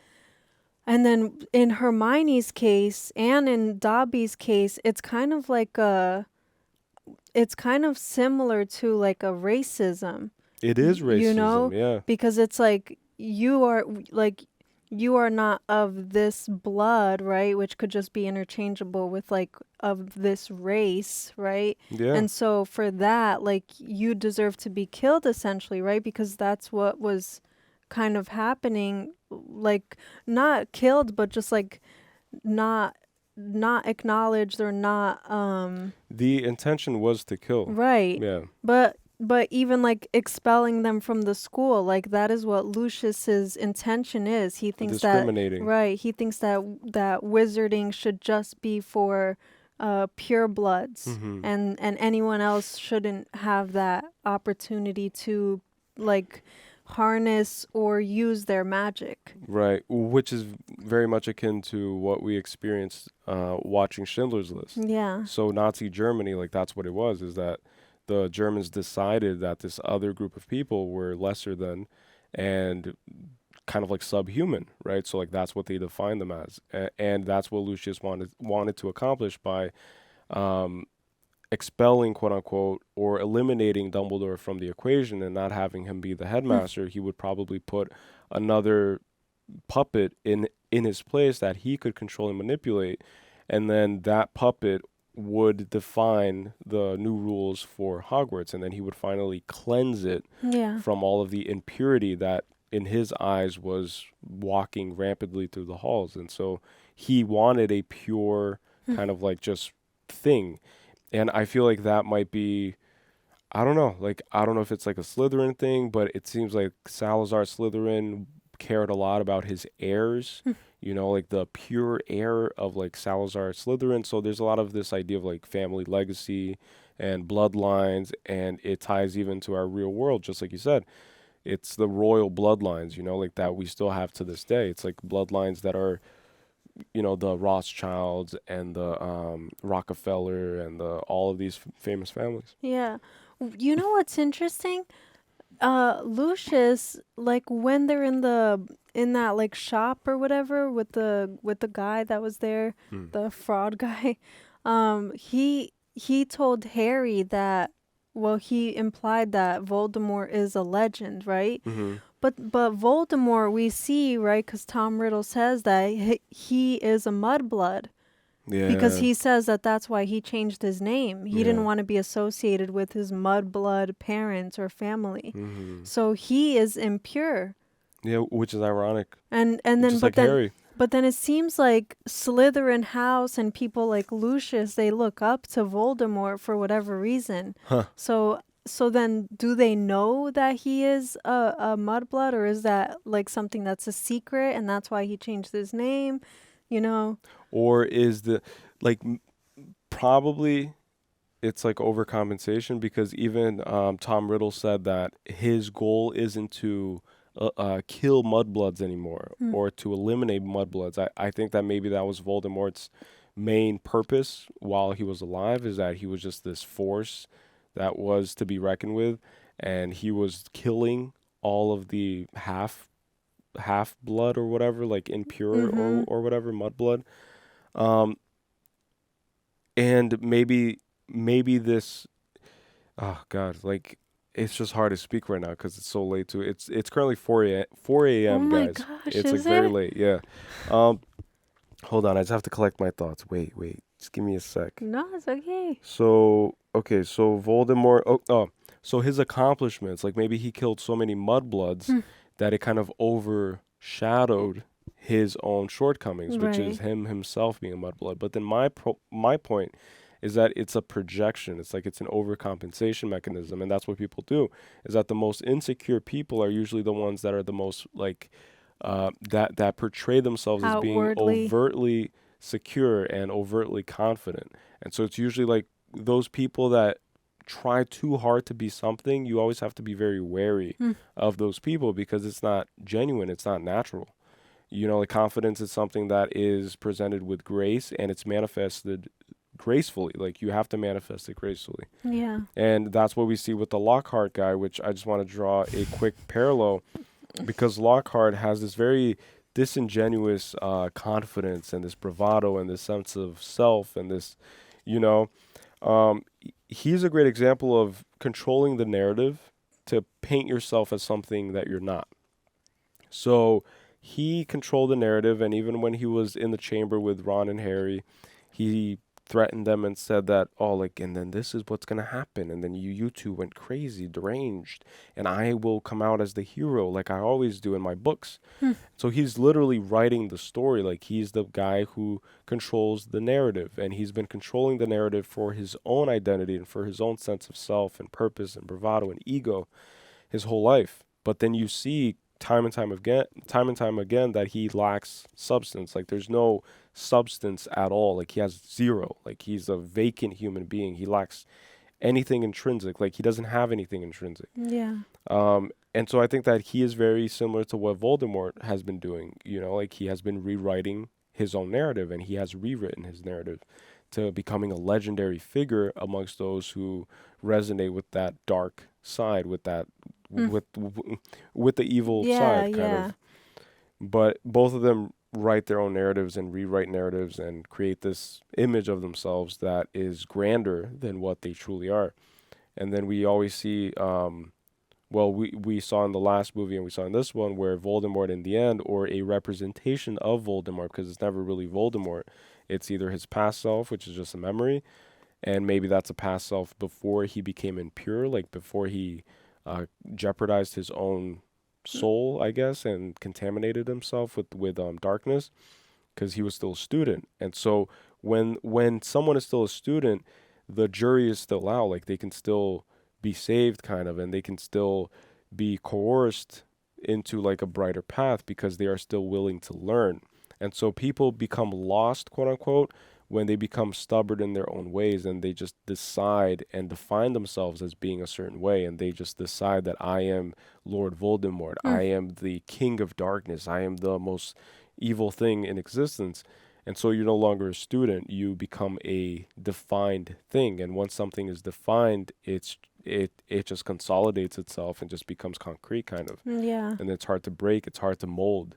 in Hermione's case and in Dobby's case, it's kind of like it's kind of similar to like a racism. It is racism, you know? yeah. Because it's like you are not of this blood, right? Which could just be interchangeable with like of this race, right? Yeah. And so for that, like you deserve to be killed essentially, right? Because that's what was kind of happening, like not killed, but just like not acknowledged or not The intention was to kill. right. Yeah. But even like expelling them from the school, like that is what Lucius's intention is. He thinks Discriminating. Right. He thinks that wizarding should just be for pure bloods, and anyone else shouldn't have that opportunity to like harness or use their magic. Right, which is very much akin to what we experienced watching Schindler's List. Yeah. So Nazi Germany, like that's what it was, is that the Germans decided that this other group of people were lesser than and kind of like subhuman, right? So like that's what they defined them as. And that's what Lucius wanted to accomplish by expelling, quote unquote, or eliminating Dumbledore from the equation and not having him be the headmaster. He would probably put another puppet in his place that he could control and manipulate, and then that puppet would define the new rules for Hogwarts, and then he would finally cleanse it from all of the impurity that in his eyes was walking rampantly through the halls. And so he wanted a pure kind of like just thing. And I feel like that might be, I don't know if it's like a Slytherin thing, but it seems like Salazar Slytherin cared a lot about his heirs, you know, like the pure heir of like Salazar Slytherin. So there's a lot of this idea of like family legacy and bloodlines, and it ties even to our real world, just like you said. It's the royal bloodlines, you know, like that we still have to this day. It's like bloodlines that are, you know, the Rothschilds and the Rockefeller and all of these famous families. Yeah. You know what's interesting? Lucius, like when they're in that like shop or whatever with the guy that was there, the fraud guy, he told Harry that, well, he implied that Voldemort is a legend, right? But Voldemort, we see, right, because Tom Riddle says that he is a mudblood. Yeah. Because he says that that's why he changed his name. He didn't want to be associated with his mudblood parents or family. So he is impure. Yeah, which is ironic. And then just like Harry. But then it seems like Slytherin House and people like Lucius, they look up to Voldemort for whatever reason. Huh. So then do they know that he is a mudblood, or is that like something that's a secret and that's why he changed his name, you know? Or is the, like, probably it's like overcompensation, because even Tom Riddle said that his goal isn't to kill mudbloods anymore or to eliminate mudbloods. I think that maybe that was Voldemort's main purpose while he was alive, is that he was just this force that was to be reckoned with. and he was killing all of the half blood or whatever, like impure or whatever, mud blood. And maybe this, oh God, like it's just hard to speak right now because it's so late too. It's currently 4 a.m. Oh my guys. gosh, It's like is very it? late. Yeah. Hold on, I just have to collect my thoughts. Wait, just give me a sec. No, it's okay. So okay, so Voldemort. So his accomplishments, like maybe he killed so many mudbloods that it kind of overshadowed his own shortcomings, which is himself being a mudblood. But then my point is that it's a projection. It's like it's an overcompensation mechanism, and that's what people do. Is that the most insecure people are usually the ones that are the most like that portray themselves as being overtly secure and overtly confident. And so it's usually like those people that try too hard to be something. You always have to be very wary of those people because it's not genuine. It's not natural. You know, like confidence is something that is presented with grace and it's manifested gracefully. Like you have to manifest it gracefully. Yeah. And that's what we see with the Lockhart guy, which I just want to draw a quick parallel because Lockhart has this very disingenuous confidence and this bravado and this sense of self and this, you know, he's a great example of controlling the narrative to paint yourself as something that you're not. So he controlled the narrative, and even when he was in the chamber with Ron and Harry, he threatened them and said that, oh, like, and then this is what's going to happen, and then you two went crazy, deranged, and I will come out as the hero like I always do in my books. So he's literally writing the story, like he's the guy who controls the narrative, and he's been controlling the narrative for his own identity and for his own sense of self and purpose and bravado and ego his whole life. But then you see time and time again that he lacks substance. Like there's no substance at all. Like he has zero. Like he's a vacant human being. He lacks anything intrinsic. Like he doesn't have anything intrinsic. Yeah. And so I think that he is very similar to what Voldemort has been doing. You know, like he has been rewriting his own narrative, and he has rewritten his narrative to becoming a legendary figure amongst those who resonate with that dark side, with that with the evil side kind of. But both of them write their own narratives and rewrite narratives and create this image of themselves that is grander than what they truly are. And then we always see we saw in the last movie and we saw in this one where Voldemort in the end, or a representation of Voldemort, because it's never really Voldemort, it's either his past self, which is just a memory, and maybe that's a past self before he became impure, like before he jeopardized his own soul, I guess, and contaminated himself with darkness, because he was still a student. And so when someone is still a student, the jury is still out. Like they can still be saved, kind of, and they can still be coerced into like a brighter path because they are still willing to learn. And so people become lost, quote unquote, when they become stubborn in their own ways and they just decide and define themselves as being a certain way, and they just decide that I am Lord Voldemort, I am the king of darkness, I am the most evil thing in existence. And so you're no longer a student, you become a defined thing. And once something is defined, it just consolidates itself and just becomes concrete, kind of. Yeah. And it's hard to break, it's hard to mold.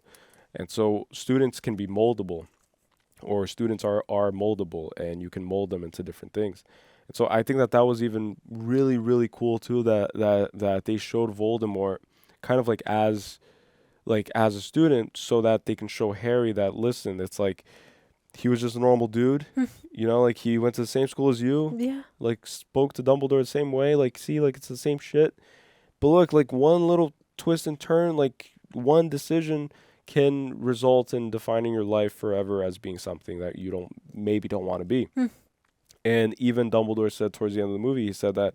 And so students can be moldable, or students are moldable, and you can mold them into different things. And so I think that was even really, really cool too, that they showed Voldemort kind of like as a student, so that they can show Harry that, listen, it's like he was just a normal dude, you know, like he went to the same school as you, like spoke to Dumbledore the same way, like see, like it's the same shit. But look, like one little twist and turn, like one decision can result in defining your life forever as being something that you don't want to be. And even Dumbledore said towards the end of the movie, he said that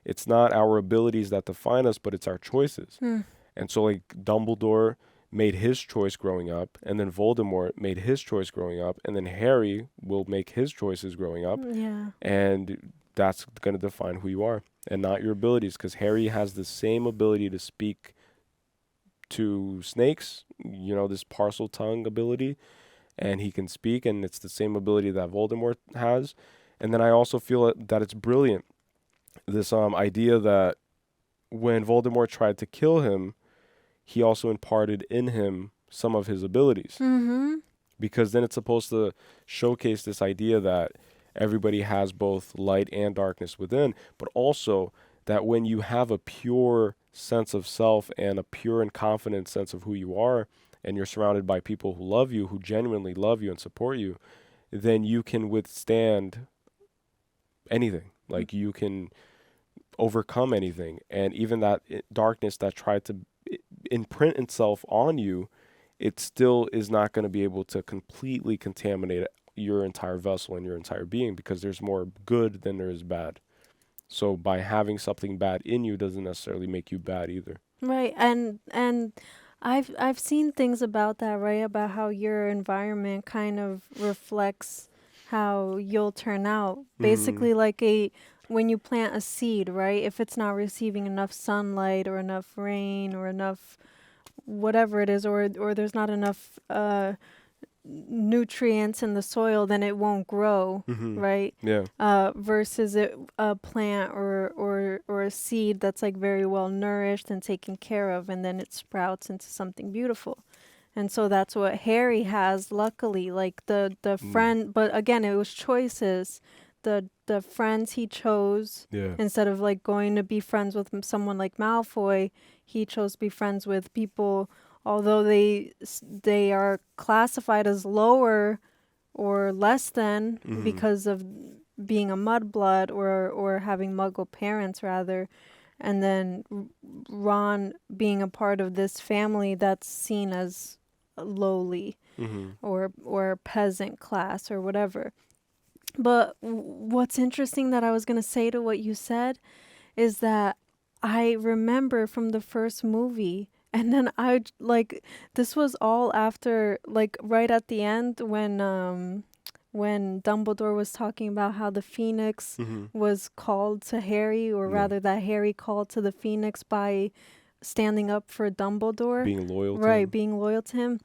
it's not our abilities that define us, but it's our choices. And so like Dumbledore made his choice growing up, and then Voldemort made his choice growing up, and then Harry will make his choices growing up. And that's going to define who you are and not your abilities, because Harry has the same ability to speak to snakes, you know, this parcel tongue ability, and he can speak, and it's the same ability that Voldemort has. And then I also feel that it's brilliant, this idea that when Voldemort tried to kill him, he also imparted in him some of his abilities. Mm-hmm. Because then it's supposed to showcase this idea that everybody has both light and darkness within, but also that when you have a pure sense of self and a pure and confident sense of who you are, and you're surrounded by people who love you, who genuinely love you and support you, then you can withstand anything. Like you can overcome anything. And even that darkness that tried to imprint itself on you, it still is not going to be able to completely contaminate your entire vessel and your entire being, because there's more good than there is bad. So by having something bad in you doesn't necessarily make you bad either. Right. And I've seen things about that, right? About how your environment kind of reflects how you'll turn out. Basically like when you plant a seed, right? If it's not receiving enough sunlight or enough rain or enough whatever it is, or there's not enough nutrients in the soil, then it won't grow, right? Yeah. Versus a plant or a seed that's like very well nourished and taken care of, and then it sprouts into something beautiful. And so that's what Harry has, luckily, like the friend, but again, it was choices. The friends he chose, instead of like going to be friends with someone like Malfoy, he chose to be friends with people, although they are classified as lower or less than because of being a mudblood or having Muggle parents rather, and then Ron being a part of this family that's seen as lowly or peasant class or whatever. But what's interesting that I was going to say to what you said is that I remember from the first movie, and then this was all after, like, right at the end when Dumbledore was talking about how the Phoenix was called to Harry, or rather that Harry called to the Phoenix by standing up for Dumbledore. Being loyal to him. Right, being loyal to him.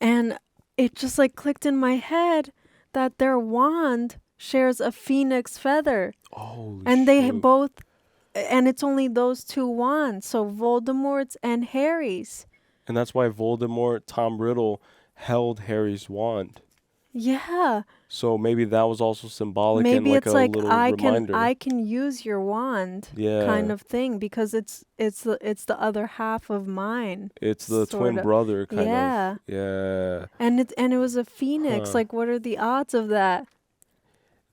And it just, like, clicked in my head that their wand shares a phoenix feather. And they both, and it's only those two wands, so Voldemort's and Harry's. And that's why Voldemort, Tom Riddle, held Harry's wand. Yeah. So maybe that was also symbolic, maybe and like it's a like little I reminder. can use your wand, Yeah. kind of thing, because it's the other half of mine. It's the twin sorta. brother kind Yeah. of. Yeah. And it was a phoenix. Huh. Like, what are the odds of that?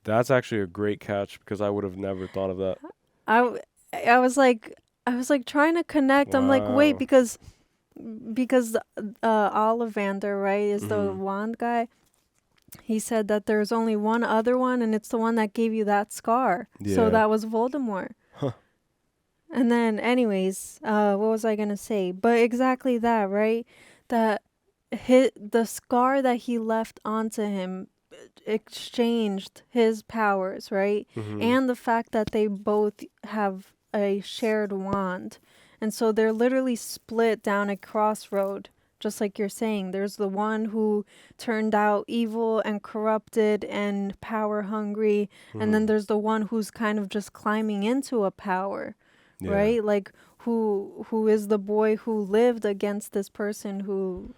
That's actually a great catch, because I would have never thought of that. I was like trying to connect. I'm like, wait, Wow. because Ollivander, right, is the wand guy. He said that there's only one other one, and it's the one that gave you that scar. So Yeah. that was Voldemort. Huh. And then, anyways, what was I gonna say? But exactly that, right? That the scar that he left onto him exchanged his powers, right? And the fact that they both have a shared wand. And so they're literally split down a crossroad, just like you're saying. There's the one who turned out evil and corrupted and power hungry, and then there's the one who's kind of just climbing into a power, right? Like who is the boy who lived against this person who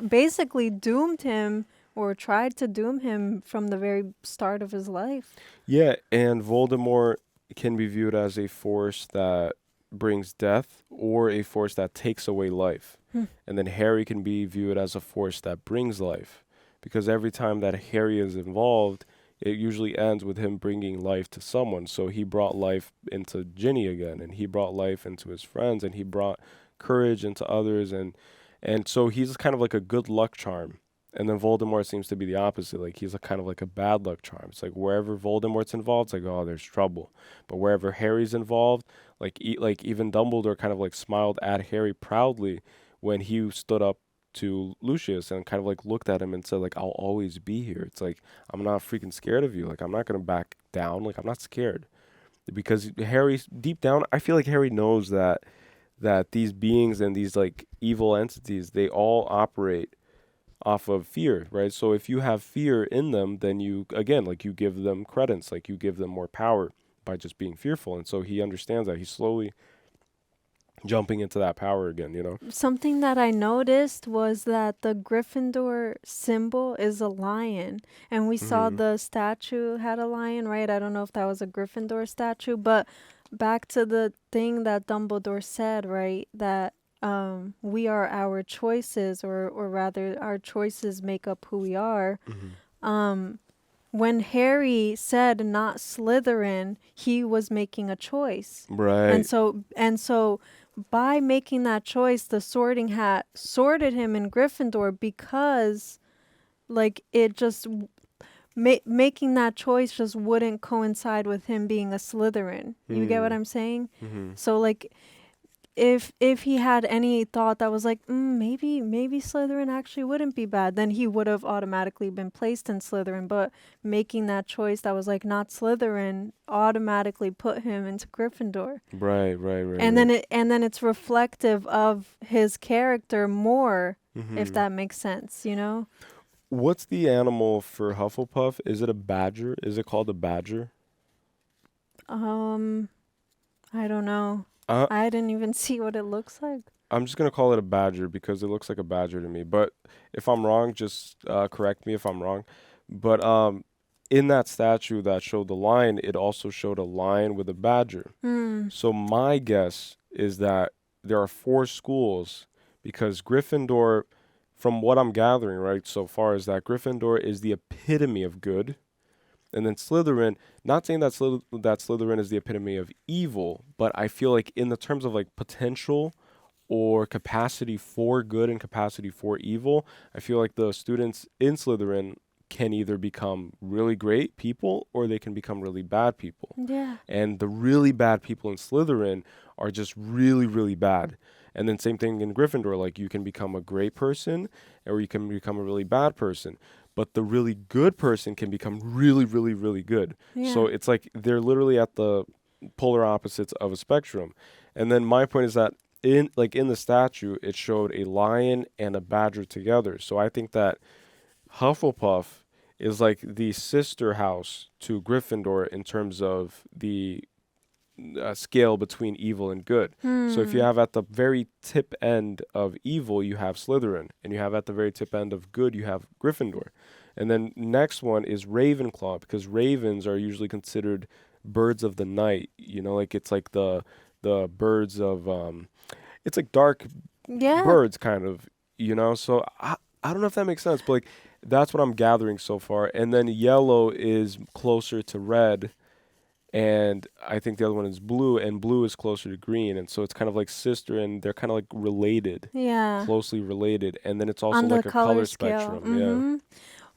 basically doomed him, or tried to doom him from the very start of his life. Yeah, and Voldemort can be viewed as a force that brings death or a force that takes away life. And then Harry can be viewed as a force that brings life, because every time that Harry is involved, it usually ends with him bringing life to someone. So he brought life into Ginny again, and he brought life into his friends, and he brought courage into others, and so he's kind of like a good luck charm. And then Voldemort seems to be the opposite. Like, he's kind of like a bad luck charm. It's like wherever Voldemort's involved, it's like, oh, there's trouble. But wherever Harry's involved, like even Dumbledore kind of like smiled at Harry proudly when he stood up to Lucius and kind of like looked at him and said, like, I'll always be here. It's like, I'm not freaking scared of you. Like, I'm not going to back down. Like, I'm not scared. Because Harry, deep down, I feel like Harry knows that these beings and these like evil entities, they all operate off of fear, right? So if you have fear in them, then you, again, like, you give them credence, like you give them more power. by just being fearful. And so he understands that. He's slowly jumping into that power again, you know? Something that I noticed was that the Gryffindor symbol is a lion. And we saw the statue had a lion, right? I don't know if that was a Gryffindor statue, but back to the thing that Dumbledore said, right? That we are our choices, or rather our choices make up who we are. When Harry said not Slytherin, he was making a choice. Right. And so by making that choice, the Sorting Hat sorted him in Gryffindor because like it just making that choice just wouldn't coincide with him being a Slytherin. You get what I'm saying? So like if he had any thought that was like, maybe Slytherin actually wouldn't be bad, then he would have automatically been placed in Slytherin. But making that choice that was like not Slytherin automatically put him into Gryffindor. Right. And then it's reflective of his character more, if that makes sense, you know? What's the animal for Hufflepuff? Is it a badger? Is it called a badger? I don't know. I didn't even see what it looks like. I'm just going to call it a badger because it looks like a badger to me. But if I'm wrong, just correct me if I'm wrong. But in that statue that showed the lion, it also showed a lion with a badger. So my guess is that there are 4 schools because Gryffindor, from what I'm gathering right so far, is that Gryffindor is the epitome of good. And then Slytherin, not saying that Slytherin is the epitome of evil, but I feel like in the terms of like potential or capacity for good and capacity for evil, I feel like the students in Slytherin can either become really great people or they can become really bad people. Yeah. And the really bad people in Slytherin are just really, really bad. And then same thing in Gryffindor, like you can become a great person or you can become a really bad person. But the really good person can become really, really, really good. Yeah. So it's like they're literally at the polar opposites of a spectrum. And then my point is that in the statue, it showed a lion and a badger together. So I think that Hufflepuff is like the sister house to Gryffindor in terms of the scale between evil and good. So if you have at the very tip end of evil, you have Slytherin, and you have at the very tip end of good, you have Gryffindor. And then next one is Ravenclaw, because ravens are usually considered birds of the night. You know, like it's like the birds of it's like dark birds kind of, you know. So I don't know if that makes sense, but like that's what I'm gathering so far. And then yellow is closer to red. And I think the other one is blue, and blue is closer to green. And so it's kind of like sister, and they're kind of like related. Yeah. Closely related. And then it's also On like the a color scale. spectrum.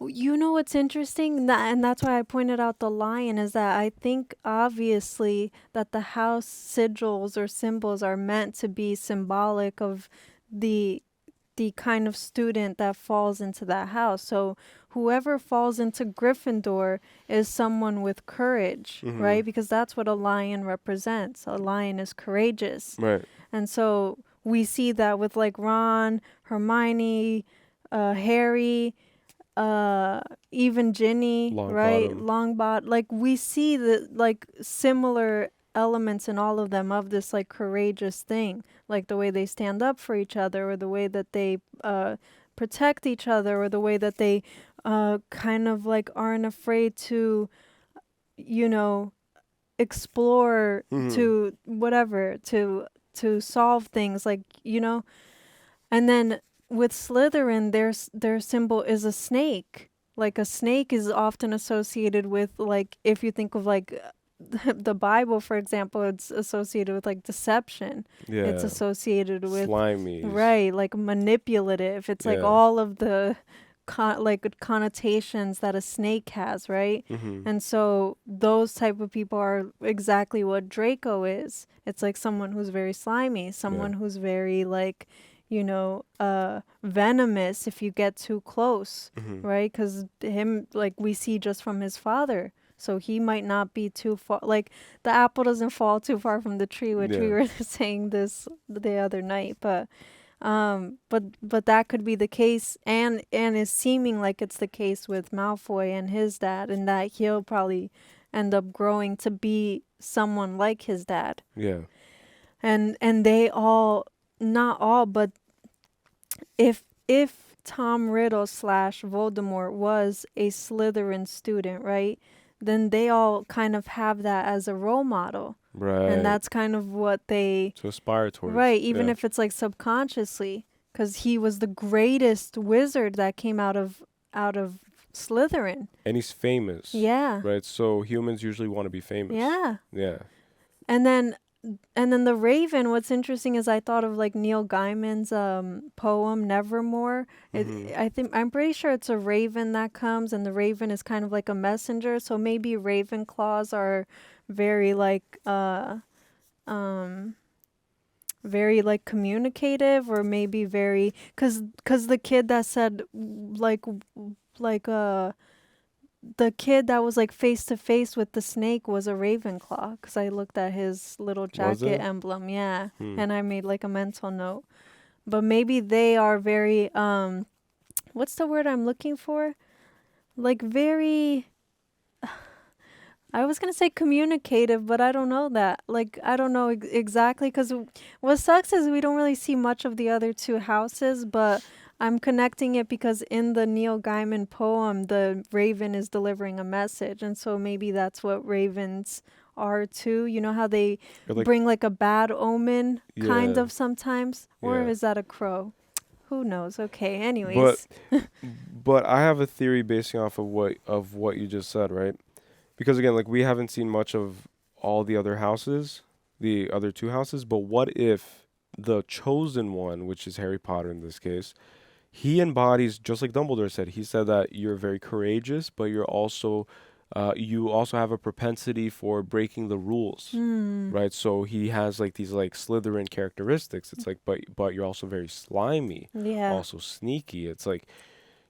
Yeah. You know what's interesting? And that's why I pointed out the lion, is that I think obviously that the house sigils or symbols are meant to be symbolic of the kind of student that falls into that house. So whoever falls into Gryffindor is someone with courage, right? Because that's what a lion represents. A lion is courageous. Right. And so we see that with like Ron, Hermione, Harry, even Ginny, right? Longbottom. Like we see the like similar elements in all of them of this like courageous thing, like the way they stand up for each other, or the way that they protect each other, or the way that they kind of like aren't afraid to, you know, explore, to whatever, to solve things, like, you know. And then with Slytherin, their symbol is a snake. Like a snake is often associated with, like, if you think of like the Bible, for example, it's associated with like deception. Yeah. It's associated with slimy. Right, like manipulative. It's like all of the connotations that a snake has, right? And so those type of people are exactly what Draco is. It's like someone who's very slimy, someone who's very like, you know, venomous if you get too close, right? Because him, like we see just from his father. So he might not be too far, like the apple doesn't fall too far from the tree, which we were saying this the other night. But that could be the case, and is seeming like it's the case with Malfoy and his dad, and that he'll probably end up growing to be someone like his dad. Yeah. And they all, not all, but if Tom Riddle / Voldemort was a Slytherin student, right? Then they all kind of have that as a role model. Right. And that's kind of what they to aspire towards. Right, even if it's like subconsciously, because he was the greatest wizard that came out of Slytherin. And he's famous. Yeah. Right. So humans usually want to be famous. Yeah. Yeah. And then the Raven, what's interesting is I thought of like Neil Gaiman's poem Nevermore. I'm pretty sure it's a raven that comes, and the raven is kind of like a messenger. So maybe Ravenclaws are very like very like communicative, or maybe very cuz the kid that said the kid that was like face to face with the snake was a Ravenclaw, because I looked at his little jacket emblem, yeah, and I made like a mental note. But maybe they are very what's the word I'm looking for? Like very I was going to say communicative, but I don't know that. Like, I don't know exactly, because what sucks is we don't really see much of the other two houses, but I'm connecting it because in the Neil Gaiman poem, the raven is delivering a message. And so maybe that's what ravens are too. You know how they like, bring like a bad omen kind Yeah. of sometimes? Or Yeah. is that a crow? Who knows? Okay, anyways. But I have a theory basing off of what you just said, right? Because again, like we haven't seen much of all the other houses, the other two houses, but what if the chosen one, which is Harry Potter in this case, he embodies, just like Dumbledore said, he said that you're very courageous, but you're also you also have a propensity for breaking the rules, right? So he has like these like Slytherin characteristics. It's like, but you're also very slimy, also sneaky. It's like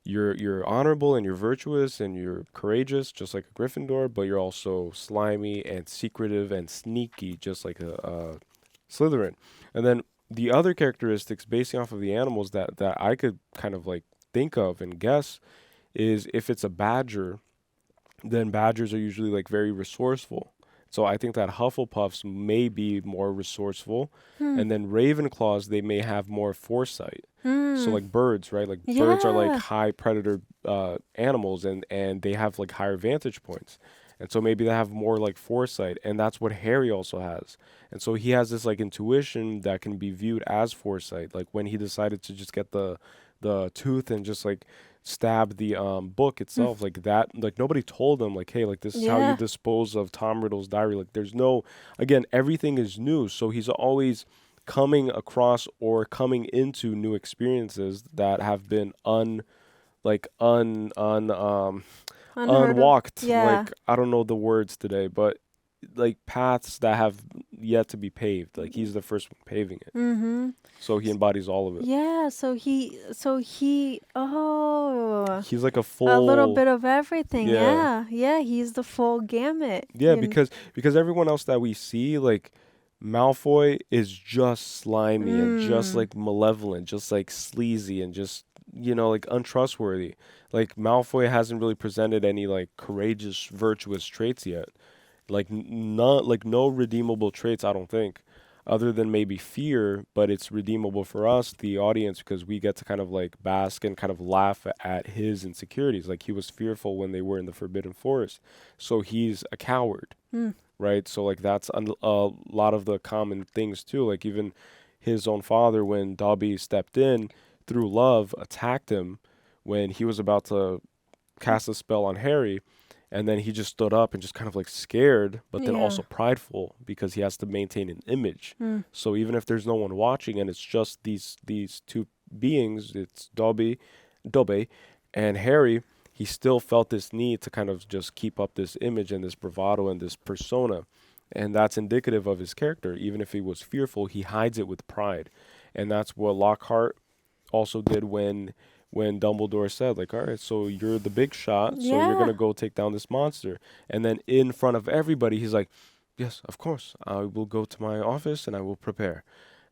you're honorable and you're virtuous and you're courageous, just like a Gryffindor, but you're also slimy and secretive and sneaky, just like a Slytherin. And then the other characteristics, basing off of the animals that I could kind of like think of and guess, is if it's a badger, then badgers are usually like very resourceful. So I think that Hufflepuffs may be more resourceful, and then Ravenclaws, they may have more foresight. So like birds, right? Like birds are like high predator animals, and they have like higher vantage points. And so maybe they have more like foresight, and that's what Harry also has. And so he has this like intuition that can be viewed as foresight. Like when he decided to just get the tooth and just like stab the book itself, like that, like nobody told him like, hey, like this is how you dispose of Tom Riddle's diary. Like there's no, again, everything is new. So he's always coming across or coming into new experiences that have been unwalked. Like I don't know the words today, but like paths that have yet to be paved. Like he's the first one paving it. So he embodies all of it. Yeah, so he he's like a little bit of everything. Yeah, he's the full gamut. Yeah, because everyone else that we see, like Malfoy is just slimy and just like malevolent, just like sleazy and just, you know, like untrustworthy. Like Malfoy hasn't really presented any like courageous, virtuous traits yet. Like no redeemable traits, I don't think, other than maybe fear, but it's redeemable for us, the audience, because we get to kind of like bask and kind of laugh at his insecurities. Like he was fearful when they were in the Forbidden Forest, so he's a coward, right? So like that's a lot of the common things too. Like even his own father, when Dobby stepped in through love, attacked him when he was about to cast a spell on Harry. And then he just stood up and just kind of like scared, but then also prideful because he has to maintain an image. So even if there's no one watching and it's just these two beings, it's Dobby and Harry, he still felt this need to kind of just keep up this image and this bravado and this persona. And that's indicative of his character. Even if he was fearful, he hides it with pride. And that's what Lockhart also did when Dumbledore said, like, all right, so you're the big shot, so you're going to go take down this monster. And then in front of everybody, he's like, yes, of course, I will go to my office and I will prepare.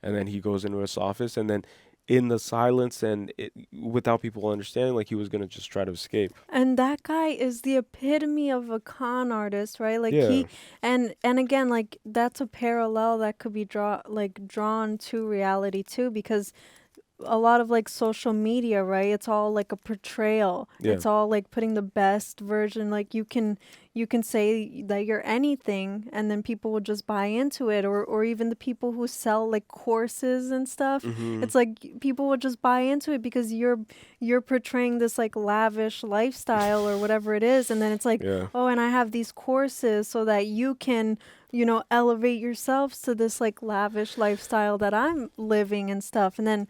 And then he goes into his office, and then in the silence and without people understanding, like he was gonna just try to escape. And that guy is the epitome of a con artist, right? Like Yeah. and again, like that's a parallel that could be drawn to reality too, because a lot of like social media, right? It's all like a portrayal. Yeah. It's all like putting the best version. Like you can say that you're anything, and then people will just buy into it. Or even the people who sell like courses and stuff. Mhm. It's like people will just buy into it because you're portraying this like lavish lifestyle or whatever it is, and then it's like, Yeah. oh, and I have these courses so that you can, elevate yourselves to this like lavish lifestyle that I'm living and stuff. And then,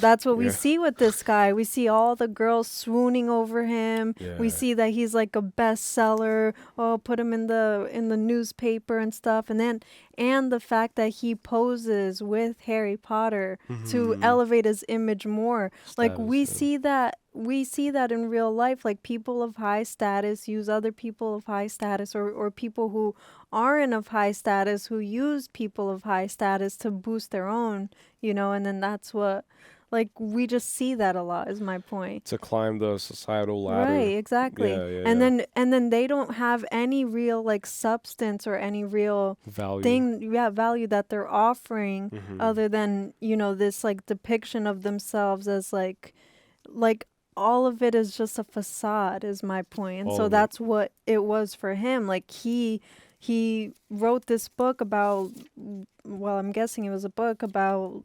that's what we Yeah. see with this guy. We see all the girls swooning over him. We Yeah. see that he's like a bestseller. Oh, put him in the newspaper and stuff. And the fact that he poses with Harry Potter to Mhm. elevate his image more. Like Status, we yeah. see that in real life. Like people of high status use other people of high status, or people who aren't of high status who use people of high status to boost their own, and then that's what, like, we just see that a lot, is my point. To climb the societal ladder. Right, exactly. Yeah, yeah, And yeah. then they don't have any real like substance or any real Value. value that they're offering, Mhm. other than, this like depiction of themselves as like all of it is just a facade, is my point. And All so of it. that's what it was for him. Like he wrote this book about, well, I'm guessing it was a book about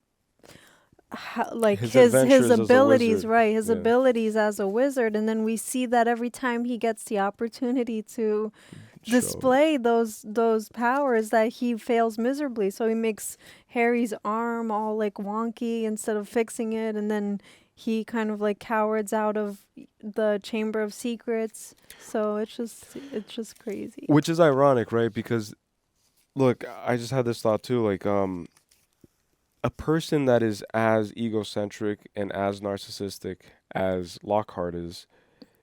like His his adventures as a abilities, wizard. right? His Yeah. abilities as a wizard, and then we see that every time he gets the opportunity to display those powers, that he fails miserably. So he makes Harry's arm all like wonky instead of fixing it, and then he kind of like cowards out of the Chamber of Secrets. So it's just crazy. Which is ironic, right? Because look, I just had this thought too, like a person that is as egocentric and as narcissistic as Lockhart is,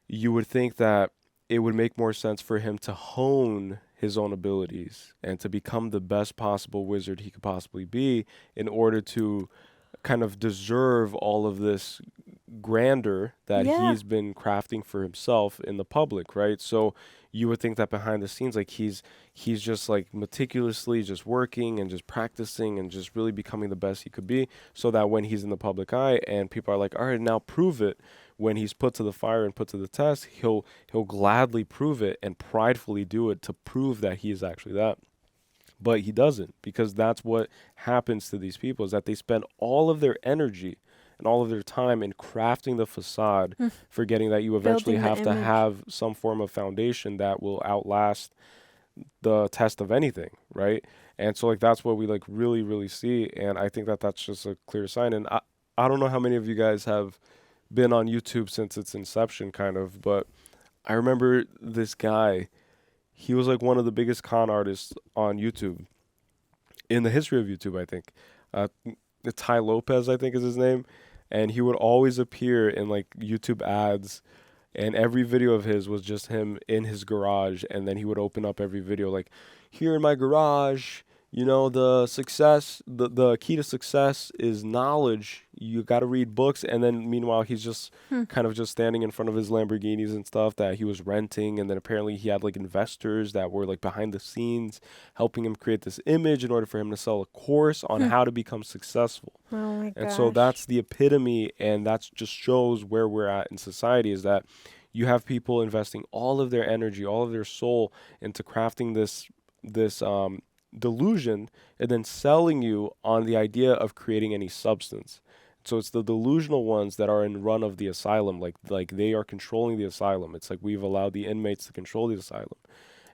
you would think that it would make more sense for him to hone his own abilities and to become the best possible wizard he could possibly be in order to kind of deserve all of this grandeur that Yeah. he's been crafting for himself in the public, right? So you would think that behind the scenes, like he's just like meticulously just working and just practicing and just really becoming the best he could be, so that when he's in the public eye and people are like, all right, now prove it, when he's put to the fire and put to the test, he'll gladly prove it and pridefully do it to prove that he is actually that. But he doesn't, because that's what happens to these people, is that they spend all of their energy and all of their time in crafting the facade, forgetting that you eventually Building the have to image. have some form of foundation that will outlast the test of anything, right? And so like that's what we like really, really see, and I think that that's just a clear sign. And I don't know how many of you guys have been on YouTube since its inception, kind of, but I remember this guy. He was like one of the biggest con artists on YouTube in the history of YouTube, I think. Ty Lopez, I think is his name. And he would always appear in like YouTube ads, and every video of his was just him in his garage. And then he would open up every video like, here in my garage, the success, the key to success is knowledge. You got to read books. And then meanwhile, he's just kind of just standing in front of his Lamborghinis and stuff that he was renting. And then apparently he had like investors that were like behind the scenes helping him create this image in order for him to sell a course on how to become successful. Oh my And so gosh. that's the epitome, and that just shows where we're at in society, is that you have people investing all of their energy, all of their soul into crafting this delusion, and then selling you on the idea of creating any substance. So it's the delusional ones that are in run of the asylum, like they are controlling the asylum. It's like we've allowed the inmates to control the asylum.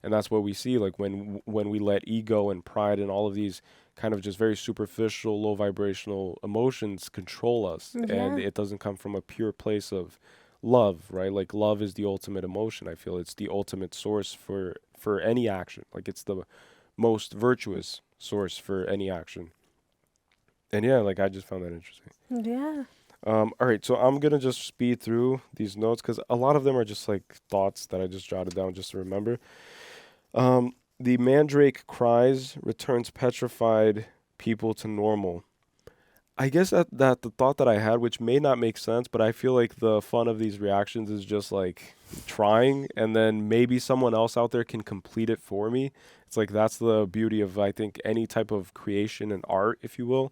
And that's what we see, like when we let ego and pride and all of these kind of just very superficial, low vibrational emotions control us. And Yeah. it doesn't come from a pure place of love, right? Like love is the ultimate emotion. I feel it's the ultimate source for any action. Like it's the most virtuous source for any action. And yeah, like I just found that interesting. Yeah. All right, so I'm gonna just speed through these notes because a lot of them are just like thoughts that I just jotted down just to remember. The mandrake cries, returns petrified people to normal. I guess that the thought that I had, which may not make sense, but I feel like the fun of these reactions is just like trying, and then maybe someone else out there can complete it for me. It's like that's the beauty of, I think, any type of creation and art, if you will,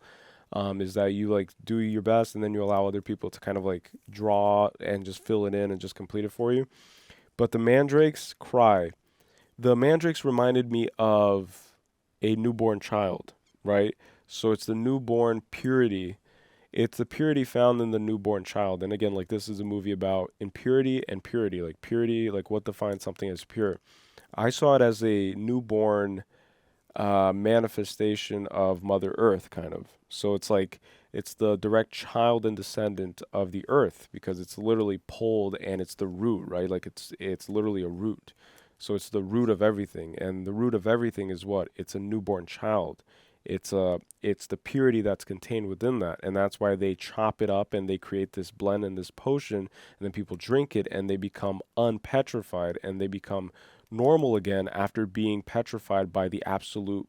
is that you like do your best and then you allow other people to kind of like draw and just fill it in and just complete it for you. But the mandrakes cry. The mandrakes reminded me of a newborn child, right? So it's the newborn purity. It's the purity found in the newborn child. And again, like this is a movie about impurity and purity. Like purity, like what defines something as pure. I saw it as a newborn manifestation of Mother Earth, kind of. So it's like it's the direct child and descendant of the earth because it's literally pulled and it's the root, right? Like it's literally a root. So it's the root of everything. And the root of everything is what? It's a newborn child. It's the purity that's contained within that, and that's why they chop it up and they create this blend and this potion, and then people drink it and they become unpetrified and they become normal again after being petrified by the absolute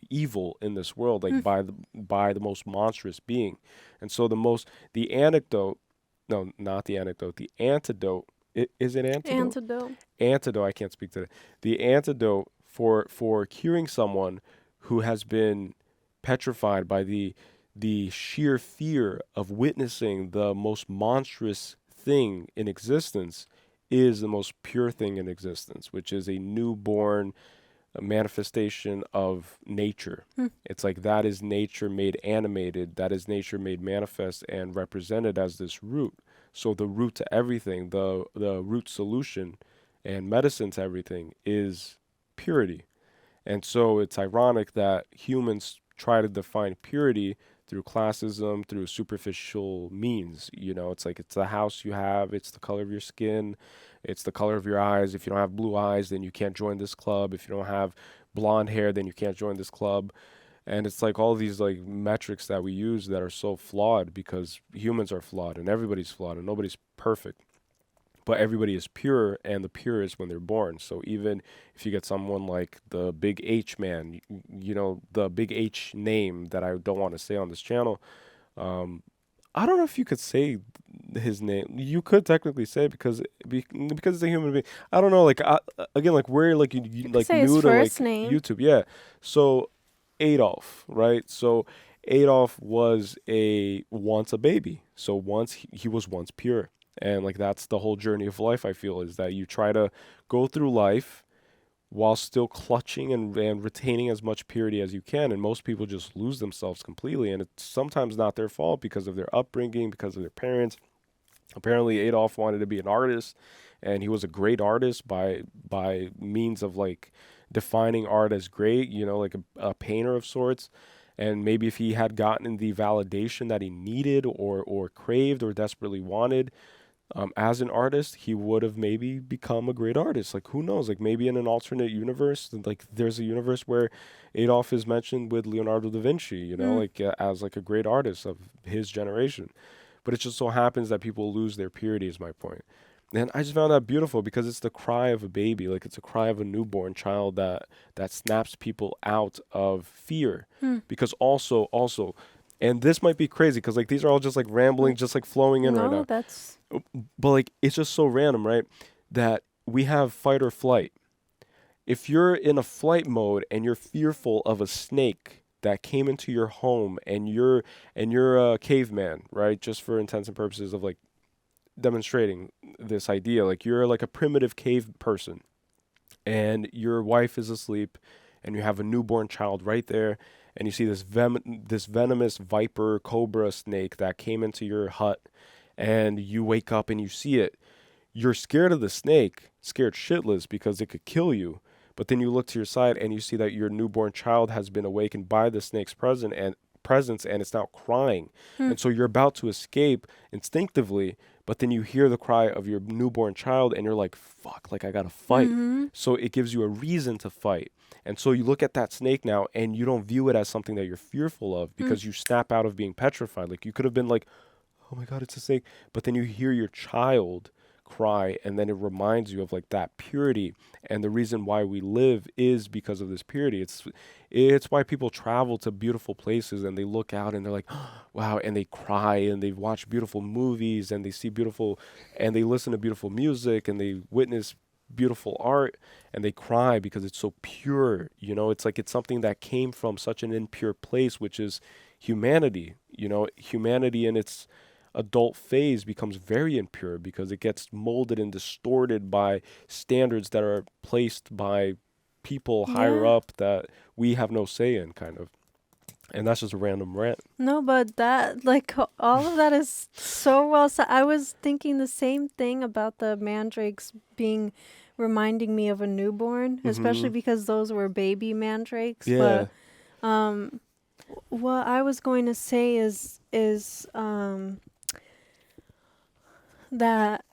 evil in this world, like by the most monstrous being. And so the antidote, is it antidote? Antidote. I can't speak to that. The antidote for curing someone who has been petrified by the sheer fear of witnessing the most monstrous thing in existence is the most pure thing in existence, which is a newborn manifestation of nature. It's like that is nature made animated, that is nature made manifest and represented as this root. So the root to everything, the root solution and medicine to everything is purity. And so it's ironic that humans try to define purity through classism, through superficial means. You know, it's like it's the house you have, it's the color of your skin, it's the color of your eyes. If you don't have blue eyes, then you can't join this club. If you don't have blonde hair, then you can't join this club. And it's like all these like metrics that we use that are so flawed because humans are flawed and everybody's flawed and nobody's perfect. But everybody is pure, and the pure is when they're born. So even if you get someone like the Big H man, you know, the Big H name that I don't want to say on this channel, I don't know if you could say his name. You could technically say because it's a human being. I don't know. Like again, like we're like you like say his new to like first name. YouTube, yeah. So Adolf, right? So Adolf was once a baby. So he was once pure. And like that's the whole journey of life, I feel, is that you try to go through life while still clutching and retaining as much purity as you can. And most people just lose themselves completely. And it's sometimes not their fault because of their upbringing, because of their parents. Apparently Adolf wanted to be an artist, and he was a great artist by means of like defining art as great, you know, like a painter of sorts. And maybe if he had gotten the validation that he needed or craved or desperately wanted, as an artist, he would have maybe become a great artist. Like, who knows? Like, maybe in an alternate universe, like there's a universe where Adolf is mentioned with Leonardo da Vinci, you know, like as like a great artist of his generation. But it just so happens that people lose their purity, is my point. And I just found that beautiful because it's the cry of a baby. Like, it's a cry of a newborn child that snaps people out of fear. Because also, and this might be crazy because like these are all just like rambling, just like flowing in right now. But like it's just so random, right? That we have fight or flight. If you're in a flight mode and you're fearful of a snake that came into your home and you're a caveman, right? Just for intents and purposes of like demonstrating this idea, like you're like a primitive cave person and your wife is asleep and you have a newborn child right there. And you see this venomous viper cobra snake that came into your hut, and you wake up and you see it. You're scared of the snake, scared shitless because it could kill you. But then you look to your side and you see that your newborn child has been awakened by the snake's presence and it's now crying. And so you're about to escape instinctively, but then you hear the cry of your newborn child and you're like, fuck, like I gotta fight. So it gives you a reason to fight. And so you look at that snake now and you don't view it as something that you're fearful of because you snap out of being petrified. Like you could have been like, oh my God, it's a snake. But then you hear your child cry, and then it reminds you of like that purity. And the reason why we live is because of this purity. It's why people travel to beautiful places and they look out and they're like, wow, and they cry and they watch beautiful movies and they see beautiful, and they listen to beautiful music and they witness beautiful art and they cry because it's so pure. You know, it's like it's something that came from such an impure place, which is humanity. You know, humanity in its adult phase becomes very impure because it gets molded and distorted by standards that are placed by people higher up that we have no say in, kind of. And that's just a random rant. No, but that, like, all of that is so well said. I was thinking the same thing about the mandrakes reminding me of a newborn, especially because those were baby mandrakes. Yeah. But what I was going to say is that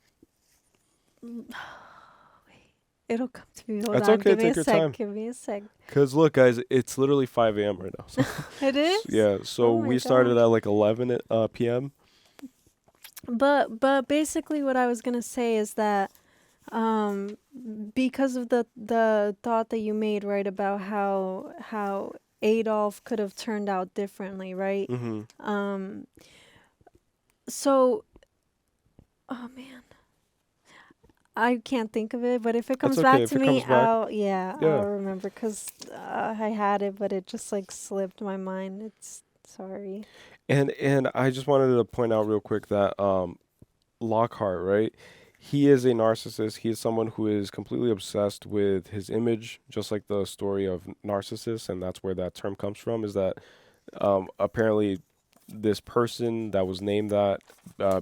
it'll come to me. Hold That's on. okay. Give me Take a your sec. time. Give me a sec. Because look, guys, it's literally 5 a.m. right now. So. It is? Yeah. So Oh my we started gosh. at like 11 p.m. But basically what I was going to say is that because of the thought that you made, right, about how Adolf could have turned out differently, right? So, oh man, I can't think of it, but if it comes okay. back If to it me, comes back, I'll remember, because I had it, but it just like slipped my mind. It's sorry. And I just wanted to point out real quick that Lockhart, right? He is a narcissist. He is someone who is completely obsessed with his image, just like the story of Narcissus, and that's where that term comes from, is that apparently this person that was named that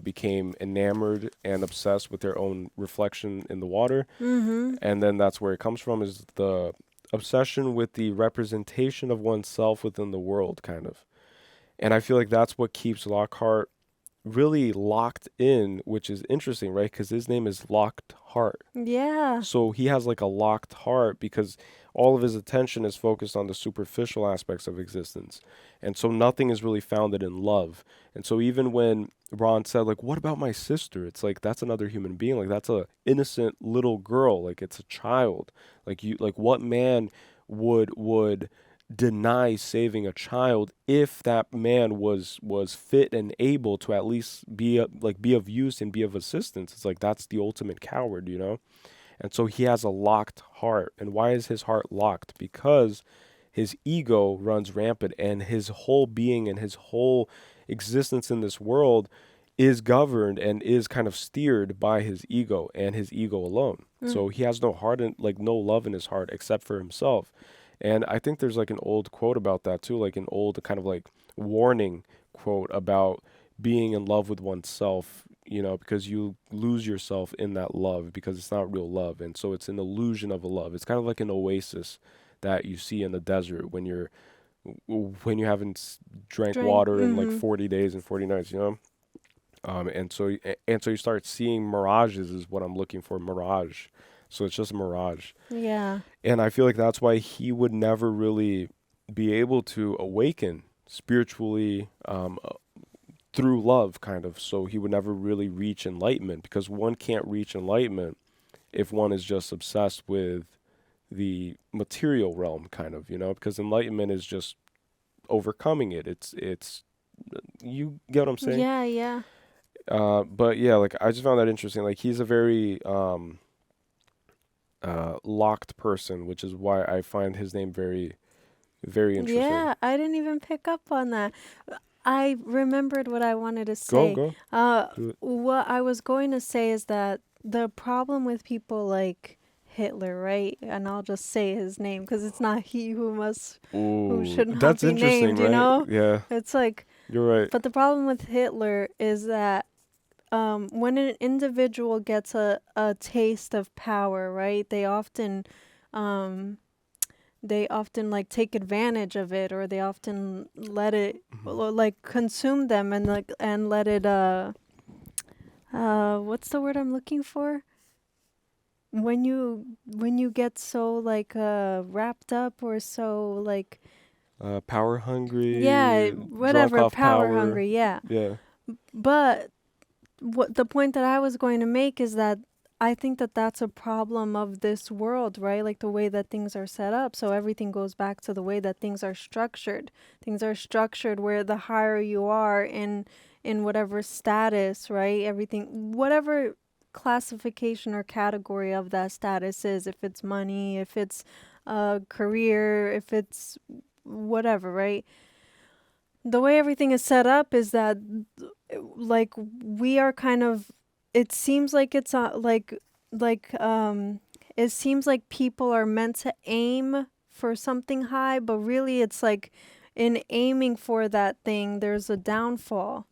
became enamored and obsessed with their own reflection in the water. And then that's where it comes from, is the obsession with the representation of oneself within the world, kind of. And I feel like that's what keeps Lockhart really locked in, which is interesting, right? Because his name is Locked Heart. Yeah. So he has like a locked heart because all of his attention is focused on the superficial aspects of existence. And so nothing is really founded in love. And so even when Ron said, like, what about my sister? It's like, that's another human being. Like, that's a innocent little girl. Like, it's a child. Like, what man would deny saving a child if that man was fit and able to at least be of use and be of assistance? It's like, that's the ultimate coward, you know? And so he has a locked heart. And why is his heart locked? Because his ego runs rampant, and his whole being and his whole existence in this world is governed and is kind of steered by his ego and his ego alone. So he has no heart and like no love in his heart except for himself. And I think there's like an old quote about that too, like an old kind of like warning quote about being in love with oneself, you know, because you lose yourself in that love because it's not real love. And so it's an illusion of a love. It's kind of like an oasis that you see in the desert when you haven't drank water in like 40 days and 40 nights, you know? And so you start seeing mirages is what I'm looking for, mirage. So it's just a mirage. Yeah. And I feel like that's why he would never really be able to awaken spiritually through love, kind of. So he would never really reach enlightenment, because one can't reach enlightenment if one is just obsessed with the material realm, kind of, you know, because enlightenment is just overcoming it. It's you get what I'm saying? Yeah, yeah. But yeah, like I just found that interesting. Like he's a very locked person, which is why I find his name very, very interesting. Yeah, I didn't even pick up on that. I remembered what I wanted to say. Go. What I was going to say is that the problem with people like Hitler, right? And I'll just say his name because it's not he who should not that's be interesting, named, right? you know? Yeah. It's like, you're right. But the problem with Hitler is that when an individual gets a taste of power, right? They often like take advantage of it, or they often let it like consume them and let it what's the word I'm looking for? When you get so like wrapped up or so like power hungry. Yeah, whatever, drunk off power hungry, yeah. Yeah. But what the point that I was going to make is that I think that that's a problem of this world, right? Like the way that things are set up. So everything goes back to the way that things are structured. Things are structured where the higher you are in whatever status, right? Everything, whatever classification or category of that status is, if it's money, if it's a career, if it's whatever, right? The way everything is set up is that like we are kind of, it seems like it's it seems like people are meant to aim for something high, but really it's like in aiming for that thing there's a downfall,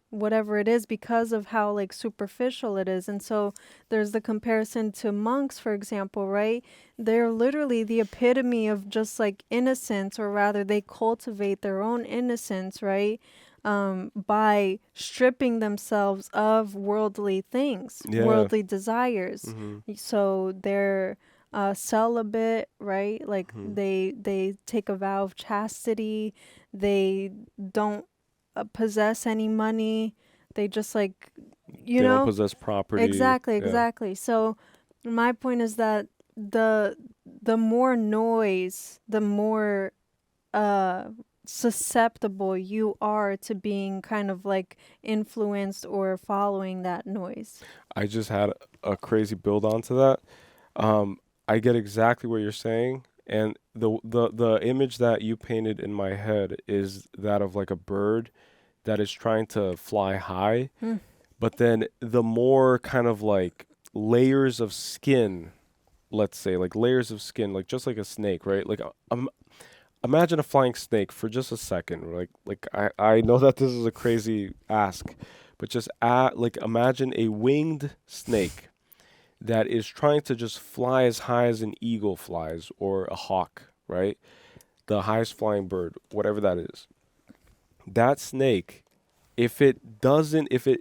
whatever it is, because of how like superficial it is. And so there's the comparison to monks, for example, right? They're literally the epitome of just like innocence, or rather they cultivate their own innocence, right? By stripping themselves of worldly things, worldly desires. So they're celibate, right? Like they take a vow of chastity. They don't possess any money. They just like, they don't possess property. Exactly. So my point is that the more noise, the more susceptible you are to being kind of like influenced or following that noise. I just had a crazy build onto that. I get exactly what you're saying, and the image that you painted in my head is that of like a bird that is trying to fly high, but then the more kind of like layers of skin, let's say like layers of skin, like just like a snake, right? Like imagine a flying snake for just a second. Like I know that this is a crazy ask, but just like imagine a winged snake that is trying to just fly as high as an eagle flies, or a hawk, right? The highest flying bird, whatever that is. That snake, if it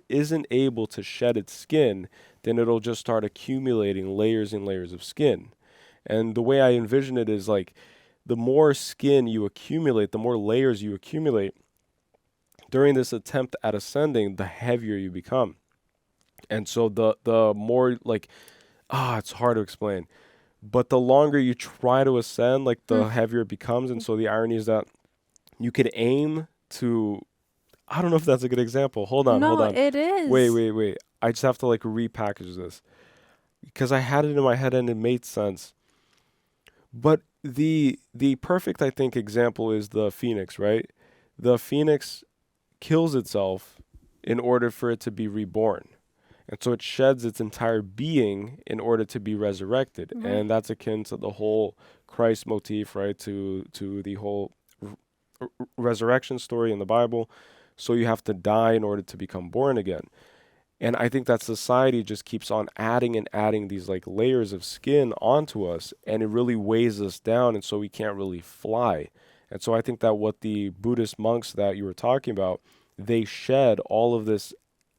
isn't able to shed its skin, then it'll just start accumulating layers and layers of skin. And the way I envision it is like, the more skin you accumulate, the more layers you accumulate during this attempt at ascending, the heavier you become. And so the more like, it's hard to explain, but the longer you try to ascend, like the heavier it becomes. And so the irony is that you could aim to, I don't know if that's a good example. Hold on. No, it is. Wait. I just have to like repackage this, because I had it in my head and it made sense. But the perfect, I think, example is the phoenix, right? The phoenix kills itself in order for it to be reborn. And so it sheds its entire being in order to be resurrected. Right. And that's akin to the whole Christ motif, right? To the whole resurrection story in the Bible. So you have to die in order to become born again. And I think that society just keeps on adding and adding these like layers of skin onto us, and it really weighs us down, and so we can't really fly. And so I think that what the Buddhist monks that you were talking about, they shed all of this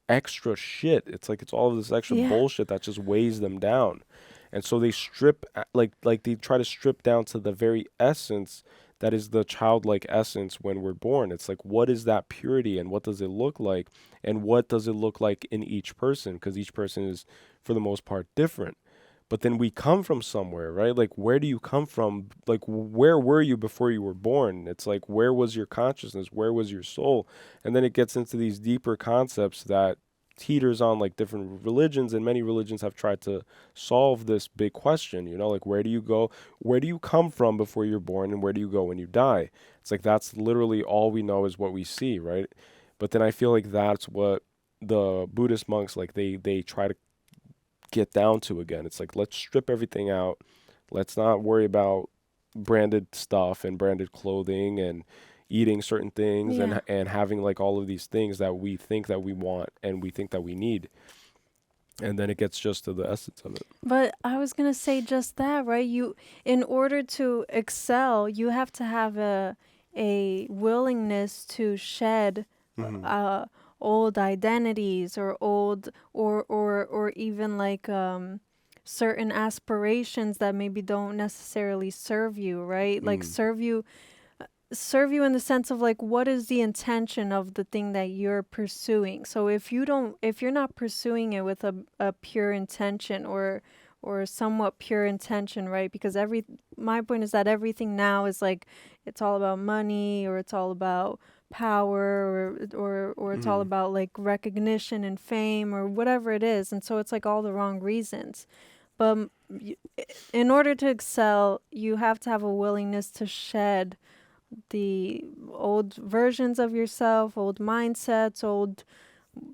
extra shit. It's like it's all of this extra bullshit that just weighs them down. And so they strip, like they try to strip down to the very essence that is the childlike essence when we're born. It's like, what is that purity, and what does it look like, and what does it look like in each person? Because each person is, for the most part, different. But then we come from somewhere, right? Like, where do you come from? Like, where were you before you were born? It's like, where was your consciousness? Where was your soul? And then it gets into these deeper concepts that teeters on like different religions, and many religions have tried to solve this big question, you know, like, where do you go, where do you come from before you're born, and where do you go when you die? It's like, that's literally all we know is what we see, right? But then I feel like that's what the Buddhist monks, like they try to get down to again. It's like, let's strip everything out, let's not worry about branded stuff and branded clothing and eating certain things, and having like all of these things that we think that we want and we think that we need. And then it gets just to the essence of it. But I was going to say just that, right? You, in order to excel, you have to have a willingness to shed old identities, or old or even like certain aspirations that maybe don't necessarily serve you, right? Like serve you serve you in the sense of like, what is the intention of the thing that you're pursuing? So if you're not pursuing it with a pure intention or somewhat pure intention, right? Because my point is that everything now is like, it's all about money, or it's all about power, or it's all about like recognition and fame or whatever it is. And so it's like all the wrong reasons. But in order to excel, you have to have a willingness to shed the old versions of yourself, old mindsets,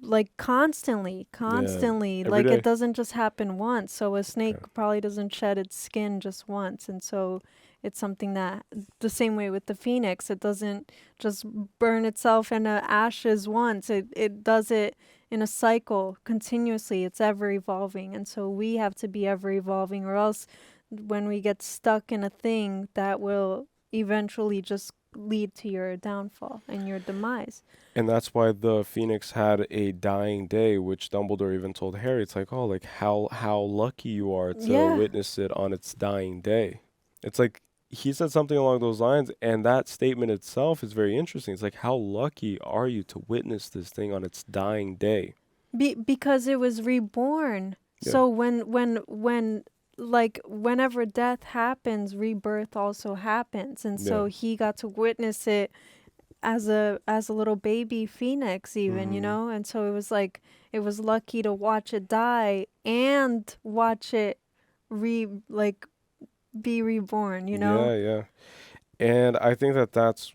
like constantly, every like day. it doesn't just happen once. So a snake probably doesn't shed its skin just once. And so it's something that, the same way with the phoenix, it doesn't just burn itself into ashes once. It does it in a cycle continuously. It's ever evolving. And so we have to be ever evolving, or else when we get stuck in a thing, that will eventually just lead to your downfall and your demise. And that's why the Phoenix had a dying day, which Dumbledore even told Harry. It's like, oh, like how lucky you are to witness it on its dying day. It's like he said something along those lines, and that statement itself is very interesting. It's like, how lucky are you to witness this thing on its dying day? Because it was reborn. Yeah. So when like whenever death happens, rebirth also happens. And so he got to witness it as a little baby phoenix even, you know? And so it was like, it was lucky to watch it die and watch it be reborn, you know? Yeah. And I think that's,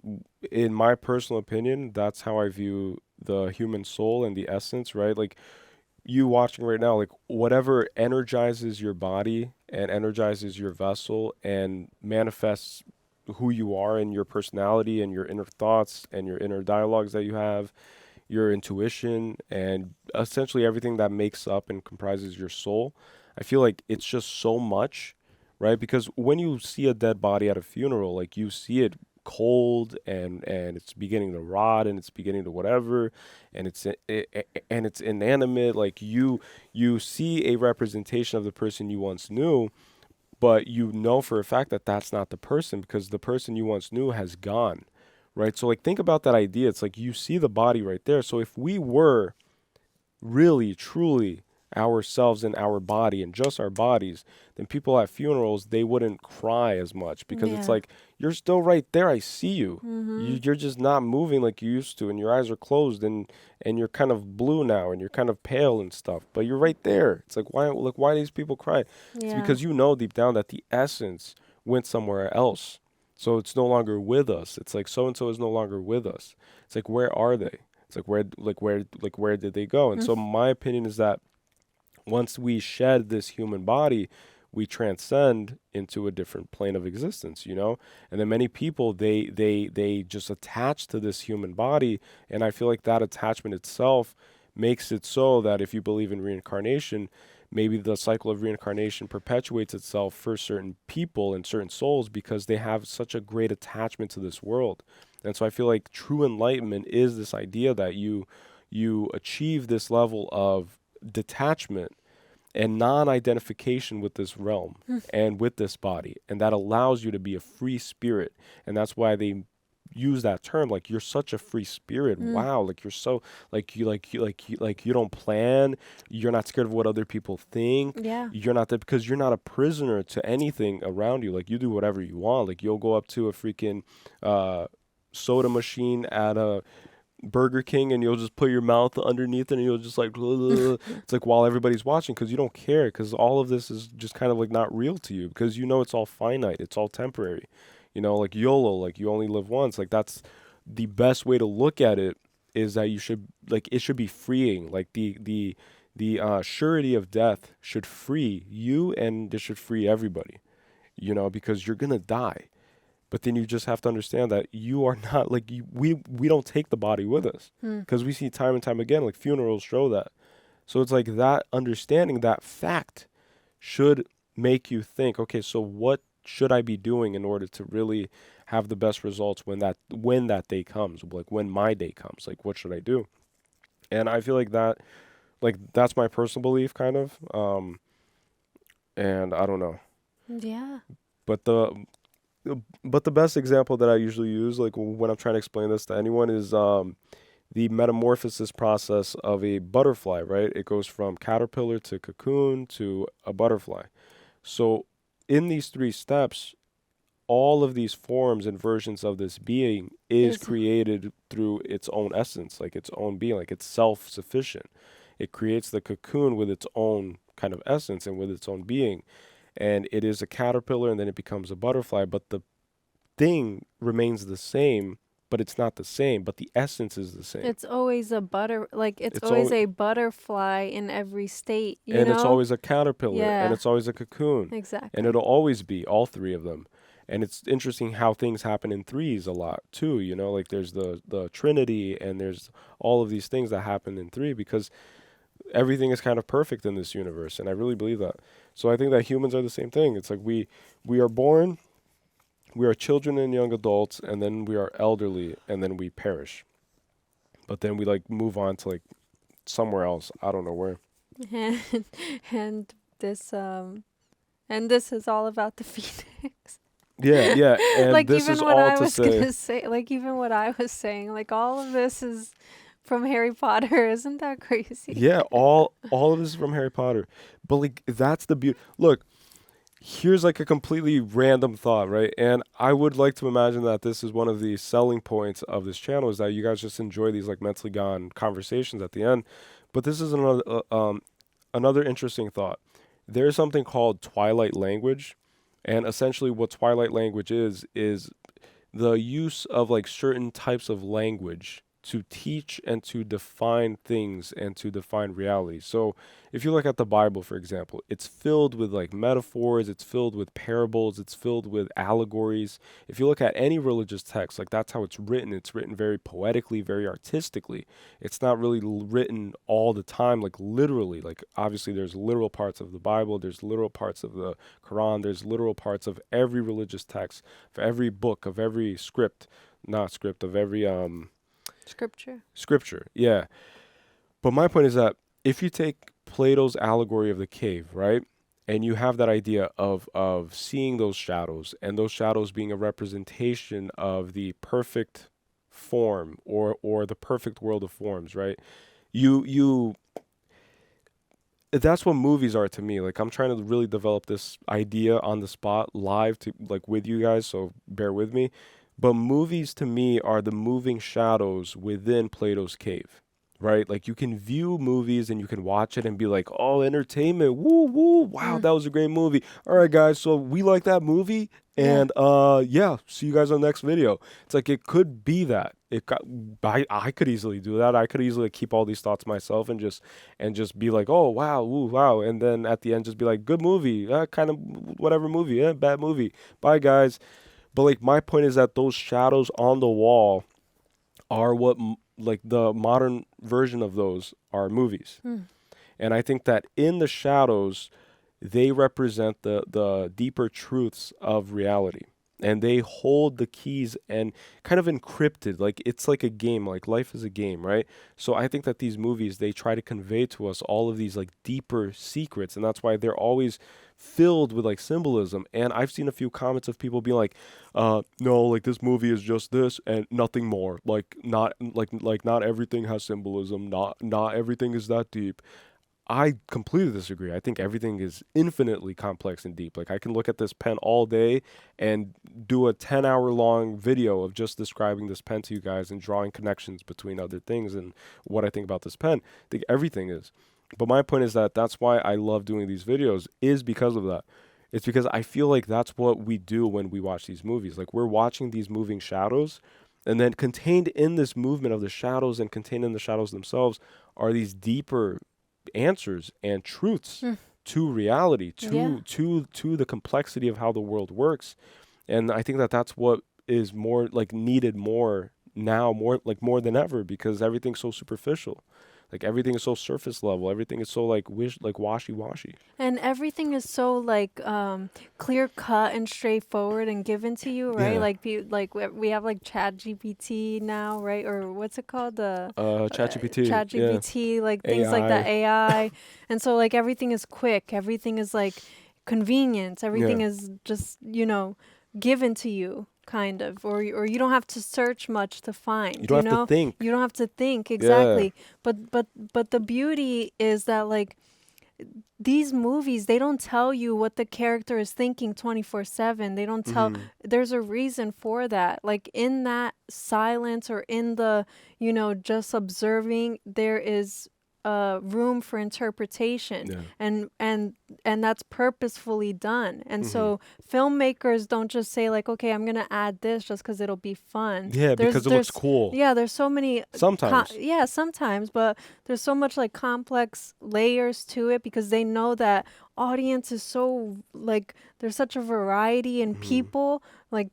in my personal opinion, that's how I view the human soul and the essence, right? Like, you watching right now, like whatever energizes your body and energizes your vessel and manifests who you are and your personality and your inner thoughts and your inner dialogues that you have, your intuition, and essentially everything that makes up and comprises your soul. I feel like it's just so much, right? Because when you see a dead body at a funeral, like you see it cold and it's beginning to rot and it's beginning to whatever, and it's inanimate. Like you see a representation of the person you once knew, but you know for a fact that that's not the person, because the person you once knew has gone, right? So like, think about that idea. It's like you see the body right there. So if we were really truly ourselves and our body and just our bodies, then people at funerals, they wouldn't cry as much, because it's like, you're still right there. I see you. You're just not moving like you used to, and your eyes are closed, and you're kind of blue now, and you're kind of pale and stuff, but you're right there. It's like, why these people cry? It's because you know deep down that the essence went somewhere else. So it's no longer with us. It's like, so and so is no longer with us. It's like, where are they? It's like, where did they go? And so my opinion is that once we shed this human body, we transcend into a different plane of existence, you know? And then many people, they just attach to this human body. And I feel like that attachment itself makes it so that if you believe in reincarnation, maybe the cycle of reincarnation perpetuates itself for certain people and certain souls, because they have such a great attachment to this world. And so I feel like true enlightenment is this idea that you achieve this level of detachment and non-identification with this realm and with this body, and that allows you to be a free spirit. And that's why they use that term, like, you're such a free spirit. Wow, like you're so you don't plan, you're not scared of what other people think. You're not that, because you're not a prisoner to anything around you. Like, you do whatever you want. Like, you'll go up to a freaking soda machine at a Burger King, and you'll just put your mouth underneath it, and you'll just like it's like, while everybody's watching, because you don't care, because all of this is just kind of like not real to you, because you know it's all finite, it's all temporary, you know, like YOLO, like you only live once. Like, that's the best way to look at it, is that you should, like, it should be freeing. Like the surety of death should free you, and it should free everybody, you know, because you're gonna die. But then you just have to understand that you are not, like, we don't take the body with us, because we see time and time again, like, funerals show that. So it's like, that understanding, that fact should make you think, okay, so what should I be doing in order to really have the best results when that day comes? Like, when my day comes, like, what should I do? And I feel like that's my personal belief, kind of. And I don't know. Yeah. But but the best example that I usually use, like when I'm trying to explain this to anyone, is the metamorphosis process of a butterfly, right? It goes from caterpillar to cocoon to a butterfly. So in these 3 steps, all of these forms and versions of this being is created through its own essence, like its own being, like it's self-sufficient. It creates the cocoon with its own kind of essence and with its own being. And it is a caterpillar, and then it becomes a butterfly, but the thing remains the same, but it's not the same, but the essence is the same. It's always a it's always a butterfly in every state, you and know? it's always a caterpillar, Yeah. and it's always a cocoon. Exactly. And it'll always be all 3 of them. And it's interesting how things happen in 3s a lot too, you know, like there's the Trinity, and there's all of these things that happen in 3 because everything is kind of perfect in this universe, and I really believe that. So I think that humans are the same thing. It's like we are born, we are children and young adults, and then we are elderly, and then we perish. But then we like move on to like somewhere else. I don't know where. And this is all about the Phoenix. Yeah. And like this even is what all I to was say. gonna say, like even what I was saying, like all of this is from Harry Potter. Isn't that crazy? Yeah, all of this is from Harry Potter. But like that's the beauty. Look, here's like a completely random thought, right? And I would like to imagine that this is one of the selling points of this channel, is that you guys just enjoy these like mentally gone conversations at the end. But this is another interesting thought. There's something called Twilight language, and essentially what Twilight language is the use of like certain types of language to teach and to define things and to define reality. So if you look at the Bible, for example, it's filled with like metaphors, it's filled with parables, it's filled with allegories. If you look at any religious text, like that's how it's written very poetically, very artistically. It's not really written all the time, like literally. Like obviously there's literal parts of the Bible, there's literal parts of the Quran, there's literal parts of every religious text, of every book, of every of every Scripture, yeah. But my point is that if you take Plato's allegory of the cave, right, and you have that idea of seeing those shadows, and those shadows being a representation of the perfect form or the perfect world of forms, right? That's what movies are to me. Like I'm trying to really develop this idea on the spot live to like with you guys, so bear with me. But movies to me are the moving shadows within Plato's cave, right? Like you can view movies and you can watch it and be like, oh, entertainment, woo, woo, wow, that was a great movie. All right, guys, so we like that movie, and yeah, see you guys on the next video. It's like it could be that. I could easily do that. I could easily keep all these thoughts myself and just be like, oh, wow, woo, wow, and then at the end just be like, good movie, kind of whatever movie, bad movie, bye, guys. But like my point is that those shadows on the wall are what like the modern version of those are movies. And I think that in the shadows, they represent the deeper truths of reality. And they hold the keys and kind of encrypted, like it's like a game, like life is a game, right? So I think that these movies, they try to convey to us all of these like deeper secrets, and that's why they're always filled with like symbolism. And I've seen a few comments of people being like, no, like this movie is just this and nothing more. Like not everything has symbolism, not everything is that deep. I completely disagree. I think everything is infinitely complex and deep. Like I can look at this pen all day and do a 10-hour long video of just describing this pen to you guys and drawing connections between other things and what I think about this pen. I think everything is. But my point is that that's why I love doing these videos, is because of that. It's because I feel like that's what we do when we watch these movies. Like we're watching these moving shadows, and then contained in this movement of the shadows and contained in the shadows themselves are these deeper answers and truths to reality, to the complexity of how the world works. And I think that that's what is more like needed more now, more than ever, because everything's so superficial. Like everything is so surface level. Everything is so like washy-washy. And everything is so like clear cut and straightforward and given to you, right? Yeah. Like we have like ChatGPT now, right? Or what's it called? The ChatGPT. ChatGPT, like things AI. like that, AI. And so like everything is quick. Everything is like convenience. Everything is just, given to you, kind of, or you don't have to search much to find. You don't have to think. You don't have to think, Yeah. exactly. But the beauty is that, like, these movies, they don't tell you what the character is thinking 24/7. They don't tell. There's a reason for that. Like, in that silence, or in the, just observing, there is room for interpretation. And that's purposefully done. And so filmmakers don't just say, like, okay, I'm gonna add this just because it'll be fun. Yeah, because it looks cool. Yeah, there's so many Sometimes. sometimes, but there's so much, like, complex layers to it, because they know that audience is so, like, there's such a variety in people. Like,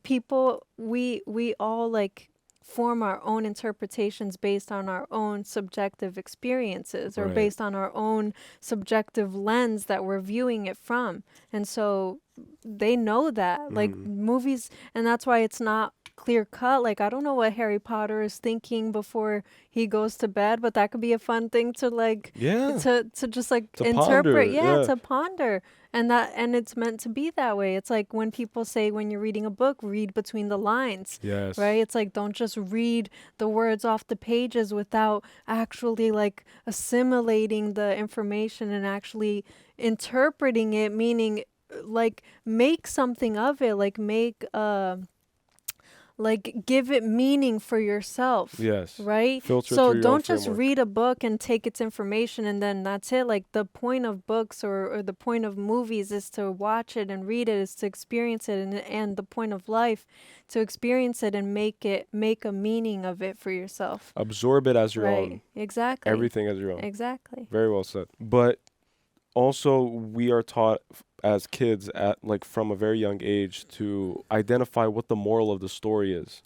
we all, like, form our own interpretations based on our own subjective experiences, or Right. based on our own subjective lens that we're viewing it from. And so they know that, like, movies, and that's why it's not clear cut. Like, I don't know what Harry Potter is thinking before he goes to bed, but that could be a fun thing to, like, Yeah. to just, like, To interpret. ponder, yeah. To ponder. And it's meant to be that way. It's like when people say, when you're reading a book, read between the lines. Yes. Right? It's like, don't just read the words off the pages without actually, like, assimilating the information and actually interpreting it, meaning, like, make something of it, like, give it meaning for yourself. Yes. Right? Filter So through your own don't just framework. read a book and take its information and then that's it. Like, the point of books, or the point of movies, is to watch it and read it, is to experience it, and the point of life, to experience it and make a meaning of it for yourself. Absorb it as your Right. own. Exactly. Everything as your own. Exactly. Very well said. But also, we are taught as kids, from a very young age, to identify what the moral of the story is.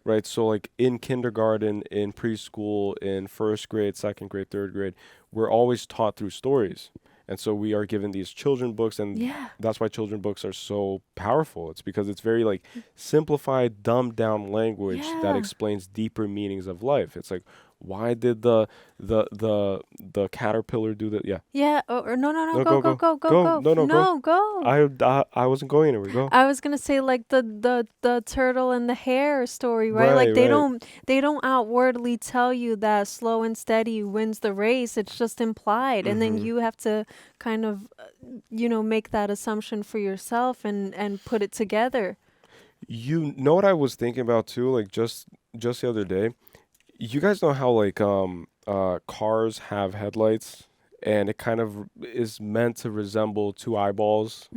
Right? So, like, in kindergarten, in preschool, in first grade, second grade, third grade, we're always taught through stories. And so we are given these children books, and that's why children books are so powerful. It's because it's very, like, simplified, dumbed down language that explains deeper meanings of life. It's like, why did the caterpillar do that? Yeah. Yeah. Or no, Go. No, go. I wasn't going anywhere. Go. I was gonna say, like, the turtle and the hare story, right? Like, they don't outwardly tell you that slow and steady wins the race. It's just implied, and then you have to kind of, make that assumption for yourself and put it together. You know what I was thinking about too? Like, just the other day, you guys know how, like, cars have headlights, and it kind of is meant to resemble two eyeballs.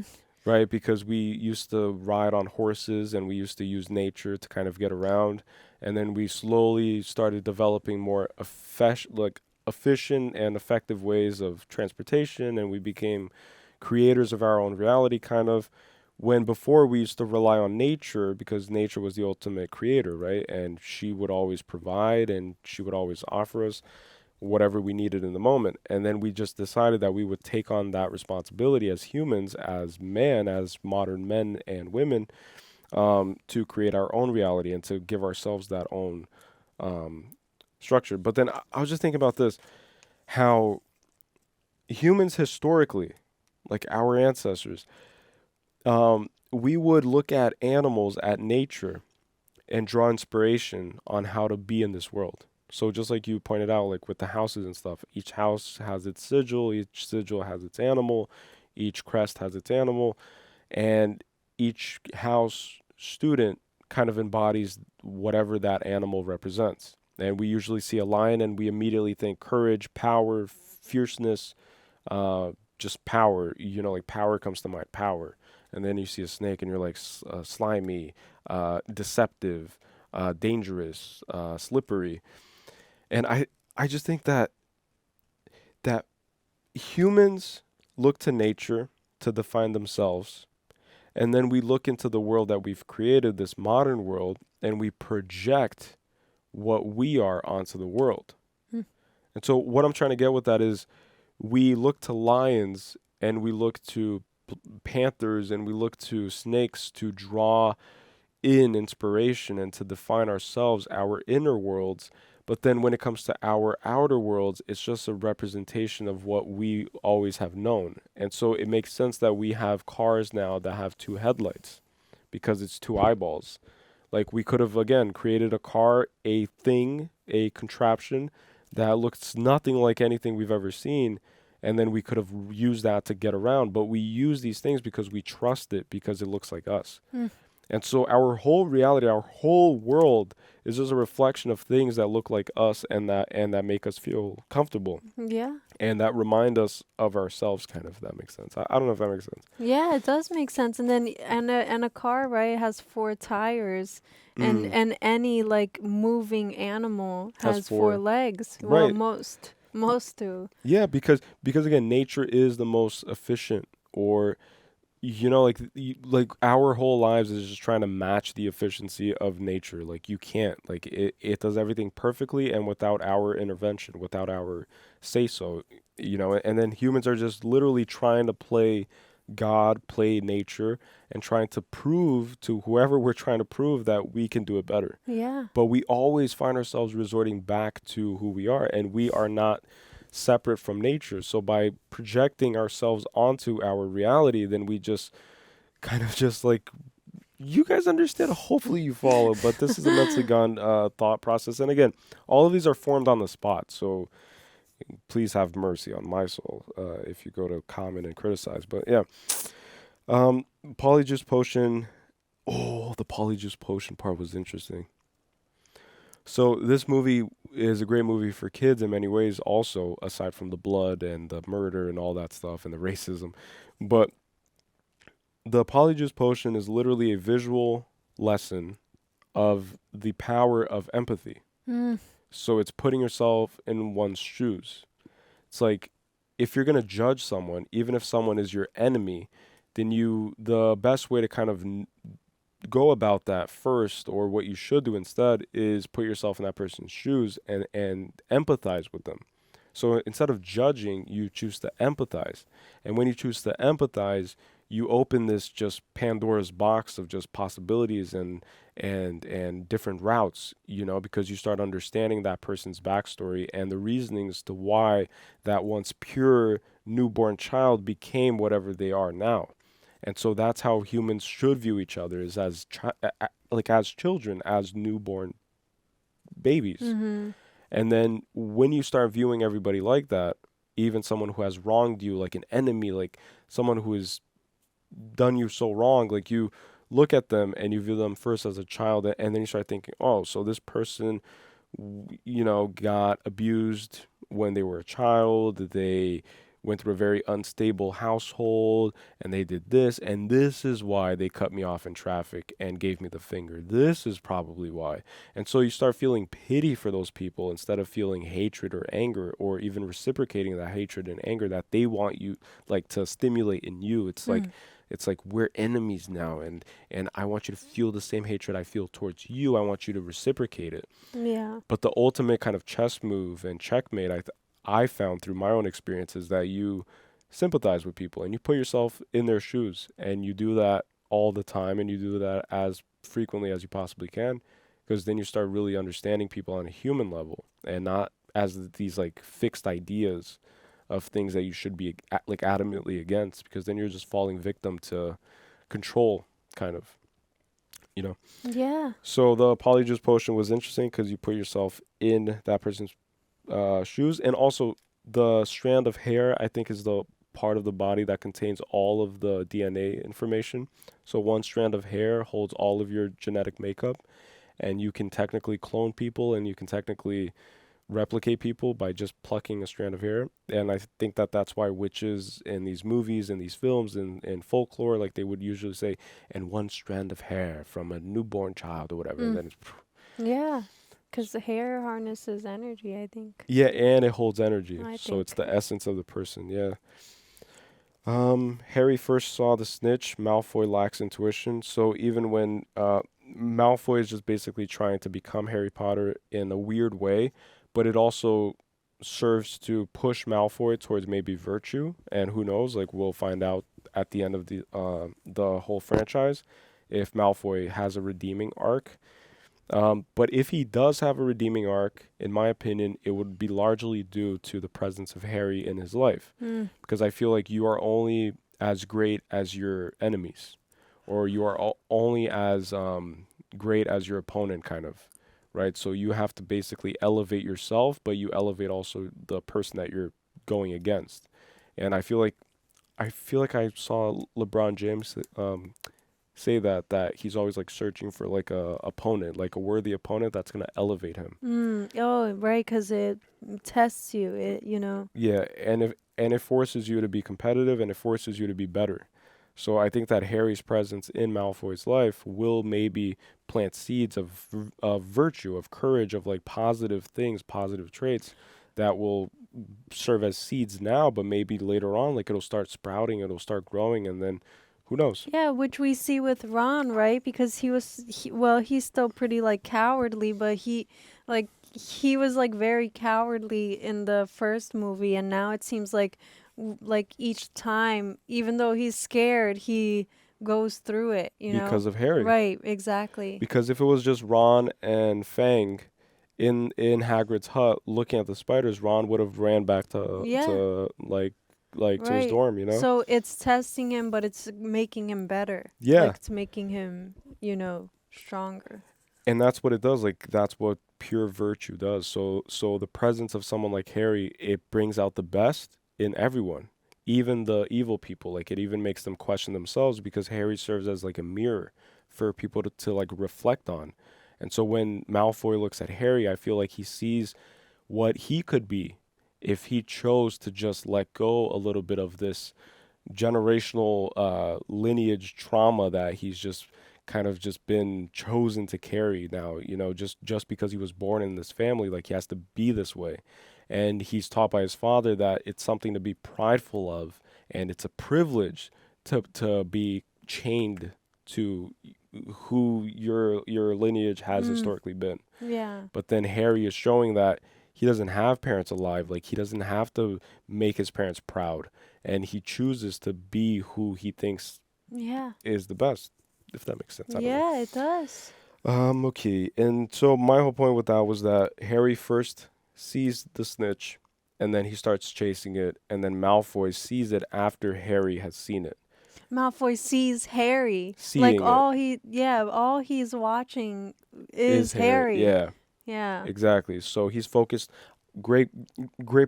Right, because we used to ride on horses and we used to use nature to kind of get around, and then we slowly started developing more efficient and effective ways of transportation, and we became creators of our own reality, kind of, when before we used to rely on nature because nature was the ultimate creator, right? And she would always provide and she would always offer us whatever we needed in the moment. And then we just decided that we would take on that responsibility as humans, as men, as modern men and women, to create our own reality and to give ourselves that own structure. But then I was just thinking about this, how humans historically, like our ancestors, we would look at animals, at nature, and draw inspiration on how to be in this world. So just like you pointed out, like with the houses and stuff, each house has its sigil, each sigil has its animal, each crest has its animal, and each house student kind of embodies whatever that animal represents. And we usually see a lion and we immediately think courage, power, fierceness, just power. Like power comes to mind, power. And then you see a snake and you're like slimy, deceptive, dangerous, slippery. And I just think that humans look to nature to define themselves. And then we look into the world that we've created, this modern world, and we project what we are onto the world. And so what I'm trying to get with that is we look to lions and we look to panthers and we look to snakes to draw in inspiration and to define ourselves, our inner worlds. But then when it comes to our outer worlds, it's just a representation of what we always have known. And so it makes sense that we have cars now that have two headlights, because it's two eyeballs. Like, we could have, again, created a car, a thing, a contraption that looks nothing like anything we've ever seen, and then we could have used that to get around. But we use these things because we trust it, because it looks like us. And so our whole reality, our whole world is just a reflection of things that look like us and that make us feel comfortable. Yeah. And that remind us of ourselves, kind of, if that makes sense. I don't know if that makes sense. Yeah, it does make sense. And then and a car, right, has 4 tires, and any like moving animal has 4 legs. Well, Right. most do. Yeah, because again, nature is the most efficient, or like our whole lives is just trying to match the efficiency of nature. Like, you can't, like, it does everything perfectly and without our intervention, without our say so, and then humans are just literally trying to play God, play nature, and trying to prove to whoever we're trying to prove that we can do it better. Yeah. But we always find ourselves resorting back to who we are, and we are not separate from nature. So by projecting ourselves onto our reality, then we just kind of just like, you guys understand, hopefully you follow, but this is a mentally gone thought process. And again, all of these are formed on the spot, so please have mercy on my soul if you go to comment and criticize. But yeah, polyjuice potion. Oh, the polyjuice potion part was interesting. So this movie is a great movie for kids in many ways also, aside from the blood and the murder and all that stuff and the racism. But the polyjuice potion is literally a visual lesson of the power of empathy. So it's putting yourself in one's shoes. It's like, if you're going to judge someone, even if someone is your enemy, then the best way to kind of go about that first, or what you should do instead, is put yourself in that person's shoes and empathize with them. So instead of judging, you choose to empathize. And when you choose to empathize, you open this just Pandora's box of just possibilities and different routes, because you start understanding that person's backstory and the reasonings to why that once pure newborn child became whatever they are now. And so that's how humans should view each other, is as children, as newborn babies. And then when you start viewing everybody like that, even someone who has wronged you like an enemy, like someone who has done you so wrong, like, you look at them and you view them first as a child, and then you start thinking, oh, so this person, got abused when they were a child, they went through a very unstable household, and they did this, and this is why they cut me off in traffic and gave me the finger. This is probably why. And so you start feeling pity for those people instead of feeling hatred or anger, or even reciprocating that hatred and anger that they want you, like, to stimulate in you. It's like we're enemies now, and I want you to feel the same hatred I feel towards you. I want you to reciprocate it. Yeah. But the ultimate kind of chess move and checkmate, I found through my own experiences, that you sympathize with people and you put yourself in their shoes, and you do that all the time, and you do that as frequently as you possibly can, because then you start really understanding people on a human level, and not as these like fixed ideas of things that you should be like adamantly against, because then you're just falling victim to control, kind of, Yeah. So the polyjuice potion was interesting because you put yourself in that person's shoes. And also, the strand of hair, I think, is the part of the body that contains all of the DNA information. So one strand of hair holds all of your genetic makeup, and you can technically clone people, and you can technically replicate people by just plucking a strand of hair. And I think that's why witches in these movies and these films and folklore, like, they would usually say, and one strand of hair from a newborn child or whatever. And then it's Yeah. Because the hair harnesses energy, I think. Yeah, and it holds energy. I So think. it's the essence of the person, yeah. Harry first saw the snitch. Malfoy lacks intuition. So even when Malfoy is just basically trying to become Harry Potter in a weird way, but it also serves to push Malfoy towards maybe virtue. And who knows, like, we'll find out at the end of the whole franchise if Malfoy has a redeeming arc. But if he does have a redeeming arc, in my opinion, it would be largely due to the presence of Harry in his life. Because I feel like you are only as great as your enemies, or you are only as great as your opponent, kind of, right? So you have to basically elevate yourself, but you elevate also the person that you're going against. And I feel like I saw LeBron James say that he's always like searching for like a opponent, like a worthy opponent that's gonna elevate him. Oh, right, because it tests you. It. Yeah, and it forces you to be competitive, and it forces you to be better. So I think that Harry's presence in Malfoy's life will maybe plant seeds of virtue, of courage, of like positive things, positive traits that will serve as seeds now, but maybe later on, like it'll start sprouting, it'll start growing, and then who knows? Yeah, which we see with Ron, right? Because he's still pretty like cowardly, but he was like very cowardly in the first movie, and now it seems like each time, even though he's scared, he goes through it, Because of Harry. Right, exactly. Because if it was just Ron and Fang in Hagrid's hut looking at the spiders, Ron would have ran back to to his dorm, So it's testing him, but it's making him better. Yeah. Like it's making him, stronger. And that's what it does. Like that's what pure virtue does. So the presence of someone like Harry, it brings out the best in everyone, even the evil people. Like it even makes them question themselves, because Harry serves as like a mirror for people to like reflect on. And so when Malfoy looks at Harry, I feel like he sees what he could be if he chose to just let go a little bit of this generational lineage trauma that he's just kind of just been chosen to carry now, just because he was born in this family, like he has to be this way. And he's taught by his father that it's something to be prideful of, and it's a privilege to be chained to who your lineage has historically been. Yeah. But then Harry is showing that he doesn't have parents alive. Like he doesn't have to make his parents proud, and he chooses to be who he thinks is the best, if that makes sense. I don't know. It does. Okay. And so my whole point with that was that Harry first sees the snitch, and then he starts chasing it, and then Malfoy sees it after Harry has seen it. Malfoy sees Harry. Seeing all he's watching is Harry. Yeah. Yeah. Exactly. So he's focused. Great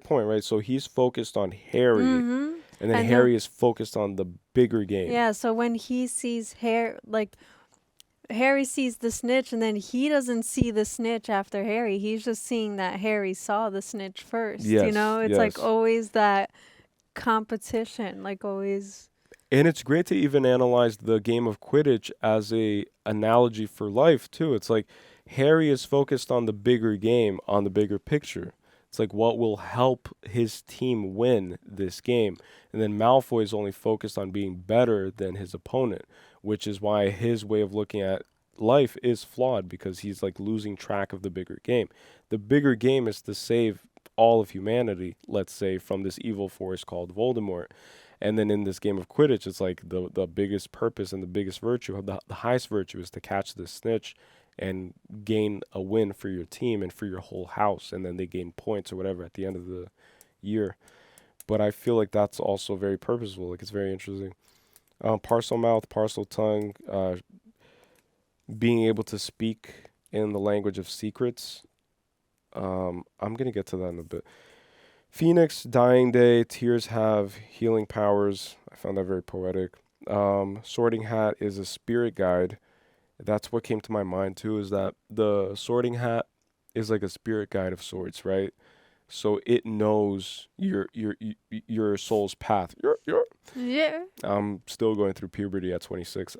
point, right? So he's focused on Harry, and then Harry is focused on the bigger game. Yeah. So when he sees Harry sees the snitch, and then he doesn't see the snitch after Harry. He's just seeing that Harry saw the snitch first. Yes, It's like always that competition, like always. And it's great to even analyze the game of Quidditch as a analogy for life too. It's like Harry is focused on the bigger game, on the bigger picture. It's like what will help his team win this game. And then Malfoy is only focused on being better than his opponent, which is why his way of looking at life is flawed, because he's like losing track of the bigger game. The bigger game is to save all of humanity, let's say, from this evil force called Voldemort. And then in this game of Quidditch, it's like the biggest purpose and the biggest virtue, the highest virtue, is to catch this snitch and gain a win for your team and for your whole house. And then they gain points or whatever at the end of the year. But I feel like that's also very purposeful. Like it's very interesting. Parcel mouth, parcel tongue, being able to speak in the language of secrets. I'm going to get to that in a bit. Phoenix, dying day, tears have healing powers. I found that very poetic. Sorting hat is a spirit guide. That's what came to my mind too, is that the sorting hat is like a spirit guide of sorts, right? So it knows your soul's path. Yeah. I'm still going through puberty at 26.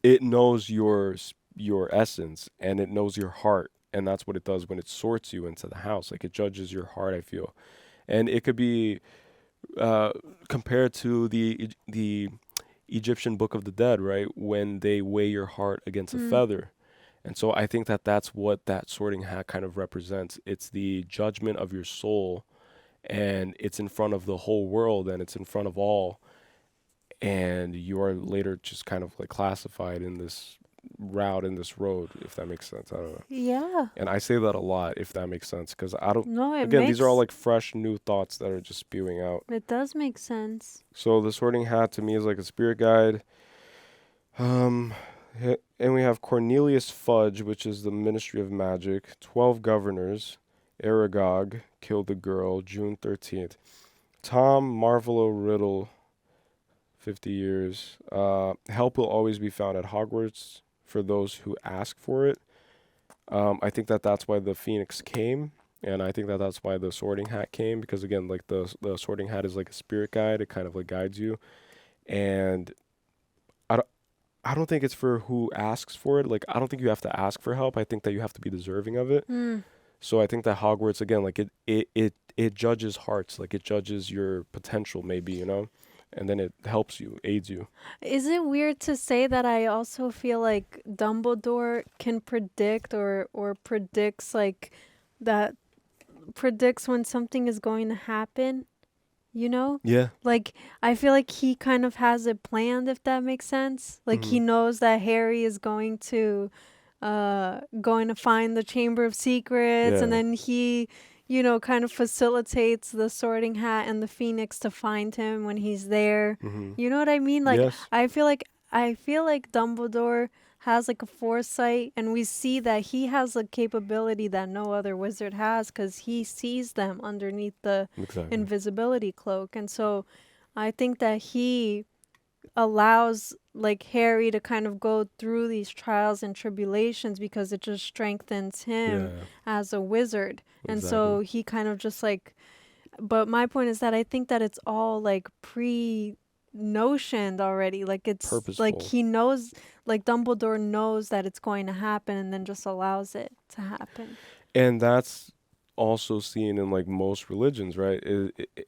It knows your essence, and it knows your heart. And that's what it does when it sorts you into the house. Like it judges your heart, I feel. And it could be compared to the Egyptian Book of the Dead, right? When they weigh your heart against a feather. And so I think that that's what that sorting hat kind of represents. It's the judgment of your soul, and it's in front of the whole world, and it's in front of all. And you are later just kind of like classified in this route, in this road, if that makes sense. I don't know. Yeah. And I say that a lot, if that makes sense, because I don't. No, These are all like fresh, new thoughts that are just spewing out. It does make sense. So the sorting hat to me is like a spirit guide. And we have Cornelius Fudge, which is the Ministry of Magic. 12 Governors. Aragog killed the girl, June 13th. Tom Riddle, 50 years. Help will always be found at Hogwarts for those who ask for it. I think that's why the Phoenix came, and I think that's why the Sorting Hat came, because again, like the Sorting Hat is like a spirit guide. It kind of like guides you, and I don't think it's for who asks for it. Like, I don't think you have to ask for help. I think that you have to be deserving of it. So I think that Hogwarts, again, like it judges hearts, like it judges your potential, maybe, you know, and then it helps you, aids you. Is it weird to say that I also feel like Dumbledore can predict or predicts like that, predicts when something is going to happen, you know? Yeah. Like, I feel like he kind of has it planned, if that makes sense. Like, he knows that Harry is going to find the Chamber of Secrets, and then he, you know, kind of facilitates the Sorting Hat and the Phoenix to find him when he's there. You know what I mean? Like, Yes. I feel like Dumbledore has like a foresight, and we see that he has a capability that no other wizard has, because he sees them underneath the invisibility cloak. And so I think that he allows like Harry to kind of go through these trials and tribulations because it just strengthens him as a wizard. And so he kind of just like, but my point is that I think that it's all like pre-notioned already. Like it's purposeful. like he knows, like Dumbledore knows that it's going to happen and then just allows it to happen. And that's also seen in like most religions, right?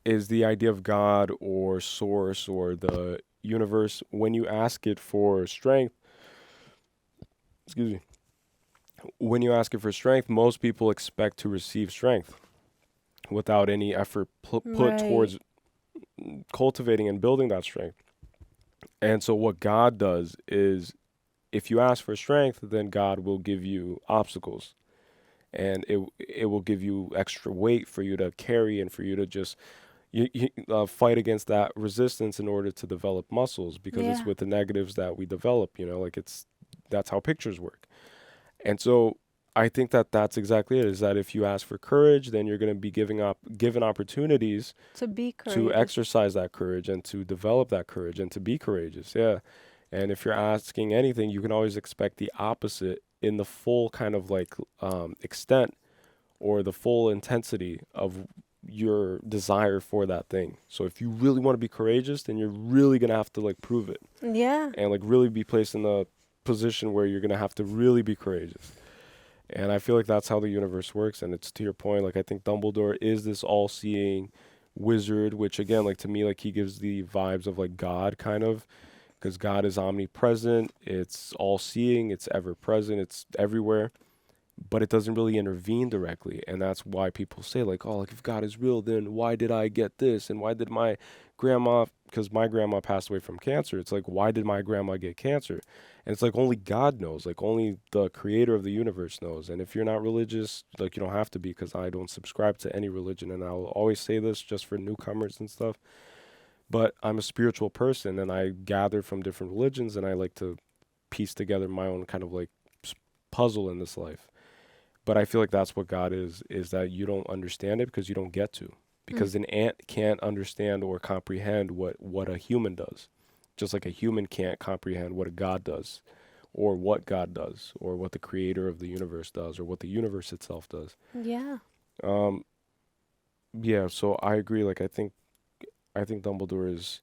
Is the idea of God or source or the universe. When you ask it for strength, when you ask it for strength, most people expect to receive strength without any effort put towards cultivating and building that strength. And so what God does is, if you ask for strength, then God will give you obstacles, and it will give you extra weight for you to carry and for you to just fight against that resistance in order to develop muscles, because it's with the negatives that we develop, you know, like that's how pictures work. And so I think that's exactly it, is that if you ask for courage, then you're going to be given opportunities to be courageous, to exercise that courage and to develop that courage and to be courageous. Yeah. And if you're asking anything, you can always expect the opposite in the full kind of like extent or the full intensity of your desire for that thing. So if you really want to be courageous, then you're really going to have to like prove it. Yeah. And like really be placed in the position where you're going to have to really be courageous. And I feel like that's how the universe works. And it's to your point, like I think Dumbledore is this all-seeing wizard, which again, like to me, like he gives the vibes of like God kind of, because God is omnipresent, it's all-seeing, it's ever-present, it's everywhere. But it doesn't really intervene directly. And that's why people say like, oh, like if God is real, then why did I get this? And why did my grandma, because my grandma passed away from cancer. It's like, why did my grandma get cancer? And it's like only God knows, like only the creator of the universe knows. And if you're not religious, like you don't have to be, because I don't subscribe to any religion. And I'll always say this just for newcomers and stuff. But I'm a spiritual person, and I gather from different religions, and I like to piece together my own kind of like puzzle in this life. But I feel like that's what God is that you don't understand it because you don't get to. Because an ant can't understand or comprehend what a human does. Just like a human can't comprehend what a God does, or what God does, or what the creator of the universe does, or what the universe itself does. Yeah. Yeah, so I agree. Like I think Dumbledore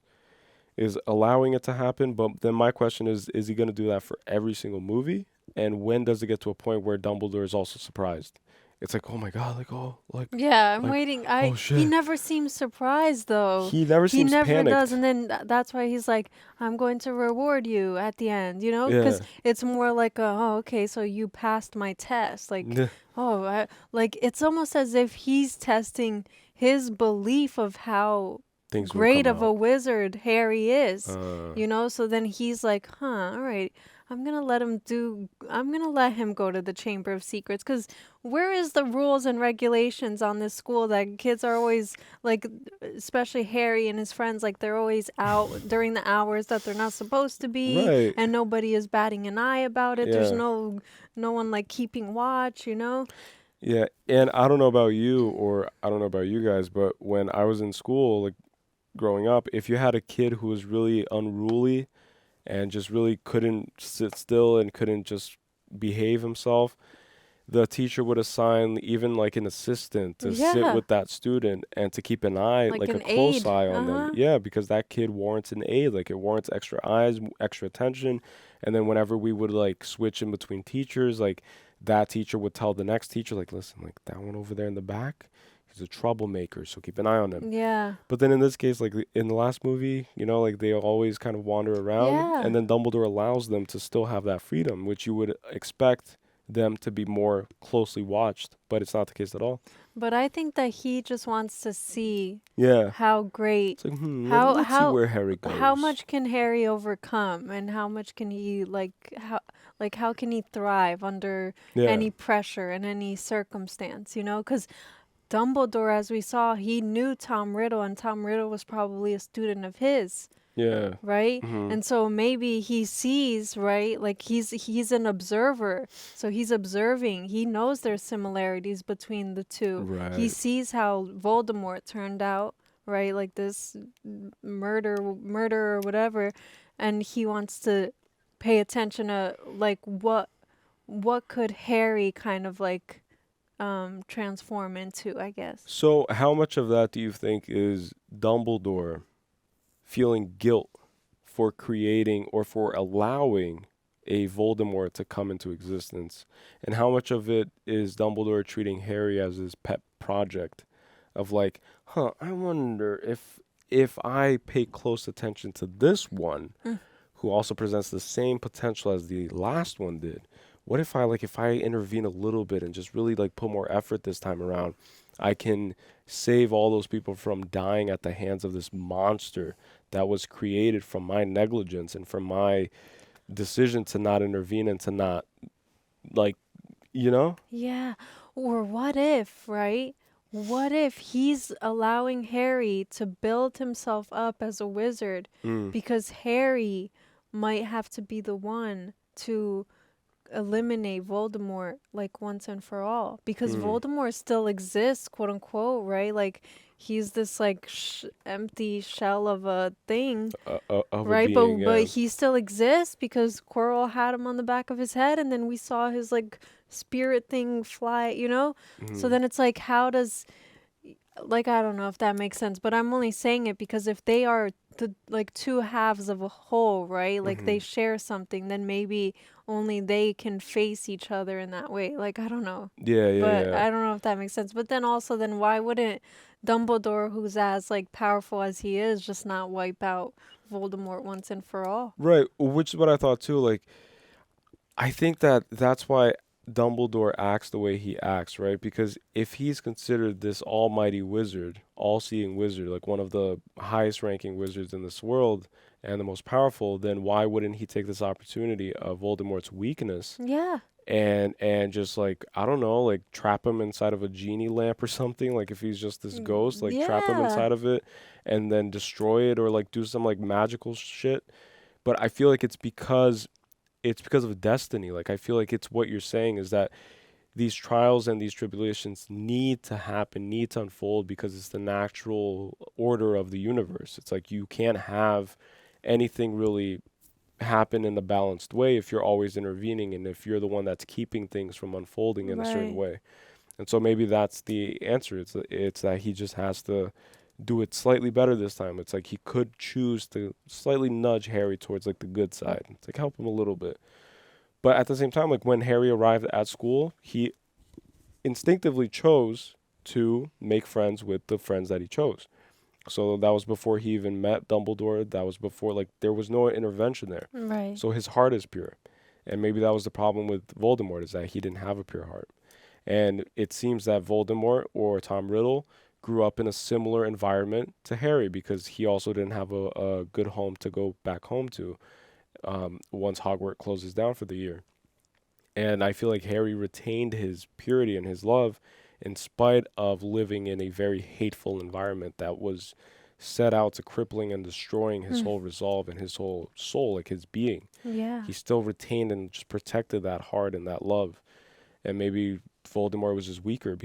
is allowing it to happen, but then my question is he going to do that for every single movie? And when does it get to a point where Dumbledore is also surprised? It's like, oh my God, like, oh, like. Yeah, I'm like, waiting. Oh, shit. He never seems surprised, though. He never seems panicked. He never does, and then that's why he's like, I'm going to reward you at the end, you know? Because it's more like, oh, okay, so you passed my test. Like, like it's almost as if he's testing his belief of how great of a wizard Harry is, you know? So then he's like, all right, I'm gonna let him go to the Chamber of Secrets, because where is the rules and regulations on this school that kids are always like, especially Harry and his friends, like they're always out during the hours that they're not supposed to be, Right. and nobody is batting an eye about it. There's Yeah. no one like keeping watch, you know? Yeah, and I don't know about you, or I don't know about you guys, but when I was in school, like growing up, if you had a kid who was really unruly and just really couldn't sit still and couldn't just behave himself, the teacher would assign even like an assistant to sit Yeah. with that student and to keep an eye, Like like a an close aide. eye on them. Uh-huh. Yeah, because that kid warrants an aid, like it warrants extra eyes, extra attention. And then whenever we would like switch in between teachers, like that teacher would tell the next teacher, like, listen, like that one over there in the back, he's a troublemaker, so keep an eye on him. Yeah. But then in this case, like in the last movie, you know, like they always kind of wander around, Yeah. and then Dumbledore allows them to still have that freedom, which you would expect them to be more closely watched, but it's not the case at all. But I think that he just wants to see Yeah. how great, It's like, let's see where Harry goes. how much can Harry overcome, and how much can he how can he thrive under Yeah. any pressure and any circumstance, you know? Because Dumbledore, as we saw, he knew Tom Riddle, and Tom Riddle was probably a student of his. Yeah. Right? Mhm. And so maybe he sees, right? Like he's an observer. So he's observing. He knows there's similarities between the two. He Right. sees how Voldemort turned out, right? Like this murder or whatever, and he wants to pay attention to like what could Harry kind of like transform into, I guess. So how much of that do you think is Dumbledore feeling guilt for creating or for allowing a Voldemort to come into existence? And how much of it is Dumbledore treating Harry as his pet project of like, I wonder if I pay close attention to this one, who also presents the same potential as the last one did, what if I intervene a little bit and just really like put more effort this time around, I can save all those people from dying at the hands of this monster that was created from my negligence and from my decision to not intervene and to not, like, you know? Yeah. Or what if, right? What if he's allowing Harry to build himself up as a wizard because Harry might have to be the one to eliminate Voldemort like once and for all, because Voldemort still exists, quote unquote, right? Like he's this like empty shell of a thing, Of a right? being, But yeah. he still exists because Quirrell had him on the back of his head, and then we saw his like spirit thing fly, you know? So then it's like, how does, like, I don't know if that makes sense, but I'm only saying it because if they are the like two halves of a whole, right? Like they share something, then maybe only they can face each other in that way. Like, I don't know. Yeah, But yeah. I don't know if that makes sense. But then also, then why wouldn't Dumbledore, who's as like powerful as he is, just not wipe out Voldemort once and for all? Right, which is what I thought too. Like, I think that's why Dumbledore acts the way he acts, right? Because if he's considered this almighty wizard, all-seeing wizard, like one of the highest-ranking wizards in this world and the most powerful, then why wouldn't he take this opportunity of Voldemort's weakness Yeah. and just like, I don't know, like trap him inside of a genie lamp or something? Like if he's just this ghost, like trap him Yeah. inside of it and then destroy it, or like do some like magical shit. But I feel like it's because of destiny. Like I feel like it's what you're saying is that these trials and these tribulations need to happen, need to unfold, because it's the natural order of the universe. It's like you can't have anything really happen in a balanced way if you're always intervening and if you're the one that's keeping things from unfolding in a certain Right. way. And so maybe that's the answer. It's that he just has to do it slightly better this time. It's like he could choose to slightly nudge Harry towards like the good side. It's like help him a little bit. But at the same time, like when Harry arrived at school, he instinctively chose to make friends with the friends that he chose. So that was before he even met Dumbledore. That was before, like, there was no intervention there. Right. So his heart is pure. And maybe that was the problem with Voldemort, is that he didn't have a pure heart. And it seems that Voldemort or Tom Riddle grew up in a similar environment to Harry, because he also didn't have a good home to go back home to. once Hogwarts closes down for the year. And I feel like Harry retained his purity and his love in spite of living in a very hateful environment that was set out to crippling and destroying his whole resolve and his whole soul, like his being. Yeah. He still retained and just protected that heart and that love. And maybe Voldemort was just weaker,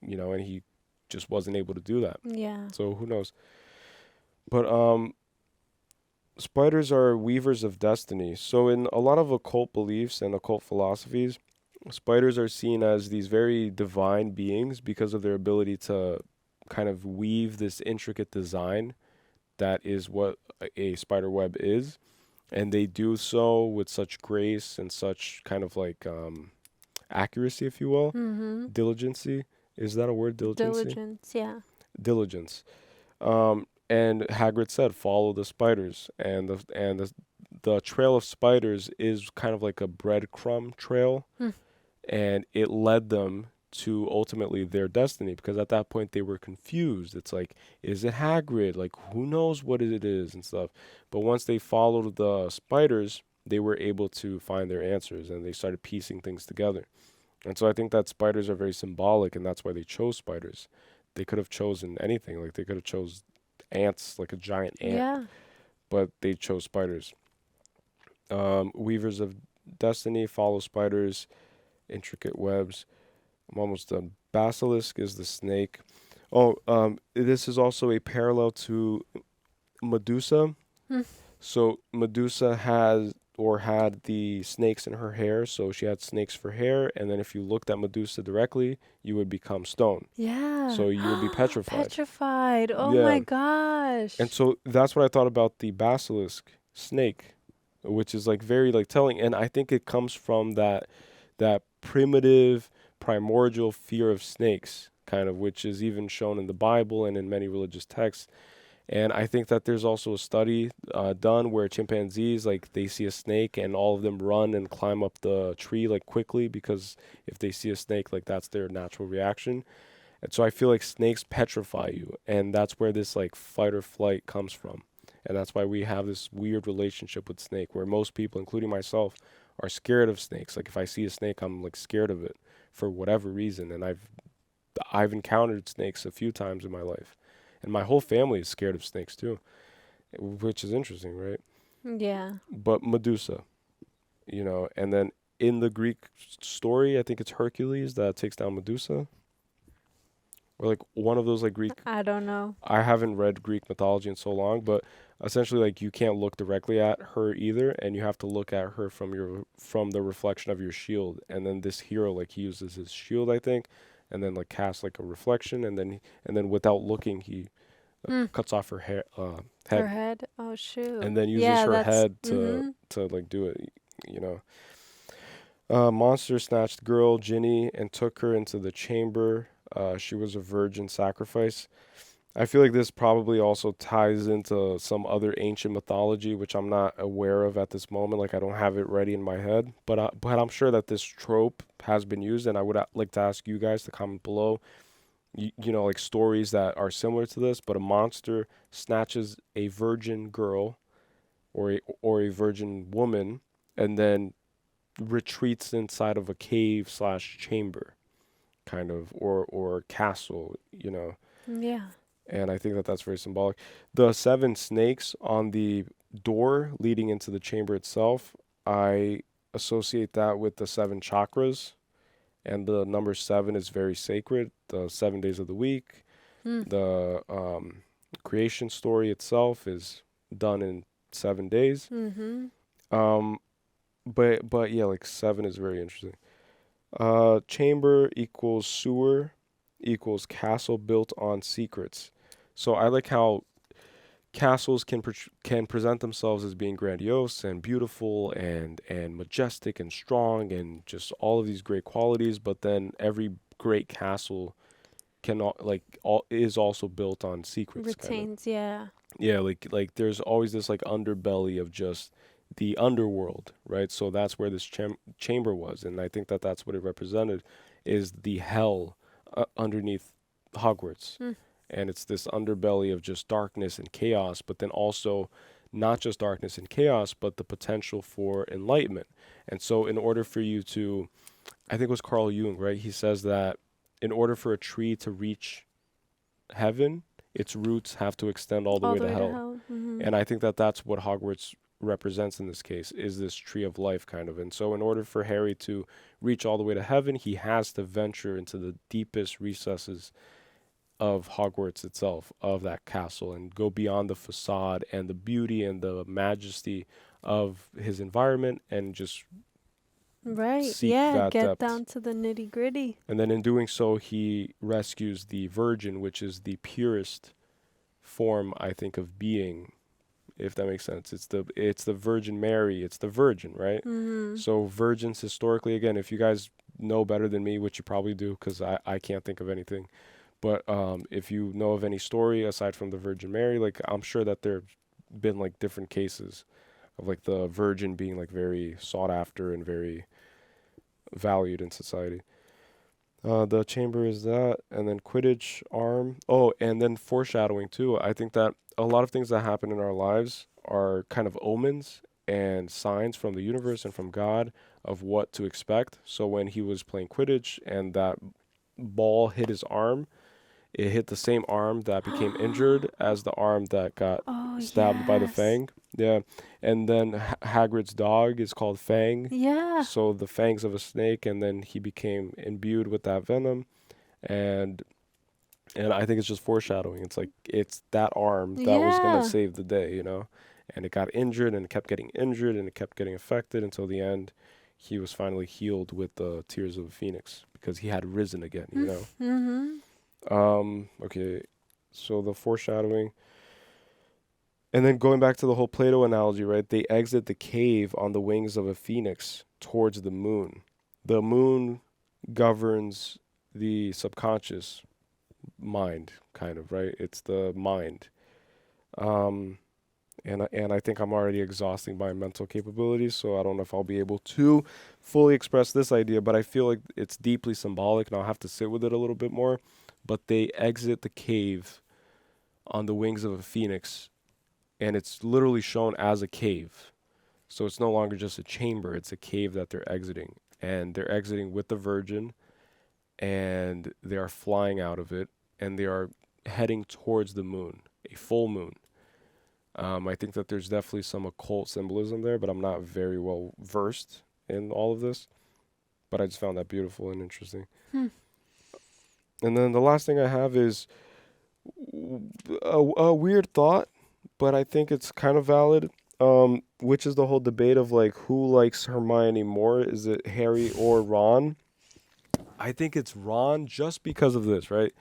and he just wasn't able to do that. Yeah. So who knows? But spiders are weavers of destiny. So in a lot of occult beliefs and occult philosophies, spiders are seen as these very divine beings because of their ability to kind of weave this intricate design that is what a spider web is. And they do so with such grace and such kind of like accuracy, if you will. Mm-hmm. Diligency. Is that a word? Diligency? Diligence, yeah. Diligence. And Hagrid said, "Follow the spiders," and the trail of spiders is kind of like a breadcrumb trail, and it led them to ultimately their destiny, because at that point they were confused. It's like, is it Hagrid? Like, who knows what it is and stuff. But once they followed the spiders, they were able to find their answers, and they started piecing things together. And so I think that spiders are very symbolic, and that's why they chose spiders. They could have chosen anything. Like, they could have chose ants, like a giant ant. Yeah. But they chose spiders. Weavers of destiny, follow spiders, intricate webs. I'm almost done. Basilisk is the snake. This is also a parallel to Medusa. So Medusa had the snakes in her hair, so she had snakes for hair, and then if you looked at Medusa directly, you would become stone. Yeah. So you would be petrified. Petrified. Oh Yeah. my gosh. And so that's what I thought about the basilisk snake, which is like very like telling, and I think it comes from that primitive, primordial fear of snakes, kind of, which is even shown in the Bible and in many religious texts. And I think that there's also a study done where chimpanzees, like, they see a snake and all of them run and climb up the tree like quickly, because if they see a snake, like, that's their natural reaction. And so I feel like snakes petrify you, and that's where this like fight or flight comes from. And that's why we have this weird relationship with snake, where most people, including myself, are scared of snakes. Like, if I see a snake, I'm like scared of it for whatever reason. And I've encountered snakes a few times in my life. And my whole family is scared of snakes too, which is interesting, right? Yeah. But Medusa, and then in the Greek story, I think it's Hercules that takes down Medusa. Or like one of those like Greek. I don't know. I haven't read Greek mythology in so long, but essentially like you can't look directly at her either, and you have to look at her from the reflection of your shield. And then this hero, like, he uses his shield, I think, and then like casts like a reflection, and then without looking, he cuts off her head. Her head. Oh shoot. And then uses her head to like do it. Monster snatched the girl Ginny and took her into the chamber. She was a virgin sacrifice. I feel like this probably also ties into some other ancient mythology, which I'm not aware of at this moment. Like, I don't have it ready in my head, but I'm sure that this trope has been used, and I would like to ask you guys to comment below, like stories that are similar to this. But a monster snatches a virgin girl or a virgin woman, and then retreats inside of a cave/chamber, kind of, or castle, Yeah. And I think that that's very symbolic. The 7 snakes on the door leading into the chamber itself, I associate that with the 7 chakras. And the number 7 is very sacred. The 7 days of the week. The creation story itself is done in 7 days. But yeah, like 7 is very interesting. Chamber equals sewer equals castle built on secrets. So I like how castles can present themselves as being grandiose and beautiful and majestic and strong and just all of these great qualities, but then every great castle is also built on secrets. Retains, kind of. Yeah, like there's always this like underbelly of just the underworld, right? So that's where this chamber was, and I think that that's what it represented, is the hell underneath Hogwarts. And it's this underbelly of just darkness and chaos, but then also not just darkness and chaos, but the potential for enlightenment. And so in order for you to, I think it was Carl Jung, right? He says that in order for a tree to reach heaven, its roots have to extend all the way to hell. And I think that that's what Hogwarts represents in this case, is this tree of life kind of. And so in order for Harry to reach all the way to heaven, he has to venture into the deepest recesses of Hogwarts itself, of that castle, and go beyond the facade and the beauty and the majesty of his environment, and just seek that get depth. down to the nitty gritty. And then in doing so, he rescues the Virgin, which is the purest form, I think, of being, if that makes sense. It's the Virgin Mary. It's the Virgin, right? So virgins historically, again, if you guys know better than me, which you probably do, because I can't think of anything. But if you know of any story aside from the Virgin Mary, like, I'm sure that there have been like different cases of like the Virgin being like very sought after and very valued in society. The chamber is that, and then Quidditch arm. Oh, and then foreshadowing too. I think that a lot of things that happen in our lives are kind of omens and signs from the universe and from God of what to expect. So when he was playing Quidditch and that ball hit his arm, it hit the same arm that became injured as the arm that got stabbed by the Fang. Yeah. And then Hagrid's dog is called Fang. Yeah. So the fangs of a snake, and then he became imbued with that venom. And I think it's just foreshadowing. It's like, it's that arm that was going to save the day, you know? And it got injured, and it kept getting injured, and it kept getting affected until the end. He was finally healed with the tears of a phoenix because he had risen again, you know? Okay, so the foreshadowing. And then going back to the whole Plato analogy, right? They exit the cave on the wings of a phoenix towards the moon. The moon governs the subconscious mind, kind of, right? It's the mind. And I think I'm already exhausting my mental capabilities, so I don't know if I'll be able to fully express this idea, but I feel like it's deeply symbolic, and I'll have to sit with it a little bit more. But they exit the cave on the wings of a phoenix, and it's literally shown as a cave. So it's no longer just a chamber, it's a cave that they're exiting. And they're exiting with the Virgin, and they are flying out of it, and they are heading towards the moon, a full moon. I think that there's definitely some occult symbolism there, but I'm not very well versed in all of this. But I just found that beautiful and interesting. And then the last thing I have is a weird thought, but I think it's kind of valid, which is the whole debate of like who likes Hermione more. Is it Harry or Ron? I think it's Ron just because of this, right?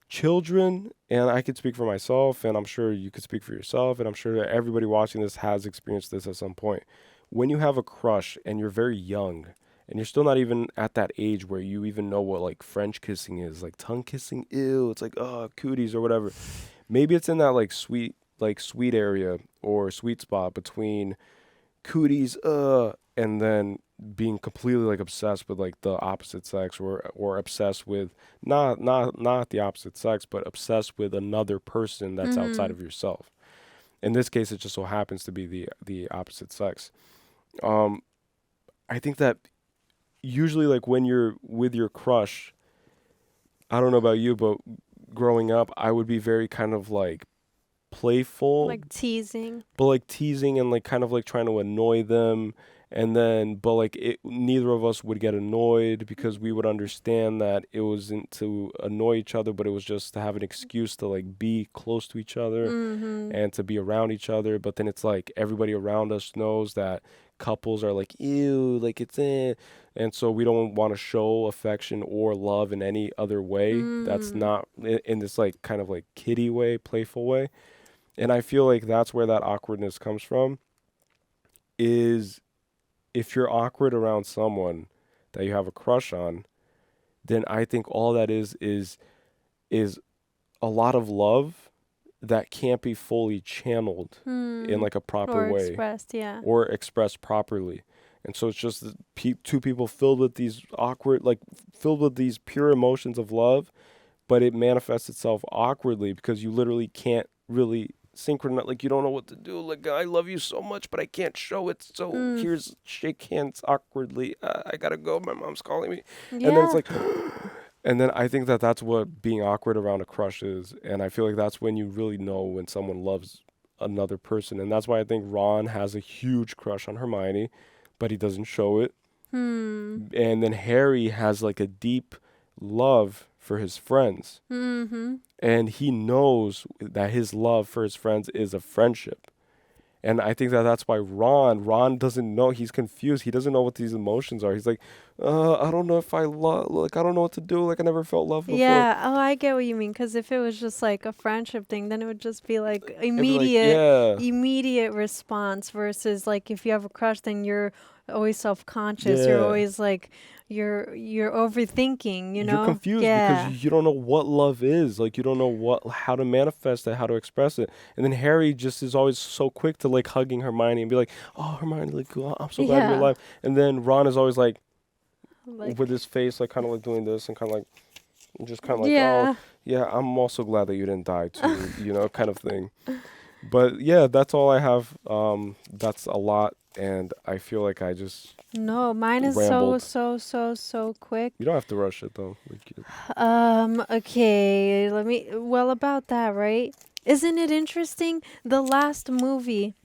Children, and I could speak for myself, and I'm sure you could speak for yourself, and I'm sure that everybody watching this has experienced this at some point. When you have a crush and you're very young, and you're still not even at that age where you even know what like French kissing is, like tongue kissing, ew, it's like, oh, cooties or whatever. Maybe it's in that like sweet area or sweet spot between cooties, and then being completely like obsessed with like the opposite sex, or obsessed with not the opposite sex, but obsessed with another person that's outside of yourself. In this case, it just so happens to be the opposite sex. I think that usually, like, when you're with your crush, I don't know about you, but growing up, I would be very kind of like playful, like teasing, and like kind of like trying to annoy them. And then, but like neither of us would get annoyed because we would understand that it wasn't to annoy each other, but it was just to have an excuse to like be close to each other and to be around each other. But then it's like everybody around us knows that couples are like, ew, like it's in. And so we don't want to show affection or love in any other way that's not in this like kind of like kiddie way, playful way. And I feel like that's where that awkwardness comes from, is if you're awkward around someone that you have a crush on, then I think all that is a lot of love that can't be fully channeled in like a proper way. Or expressed properly. And so it's just two people filled with these filled with these pure emotions of love, but it manifests itself awkwardly because you literally can't really synchronized, like you don't know what to do. Like, I love you so much, but I can't show it. So here's shake hands awkwardly. I gotta go. My mom's calling me. And then it's like, and then I think that that's what being awkward around a crush is. And I feel like that's when you really know when someone loves another person. And that's why I think Ron has a huge crush on Hermione, but he doesn't show it. And then Harry has like a deep love for his friends. And he knows that his love for his friends is a friendship. And I think that that's why Ron doesn't know. He's confused. He doesn't know what these emotions are. He's like, I don't know if I love, like, I don't know what to do. Like, I never felt love before. Yeah. Oh, I get what you mean. Because if it was just like a friendship thing, then it would just be like immediate response versus like if you have a crush, then you're always self-conscious. You're always like, you're overthinking, you know? You're confused because you don't know what love is. Like, you don't know how to manifest it, how to express it. And then Harry just is always so quick to like hugging Hermione and be like, oh, Hermione, like, I'm so glad you're alive. And then Ron is always like with his face, like kind of like doing this and kind of like, just kind of like, oh, yeah, I'm also glad that you didn't die too, you know, kind of thing. But yeah, that's all I have. That's a lot. And I feel like I just mine is rambled. so quick. You don't have to rush it though. Okay, about that, right? Isn't it interesting? The last movie,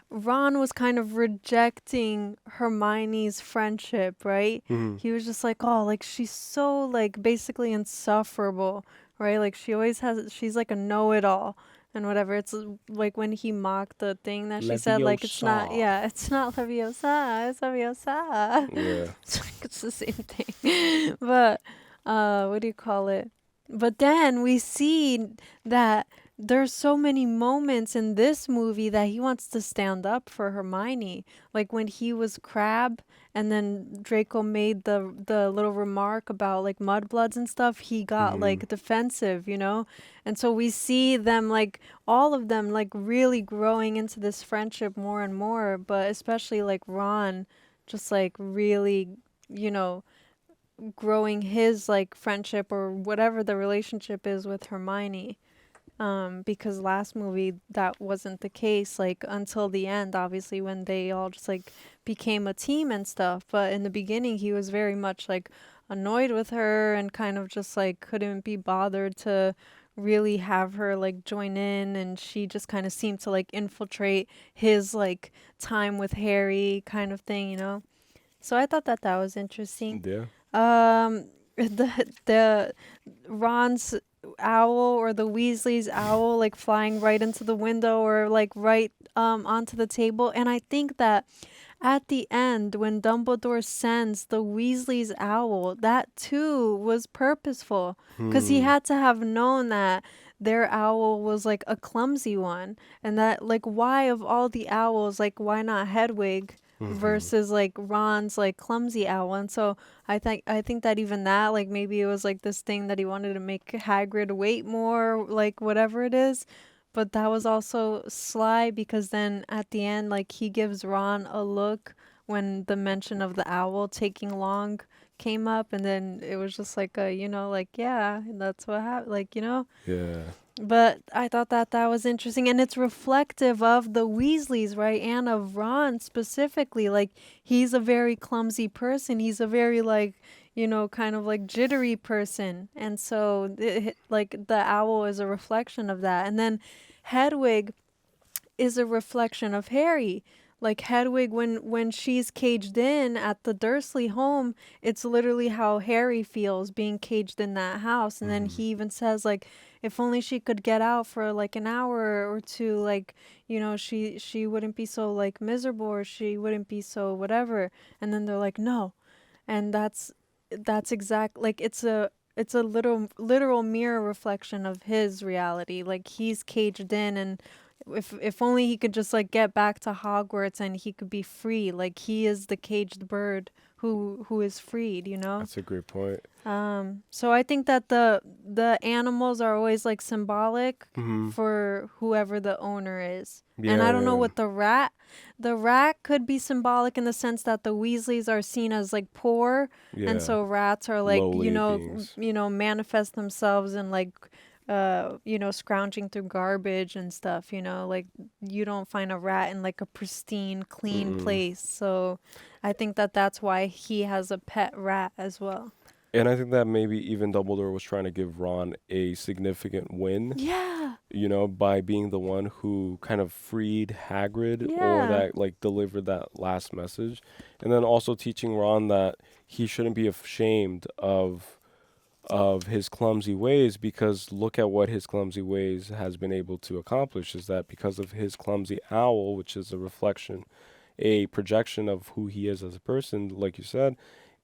Ron was kind of rejecting Hermione's friendship, right? He was just like, oh, like she's so like basically insufferable, right? Like she's like a know-it-all. And whatever, it's like when he mocked the thing that she said, like it's not Leviosa, it's Leviosa. Yeah, it's the same thing. But what do you call it? But then we see that there's so many moments in this movie that he wants to stand up for Hermione. Like when he was Crabbe and then Draco made the little remark about like mudbloods and stuff, he got like defensive, you know? And so we see them, like all of them, like really growing into this friendship more and more, but especially like Ron just like really, you know, growing his like friendship or whatever the relationship is with Hermione. Because last movie that wasn't the case, like until the end, obviously, when they all just like became a team and stuff. But in the beginning, he was very much like annoyed with her and kind of just like couldn't be bothered to really have her like join in, and she just kind of seemed to like infiltrate his like time with Harry kind of thing, you know. So I thought that was interesting. The Ron's owl or the Weasley's owl like flying right into the window or like right onto the table. And I think that at the end when Dumbledore sends the Weasley's owl, that too was purposeful because he had to have known that their owl was like a clumsy one, and that like why of all the owls, like why not Hedwig versus like Ron's like clumsy owl. And so I think that even that, like maybe it was like this thing that he wanted to make Hagrid wait more, like whatever it is. But that was also sly because then at the end, like he gives Ron a look when the mention of the owl taking long came up, and then it was just like a, you know, like yeah, that's what happened, like, you know. Yeah. But I thought that was interesting, and it's reflective of the Weasleys, right? And of Ron specifically. Like, he's a very clumsy person. He's a very, like, you know, kind of like jittery person. And so, like, the owl is a reflection of that. And then Hedwig is a reflection of Harry. Like Hedwig, when she's caged in at the Dursley home, it's literally how Harry feels being caged in that house. And then he even says, like, if only she could get out for like an hour or two, like, you know, she wouldn't be so like miserable, or she wouldn't be so whatever. And then they're like, no. And that's exact, like, it's a literal mirror reflection of his reality. Like, he's caged in, and if only he could just like get back to Hogwarts and he could be free. Like, he is the caged bird who is freed, you know? That's a great point. So I think that the animals are always like symbolic for whoever the owner is. Yeah, and I don't know what the rat could be symbolic in the sense that the Weasleys are seen as like poor, and so rats are like, lowly you know, beings. manifest themselves in like scrounging through garbage and stuff, like you don't find a rat in like a pristine, clean place. So I think that that's why he has a pet rat as well. And I think that maybe even Dumbledore was trying to give Ron a significant win. Yeah. By being the one who kind of freed Hagrid or Yeah. that like delivered that last message. And then also teaching Ron that he shouldn't be ashamed of his clumsy ways, because look at what his clumsy ways has been able to accomplish, is that because of his clumsy owl, which is a projection of who he is as a person, like you said,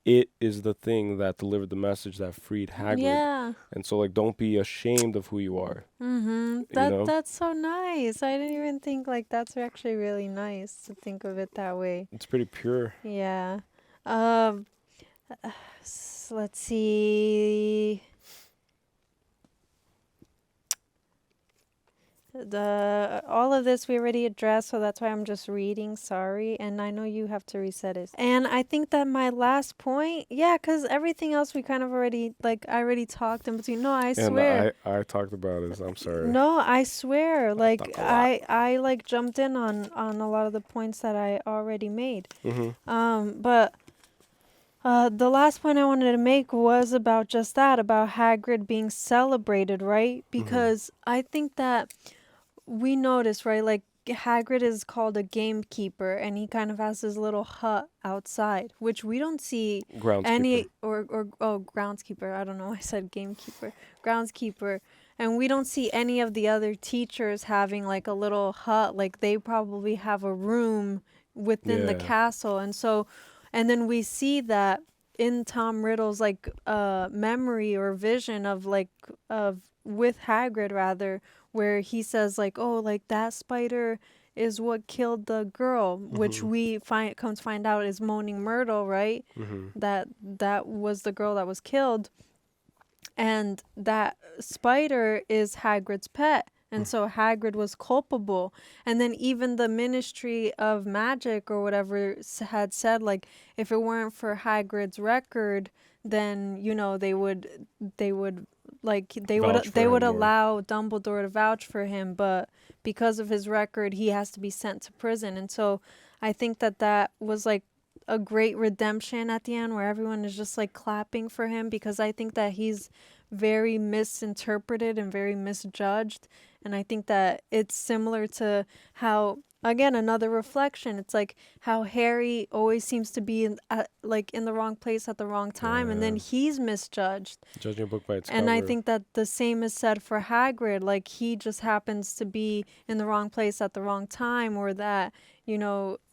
it is the thing that delivered the message that freed Hagrid. Yeah. And so like don't be ashamed of who you are. That's so nice. I didn't even think like that's actually really nice to think of it that way. It's pretty pure. Yeah. Let's see. All of this we already addressed, so that's why I'm just reading. Sorry, and I know you have to reset it. And I think that my last point, because everything else we kind of already I already talked in between. No, I swear. And I talked about it. I'm sorry. No, I swear. Like I like jumped in on a lot of the points that I already made. But the last point I wanted to make was about just that, about Hagrid being celebrated, right? Because I think that we notice, right, like Hagrid is called a gamekeeper, and he kind of has his little hut outside, which we don't see any, or groundskeeper. I don't know why I said gamekeeper. Groundskeeper. And we don't see any of the other teachers having like a little hut. Like they probably have a room within the castle. And then we see that in Tom Riddle's like memory or vision of with Hagrid rather, where he says like, oh, like that spider is what killed the girl, which we come to find out is Moaning Myrtle, right? That was the girl that was killed, and that spider is Hagrid's pet. And so Hagrid was culpable. And then even the Ministry of Magic or whatever had said, like, if it weren't for Hagrid's record, then, they would allow Dumbledore to vouch for him. But because of his record, he has to be sent to prison. And so I think that was like a great redemption at the end, where everyone is just like clapping for him, because I think that he's very misinterpreted and very misjudged. And I think that it's similar to how, again, another reflection, it's like how Harry always seems to be in the wrong place at the wrong time, and then he's misjudged. Judging a book by its cover. And I think that the same is said for Hagrid. Like, he just happens to be in the wrong place at the wrong time, or that,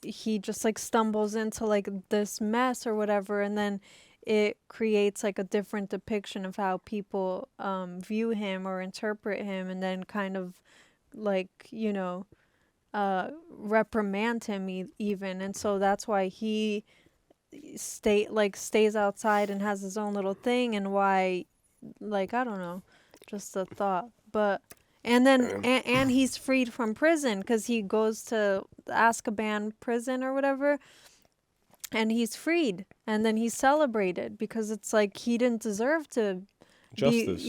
he just like stumbles into like this mess or whatever, and then it creates like a different depiction of how people view him or interpret him, and then kind of like, reprimand him even. And so that's why he stays outside and has his own little thing, and why, like, I don't know, just a thought. But and then and he's freed from prison, because he goes to Azkaban prison or whatever, and he's freed, and then he's celebrated, because it's like he didn't deserve to Justice.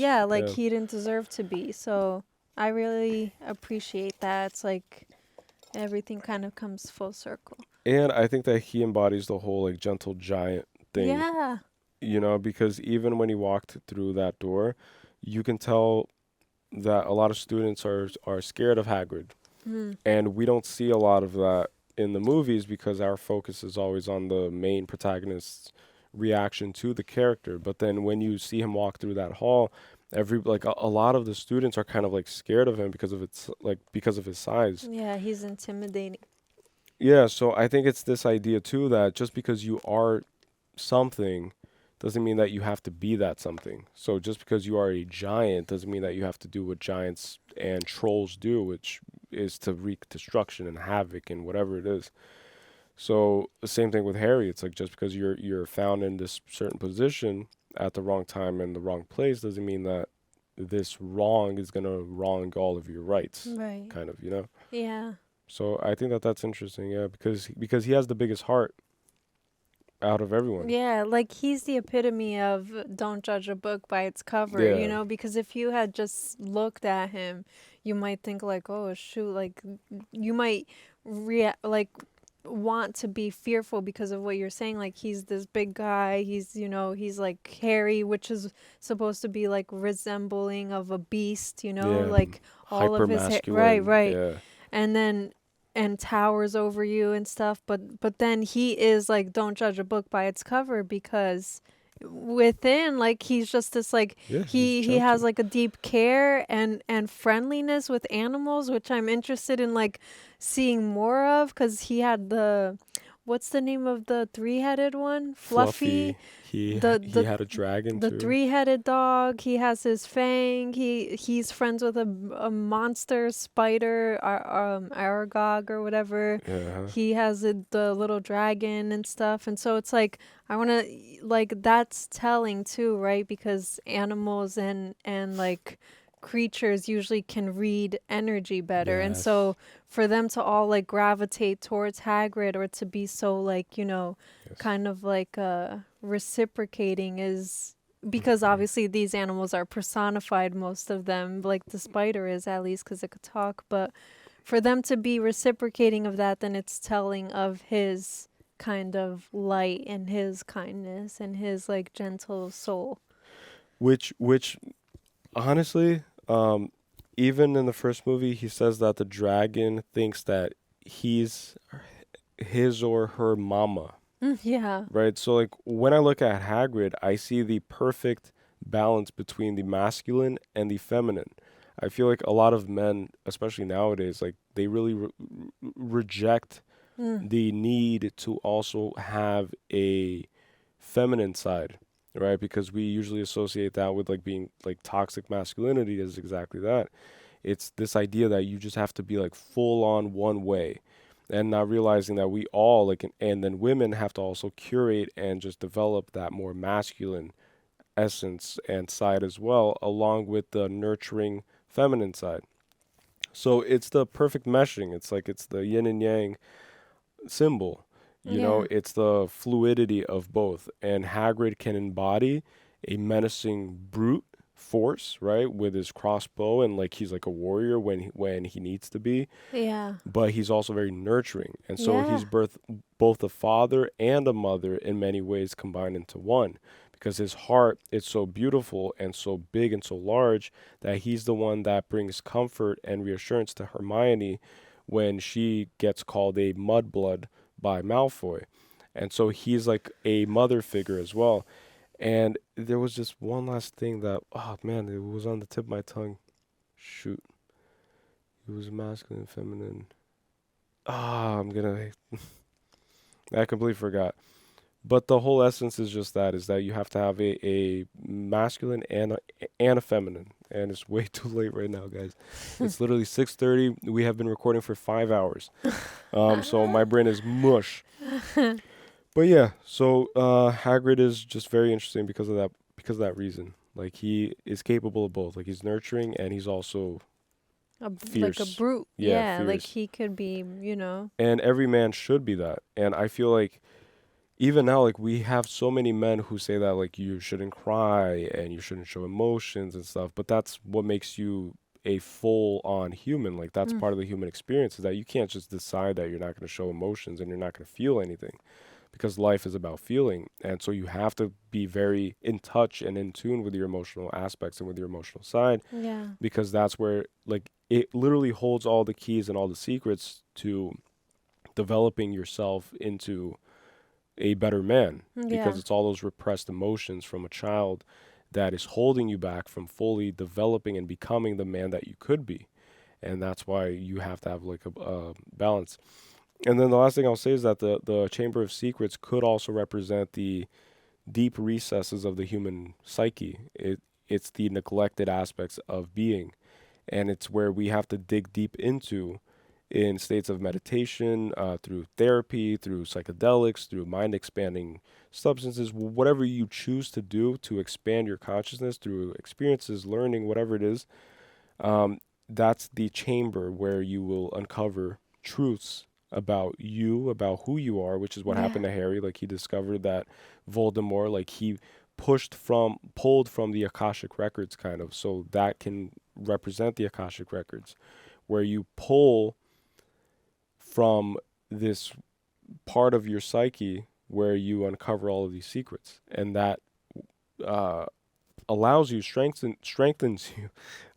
he didn't deserve to be. So I really appreciate that. It's like everything kind of comes full circle. And I think that he embodies the whole like gentle giant thing. Yeah. Because even when he walked through that door, you can tell that a lot of students are scared of Hagrid. And we don't see a lot of that in the movies, because our focus is always on the main protagonist's reaction to the character. But then when you see him walk through that hall, a lot of the students are kind of like scared of him because of his size. Yeah, he's intimidating. Yeah, so I think it's this idea too, that just because you are something doesn't mean that you have to be that something. So just because you are a giant doesn't mean that you have to do what giants and trolls do, which is to wreak destruction and havoc and whatever it is. So the same thing with Harry. It's like, just because you're found in this certain position at the wrong time and the wrong place doesn't mean that this wrong is going to wrong all of your rights. Right. Kind of, Yeah. So I think that that's interesting, yeah, because he has the biggest heart. out of everyone. Yeah, like he's the epitome of don't judge a book by its cover, Yeah. you know, because if you had just looked at him, you might think like, oh shoot, like you might like want to be fearful because of what you're saying. Like he's this big guy, he's, you know, he's like hairy, which is supposed to be like resembling of a beast, you know, Yeah, like all of his right, hyper-masculine, right. yeah. And then and towers over you and stuff, but then he is like don't judge a book by its cover, because within, like, he's just this like Yeah, he has like a deep care and friendliness with animals, which I'm interested in like seeing more of, because he had the what's the name of the three-headed one? Fluffy. He had a dragon The too. three-headed dog. He has his fang. He's friends with a monster spider, Aragog or whatever. Yeah. He has the little dragon and stuff. And so it's like I want to like that's telling too, right? Because animals and like creatures usually can read energy better. And so for them to all like gravitate towards Hagrid, or to be so like, you know, kind of like reciprocating, is because obviously these animals are personified, most of them, like the spider is, at least because it could talk. But for them to be reciprocating of that, then it's telling of his kind of light and his kindness and his like gentle soul. Which honestly, even in the first movie, he says that the dragon thinks that he's his or her mama. Yeah. Right? So, like, when I look at Hagrid, I see the perfect balance between the masculine and the feminine. I feel like a lot of men, especially nowadays, like, they really reject the need to also have a feminine side. Right, because we usually associate that with like being like toxic masculinity is exactly that. It's this idea that you just have to be like full on one way, and not realizing that we all like, and then women have to also curate and just develop that more masculine essence and side as well, along with the nurturing feminine side. So it's the perfect meshing. It's like it's the yin and yang symbol. You know, it's the fluidity of both. And Hagrid can embody a menacing brute force, right, with his crossbow, and like he's like a warrior when he needs to be. Yeah. But he's also very nurturing. And so he's both a father and a mother in many ways combined into one. Because his heart is so beautiful and so big and so large that he's the one that brings comfort and reassurance to Hermione when she gets called a mudblood by Malfoy. And so he's like a mother figure as well. And there was just one last thing that, oh man, it was on the tip of my tongue. Shoot. It was masculine, feminine. I completely forgot. But the whole essence is just that, is that you have to have a masculine and a feminine. And it's way too late right now, guys. It's literally 6:30. We have been recording for 5 hours. So my brain is mush. But yeah, so Hagrid is just very interesting because of that reason. Like, he is capable of both. Like, he's nurturing and he's also fierce. Like a brute. Yeah, like fierce. he could be, you know. And every man should be that. And I feel like even now, like, we have so many men who say that, like, you shouldn't cry and you shouldn't show emotions and stuff. But that's what makes you a full-on human. Like, that's part of the human experience, is that you can't just decide that you're not going to show emotions and you're not going to feel anything. Because life is about feeling. And so you have to be very in touch and in tune with your emotional aspects and with your emotional side. Yeah. Because that's where, like, it literally holds all the keys and all the secrets to developing yourself into a better man. Because it's all those repressed emotions from a child that is holding you back from fully developing and becoming the man that you could be. And that's why you have to have like a balance. And then the last thing I'll say is that the Chamber of Secrets could also represent the deep recesses of the human psyche. It's the neglected aspects of being. And it's where we have to dig deep into in states of meditation, through therapy, through psychedelics, through mind-expanding substances, whatever you choose to do to expand your consciousness through experiences, learning, whatever it is. That's the chamber where you will uncover truths about you, about who you are, which is what happened to Harry. Like, he discovered that Voldemort, like, he pulled from the Akashic records, kind of, so that can represent the Akashic records, where you pull from this part of your psyche where you uncover all of these secrets, and that allows you, strengthens you,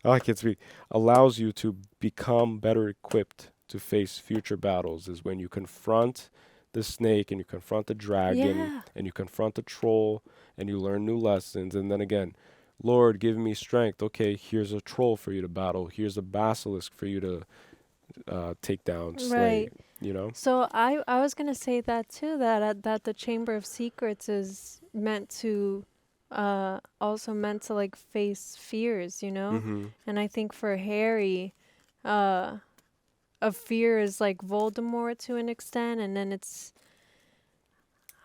I can't speak, allows you to become better equipped to face future battles. Is when you confront the snake and you confront the dragon and you confront the troll and you learn new lessons. And then again, Lord, give me strength. Okay, here's a troll for you to battle. Here's a basilisk for you to take down, slay. You know. So I was gonna say that too. That the Chamber of Secrets is meant to also meant to like face fears, you know. And I think for Harry, a fear is like Voldemort to an extent, and then it's,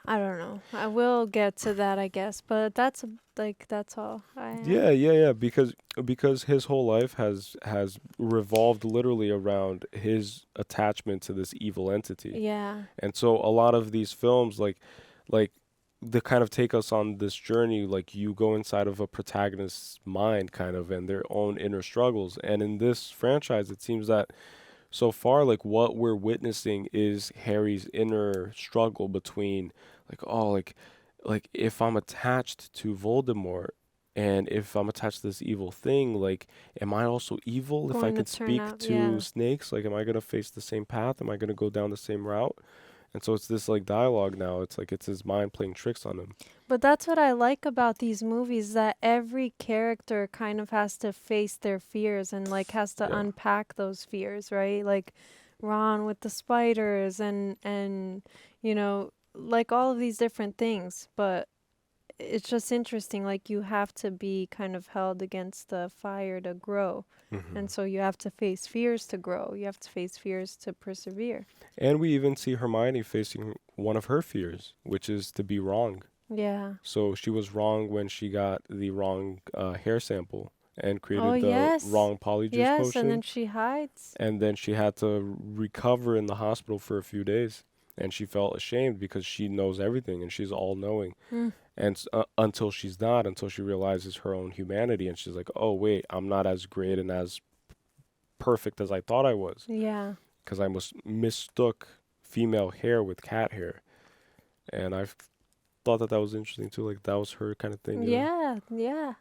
I don't know. I will get to that, I guess, but that's all. Yeah. Because his whole life has revolved literally around his attachment to this evil entity. Yeah. And so a lot of these films, like they kind of take us on this journey. Like, you go inside of a protagonist's mind, kind of, and their own inner struggles. And in this franchise, it seems that so far, like, what we're witnessing is Harry's inner struggle between, like if I'm attached to Voldemort and if I'm attached to this evil thing, like, am I also evil if I could speak to snakes? Like, am I going to face the same path? Am I going to go down the same route? And so it's this, like, dialogue now. It's like it's his mind playing tricks on him. But that's what I like about these movies, that every character kind of has to face their fears and, like, has to unpack those fears, right? Like Ron with the spiders and you know, like all of these different things. But it's just interesting, like, you have to be kind of held against the fire to grow. And so you have to face fears to grow. You have to face fears to persevere. And we even see Hermione facing one of her fears, which is to be wrong. Yeah. So she was wrong when she got the wrong hair sample and created the wrong polyjuice potion. And then she hides. And then she had to recover in the hospital for a few days. And she felt ashamed because she knows everything and she's all-knowing. And until she's not, until she realizes her own humanity, and she's like, oh, wait, I'm not as great and as perfect as I thought I was. Yeah. Because I mistook female hair with cat hair. And I thought that was interesting too. Like, that was her kind of thing. Yeah.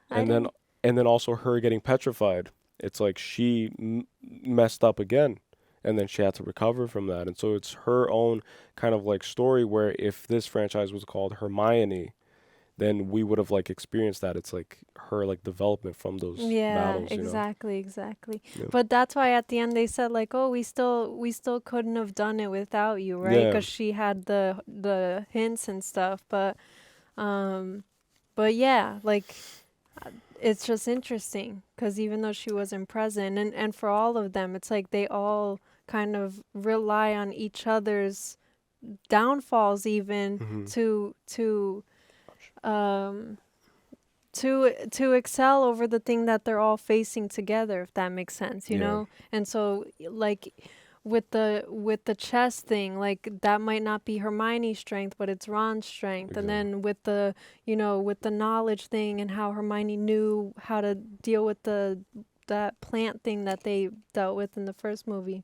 And then also her getting petrified. It's like she messed up again. And then she had to recover from that. And so it's her own kind of like story, where if this franchise was called Hermione, then we would have like experienced that. It's like her like development from those battles. Exactly. Yeah. But that's why at the end they said, like, oh, we still couldn't have done it without you, right? Because she had the hints and stuff. But yeah, like, it's just interesting because even though she wasn't present, and for all of them, it's like they all kind of rely on each other's downfalls, even to excel over the thing that they're all facing together, if that makes sense, you know? And so, like, with the chess thing, like, that might not be Hermione's strength, but it's Ron's strength. And then with the, you know, with the knowledge thing and how Hermione knew how to deal with that plant thing that they dealt with in the first movie.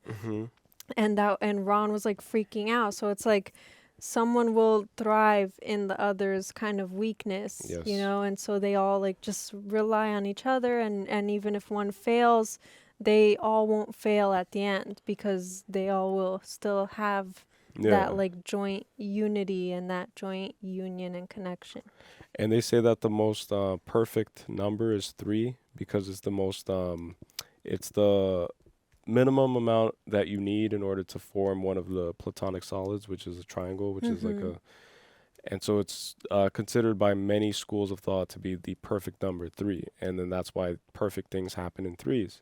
And Ron was like freaking out. So it's like someone will thrive in the other's kind of weakness, you know? And so they all like just rely on each other, and even if one fails, they all won't fail at the end because they all will still have that like joint unity and that joint union and connection. And they say that the most perfect number is 3 because it's the most, it's the minimum amount that you need in order to form one of the platonic solids, which is a triangle, which is like and so it's considered by many schools of thought to be the perfect number 3. And then that's why perfect things happen in 3s.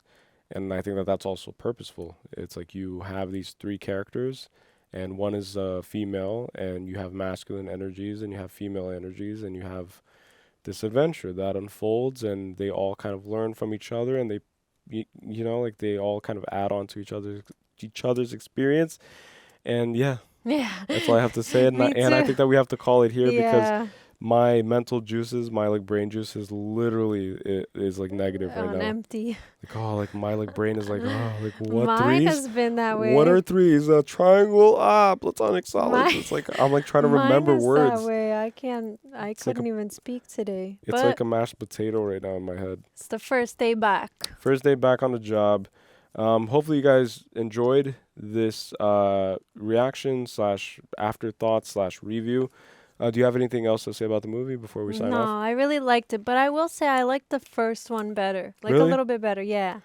And I think that that's also purposeful. It's like you have these 3 characters, and one is female, and you have masculine energies, and you have female energies, and you have this adventure that unfolds, and they all kind of learn from each other, and they, you know, like they all kind of add on to each other's experience. And yeah, Yeah. that's all I have to say. And, Me and I too. think that we have to call it here Yeah. because my mental juices, my like brain juices, literally is like negative right On now. empty. Like like my like brain is like like what Mine threes? has been that way. What are threes? A triangle, platonic solids. Mine- It's like I'm like trying to Mine remember is words. that way. I like couldn't even speak today. It's But like a mashed potato right now in my head. it's the first day back. First day back on the job. Hopefully you guys enjoyed this reaction / afterthought / review. Do you have anything else to say about the movie before we sign No, off? I really liked it, but I will say I liked the first one better. Like a Really? little bit better, yeah.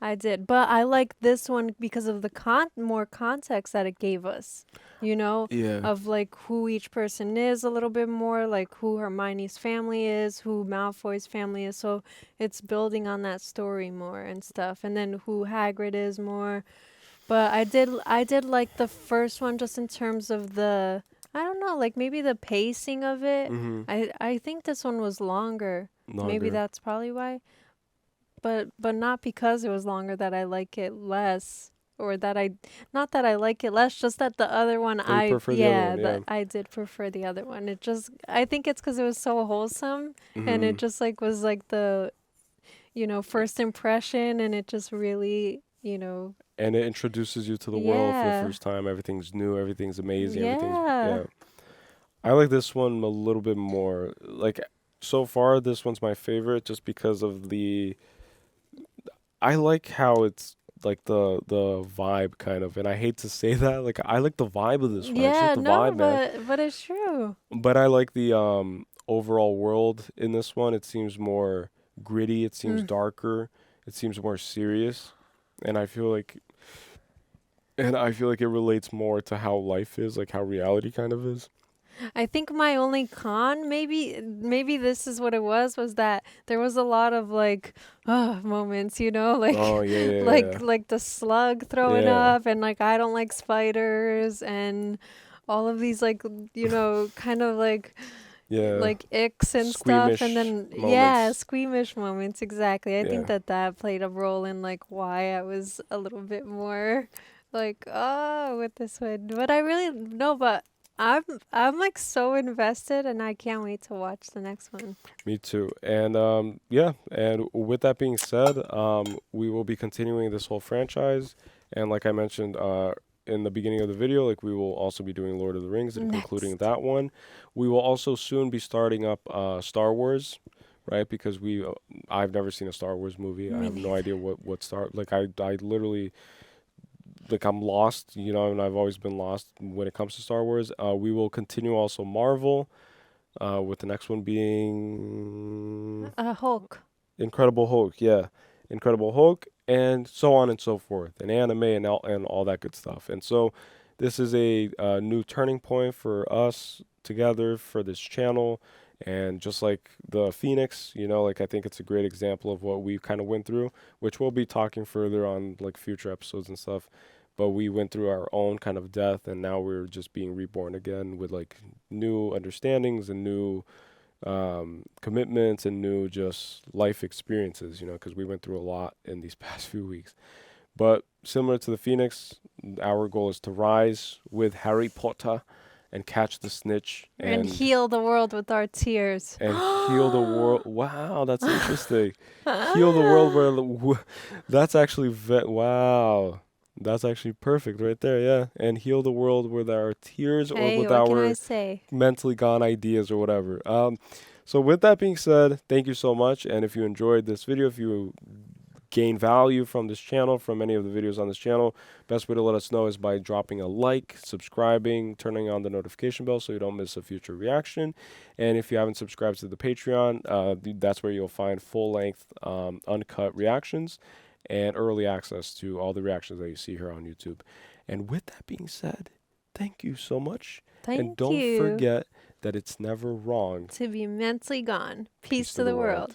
I did. But I like this one because of the more context that it gave us. You know? Yeah. Of like who each person is a little bit more, like who Hermione's family is, who Malfoy's family is. So it's building on that story more and stuff. And then who Hagrid is more. But I did like the first one just in terms of the, I don't know, like maybe the pacing of it. Mhm. I think this one was longer. Maybe Longer. that's probably why. But not because it was longer that I like it less, or that not that I like it less, just that the other one That you prefer the other one, yeah. that I did prefer the other one. It just, I think it's because it was so wholesome, and it Mhm. just like was like the, first impression, and it just really, And it introduces you to the world for the Yeah. first time. Everything's new. Everything's amazing. Everything's Yeah. I like this one a little bit more. Like so far, this one's my favorite just because of the. I like how it's like the vibe kind of, and I hate to say that. Like I like the vibe of this one. I just yeah, like the no, vibe, man. but it's true. But I like the overall world in this one. It seems more gritty. It seems darker. It seems more serious, and I feel like it relates more to how life is, like how reality kind of is. I think my only con, maybe this is what it was that there was a lot of like moments, like Oh, yeah, like yeah. like the slug throwing Yeah. up, and like I don't like spiders, and all of these like kind of like Yeah. like icks and stuff, and then Squeamish yeah, moments. squeamish moments, exactly. I think Yeah. that played a role in like why I was a little bit more like with this one. But I really no, but I'm like so invested, and I can't wait to watch the next one. Me too. And yeah, and with that being said, we will be continuing this whole franchise. And like I mentioned in the beginning of the video, like we will also be doing Lord of the Rings and concluding that one. We will also soon be starting up Star Wars, right? Because I've never seen a Star Wars movie. I Me have no idea what I literally like I'm lost, and I've always been lost when it comes to Star Wars. We will continue also Marvel, with the next one being Hulk. Incredible Hulk, yeah, Incredible Hulk, and so on and so forth, and anime and all that good stuff. And so, this is a new turning point for us together for this channel. And just like the Phoenix, like I think it's a great example of what we kind of went through, which we'll be talking further on like future episodes and stuff. But we went through our own kind of death, and now we're just being reborn again with like new understandings and new commitments and new just life experiences, because we went through a lot in these past few weeks. But similar to the Phoenix, our goal is to rise with Harry Potter and catch the snitch And heal the world with our tears. and heal the world. Wow, that's interesting. Heal the world that's actually wow. That's actually perfect right there, yeah. And heal the world with our tears or Hey, with what can our I say? mentally gone ideas or whatever. So with that being said, thank you so much. And if you enjoyed this video, if you gain value from this channel, from any of the videos on this channel, best way to let us know is by dropping a like, subscribing, turning on the notification bell so you don't miss a future reaction. And if you haven't subscribed to the Patreon, that's where you'll find full-length uncut reactions and early access to all the reactions that you see here on YouTube. And with that being said, thank you so much. And don't forget that it's never wrong to be mentally gone. Peace to the world.